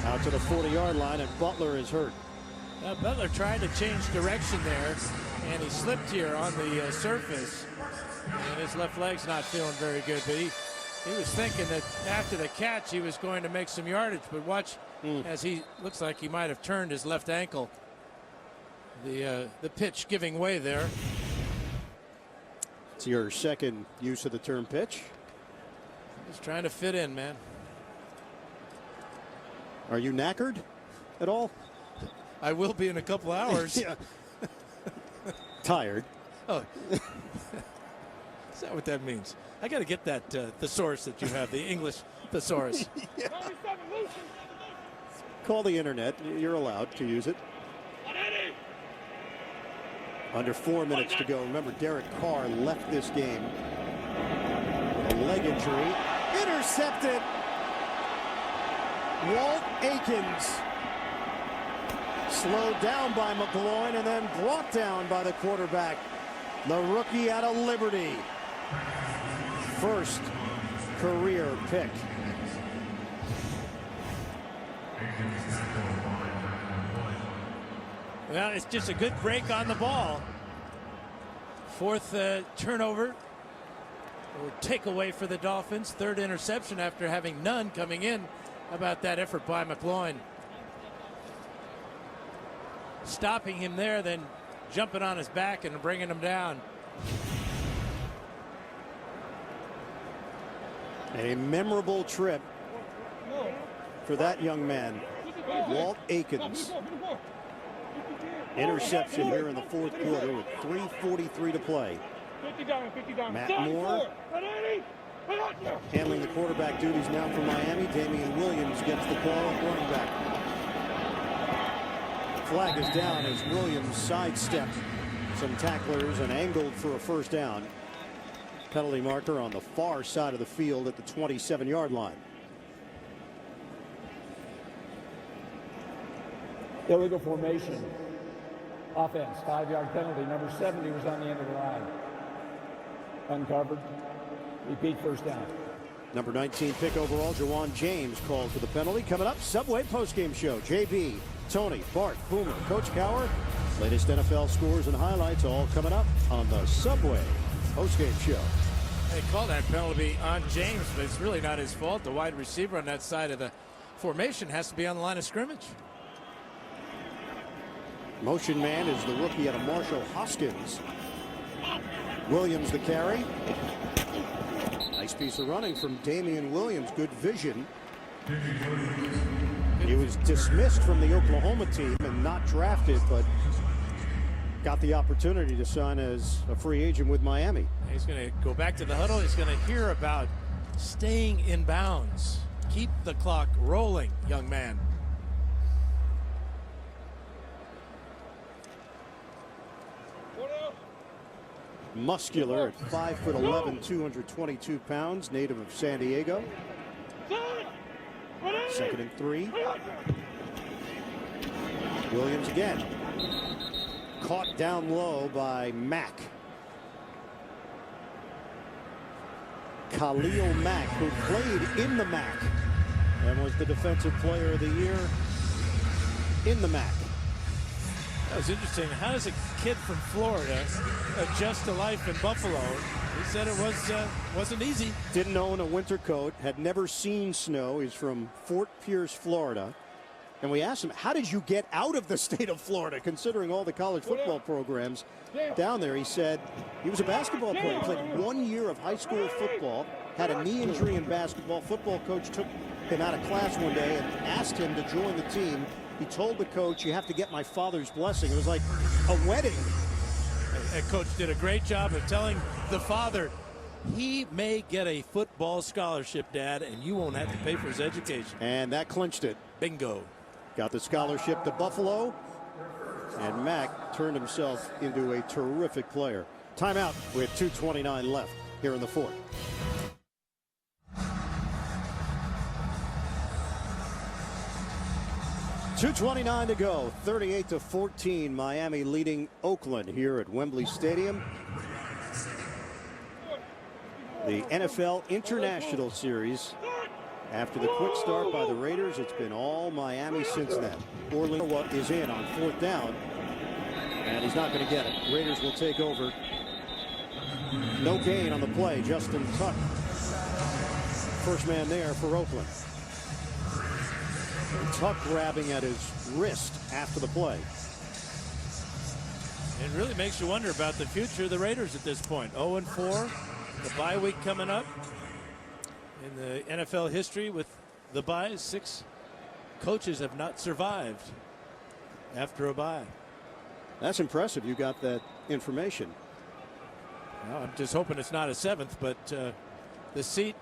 Out to the 40-yard line, and Butler is hurt. Butler tried to change direction there, and he slipped here on the surface. And his left leg's not feeling very good, but he was thinking that after the catch he was going to make some yardage, but watch as he looks like he might have turned his left ankle. The pitch giving way there. It's your second use of the term pitch. Just trying to fit in, man. Are you knackered at all? I will be in a couple hours. Yeah. Tired. Oh. Is that what that means? I got to get that thesaurus that you have, the English thesaurus. Yeah. Call the internet. You're allowed to use it. Under 4 minutes to go. Remember, Derek Carr left this game with a leg injury. Intercepted. Walt Aikens Slowed down by McGloin and then brought down by the quarterback. The rookie out of Liberty. First career pick. Well, it's just a good break on the ball. Fourth turnover or takeaway for the Dolphins. Third interception after having none coming in. How about that effort by McGloin? Stopping him there, then jumping on his back and bringing him down. A memorable trip for that young man, Walt Aikens. Interception here in the fourth quarter with 3:43 to play. Matt Moore handling the quarterback duties now for Miami. Damian Williams gets the call at running back. Flag is down as Williams sidestepped some tacklers and angled for a first down. Penalty marker on the far side of the field at the 27-yard line. Illegal formation. Offense, 5-yard penalty. Number 70 was on the end of the line. Uncovered. Repeat first down. Number 19 pick overall, Jawan James called for the penalty. Coming up, Subway postgame show. JB, Tony, Bart, Boomer, Coach Cower. Latest NFL scores and highlights all coming up on the Subway postgame show. They called that penalty on James, but it's really not his fault. The wide receiver on that side of the formation has to be on the line of scrimmage. Motion man is the rookie out of Marshall, Hoskins. Williams the carry. Nice piece of running from Damian Williams. Good vision. He was dismissed from the Oklahoma team and not drafted, but got the opportunity to sign as a free agent with Miami. He's going to go back to the huddle. He's going to hear about staying in bounds. Keep the clock rolling, young man. Muscular at 5'11", 222 pounds, native of San Diego. 2nd and 3. Williams again. Caught down low by Mack. Khalil Mack, who played in the Mack and was the defensive player of the year in the Mack. That was interesting. How does a kid from Florida adjust to life in Buffalo? He said it wasn't easy. Didn't own a winter coat, had never seen snow. He's from Fort Pierce, Florida. And we asked him, how did you get out of the state of Florida, considering all the college football programs down there? He said he was a basketball player. He played 1 year of high school football, had a knee injury in basketball. Football coach took him out of class one day and asked him to join the team. He told the coach, you have to get my father's blessing. It was like a wedding. And coach did a great job of telling the father, he may get a football scholarship, Dad, and you won't have to pay for his education. And that clinched it. Bingo. Got the scholarship to Buffalo, and Mack turned himself into a terrific player. Timeout with 2:29 left here in the fourth. .229 to go, 38-14, Miami leading Oakland here at Wembley Stadium. The NFL International Series. After the quick start by the Raiders, it's been all Miami since then. Orlando is in on 4th down, and he's not going to get it. Raiders will take over. No gain on the play. Justin Tuck, first man there for Oakland. Tuck grabbing at his wrist after the play. It really makes you wonder about the future of the Raiders at this point. 0-4, the bye week coming up. In the NFL history with the byes, 6 coaches have not survived after a bye. That's impressive. You got that information. Well, I'm just hoping it's not a 7th, but the seat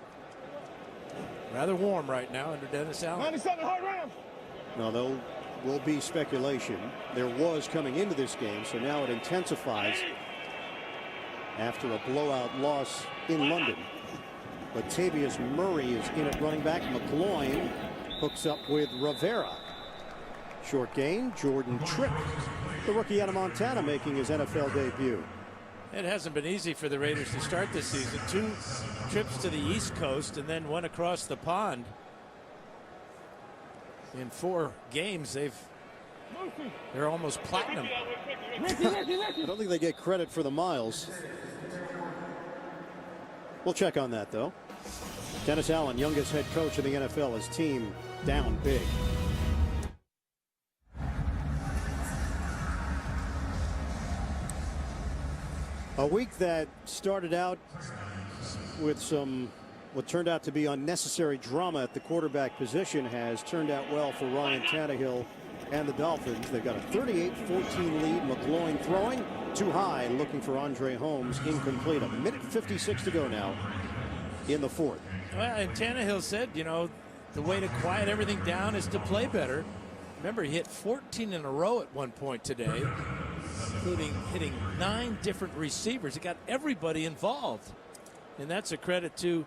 rather warm right now under Dennis Allen. 97 hard round. No, there will be speculation. There was coming into this game, so now it intensifies after a blowout loss in London. Latavius Murray is in at running back. McGloin hooks up with Rivera. Short gain, Jordan Tripp, the rookie out of Montana, making his NFL debut. It hasn't been easy for the Raiders to start this season. 2 trips to the East Coast and then 1 across the pond. In 4 games, they're almost platinum. I don't think they get credit for the miles. We'll check on that, though. Dennis Allen, youngest head coach in the NFL, his team down big. A week that started out with what turned out to be unnecessary drama at the quarterback position has turned out well for Ryan Tannehill and the Dolphins. They've got a 38-14 lead. McLaurin throwing too high, looking for Andre Holmes, incomplete. 1:56 to go now in the 4th. Well, and Tannehill said, you know, the way to quiet everything down is to play better. Remember, he hit 14 in a row at one point today, including hitting 9 different receivers. It got everybody involved. And that's a credit to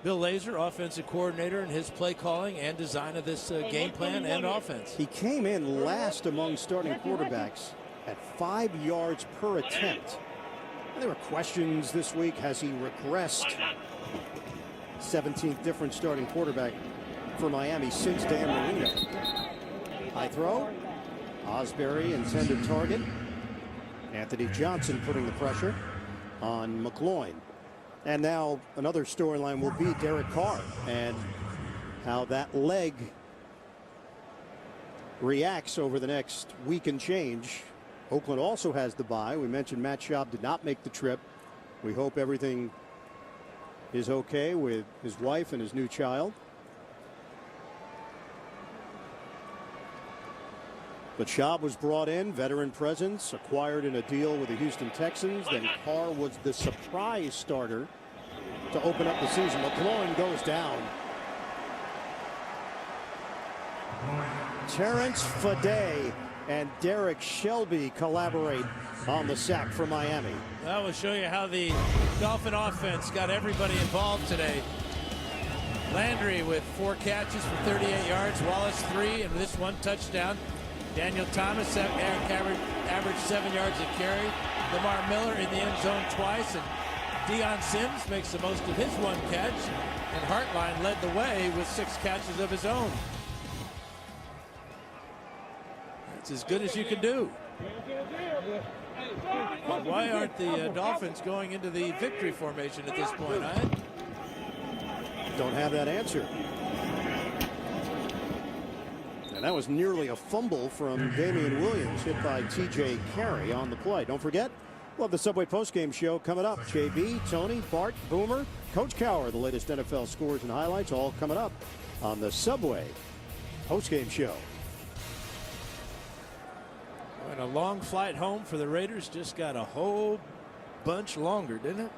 Bill Lazor, offensive coordinator, and his play calling and design of this game plan and offense. He came in last among starting quarterbacks at 5 yards per attempt. And there were questions this week. Has he regressed? 17th different starting quarterback for Miami since Dan Marino. High throw. Osbury intended target. Anthony Johnson putting the pressure on McLaurin. And now another storyline will be Derek Carr and how that leg reacts over the next week and change. Oakland also has the bye. We mentioned Matt Schaub did not make the trip. We hope everything is okay with his wife and his new child. But Schaub was brought in, veteran presence, acquired in a deal with the Houston Texans. Then Carr was the surprise starter to open up the season. McLaurin goes down. Terrence Fade and Derek Shelby collaborate on the sack for Miami. That will show you how the Dolphin offense got everybody involved today. Landry with 4 catches for 38 yards, Wallace 3, and this 1 touchdown. Daniel Thomas averaged 7 yards a carry. Lamar Miller in the end zone twice, and Deion Sims makes the most of his 1 catch. And Hartline led the way with 6 catches of his own. That's as good as you can do. But why aren't the Dolphins going into the victory formation at this point, huh? Don't have that answer. And that was nearly a fumble from Damian Williams, hit by TJ Carey on the play. Don't forget, we'll have the Subway postgame show coming up. JB, Tony, Bart, Boomer, Coach Cowher, the latest NFL scores and highlights, all coming up on the Subway postgame show. And a long flight home for the Raiders just got a whole bunch longer, didn't it?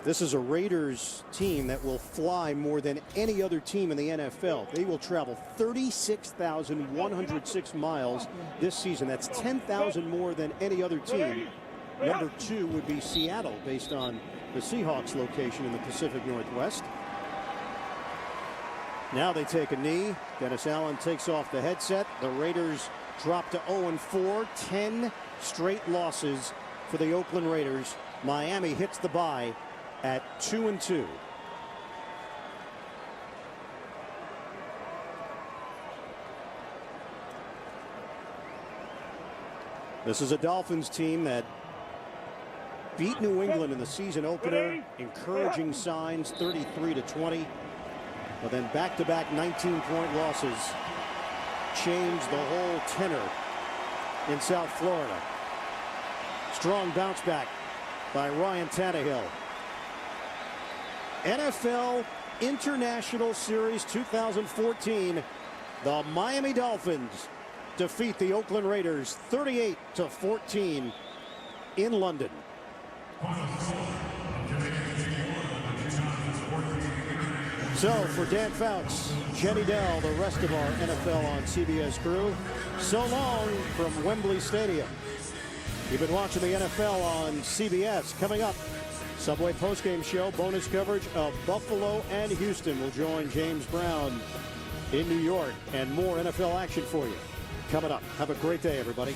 This is a Raiders team that will fly more than any other team in the NFL. They will travel 36,106 miles this season. That's 10,000 more than any other team. Number 2 would be Seattle, based on the Seahawks location in the Pacific Northwest. Now they take a knee. Dennis Allen takes off the headset. The Raiders drop to 0-4, 10 straight losses for the Oakland Raiders. Miami hits the bye at 2-2. This is a Dolphins team that beat New England in the season opener. Encouraging signs, 33-20. But then back-to-back 19-point losses changed the whole tenor in South Florida. Strong bounce back by Ryan Tannehill. NFL International Series 2014. The Miami Dolphins defeat the Oakland Raiders 38-14 in London. So for Dan Fouts, Jenny Dell, the rest of our NFL on CBS crew, so long from Wembley Stadium. You've been watching the NFL on CBS. Coming up, Subway postgame show, bonus coverage of Buffalo and Houston. We'll join James Brown in New York, and more NFL action for you coming up. Have a great day, everybody.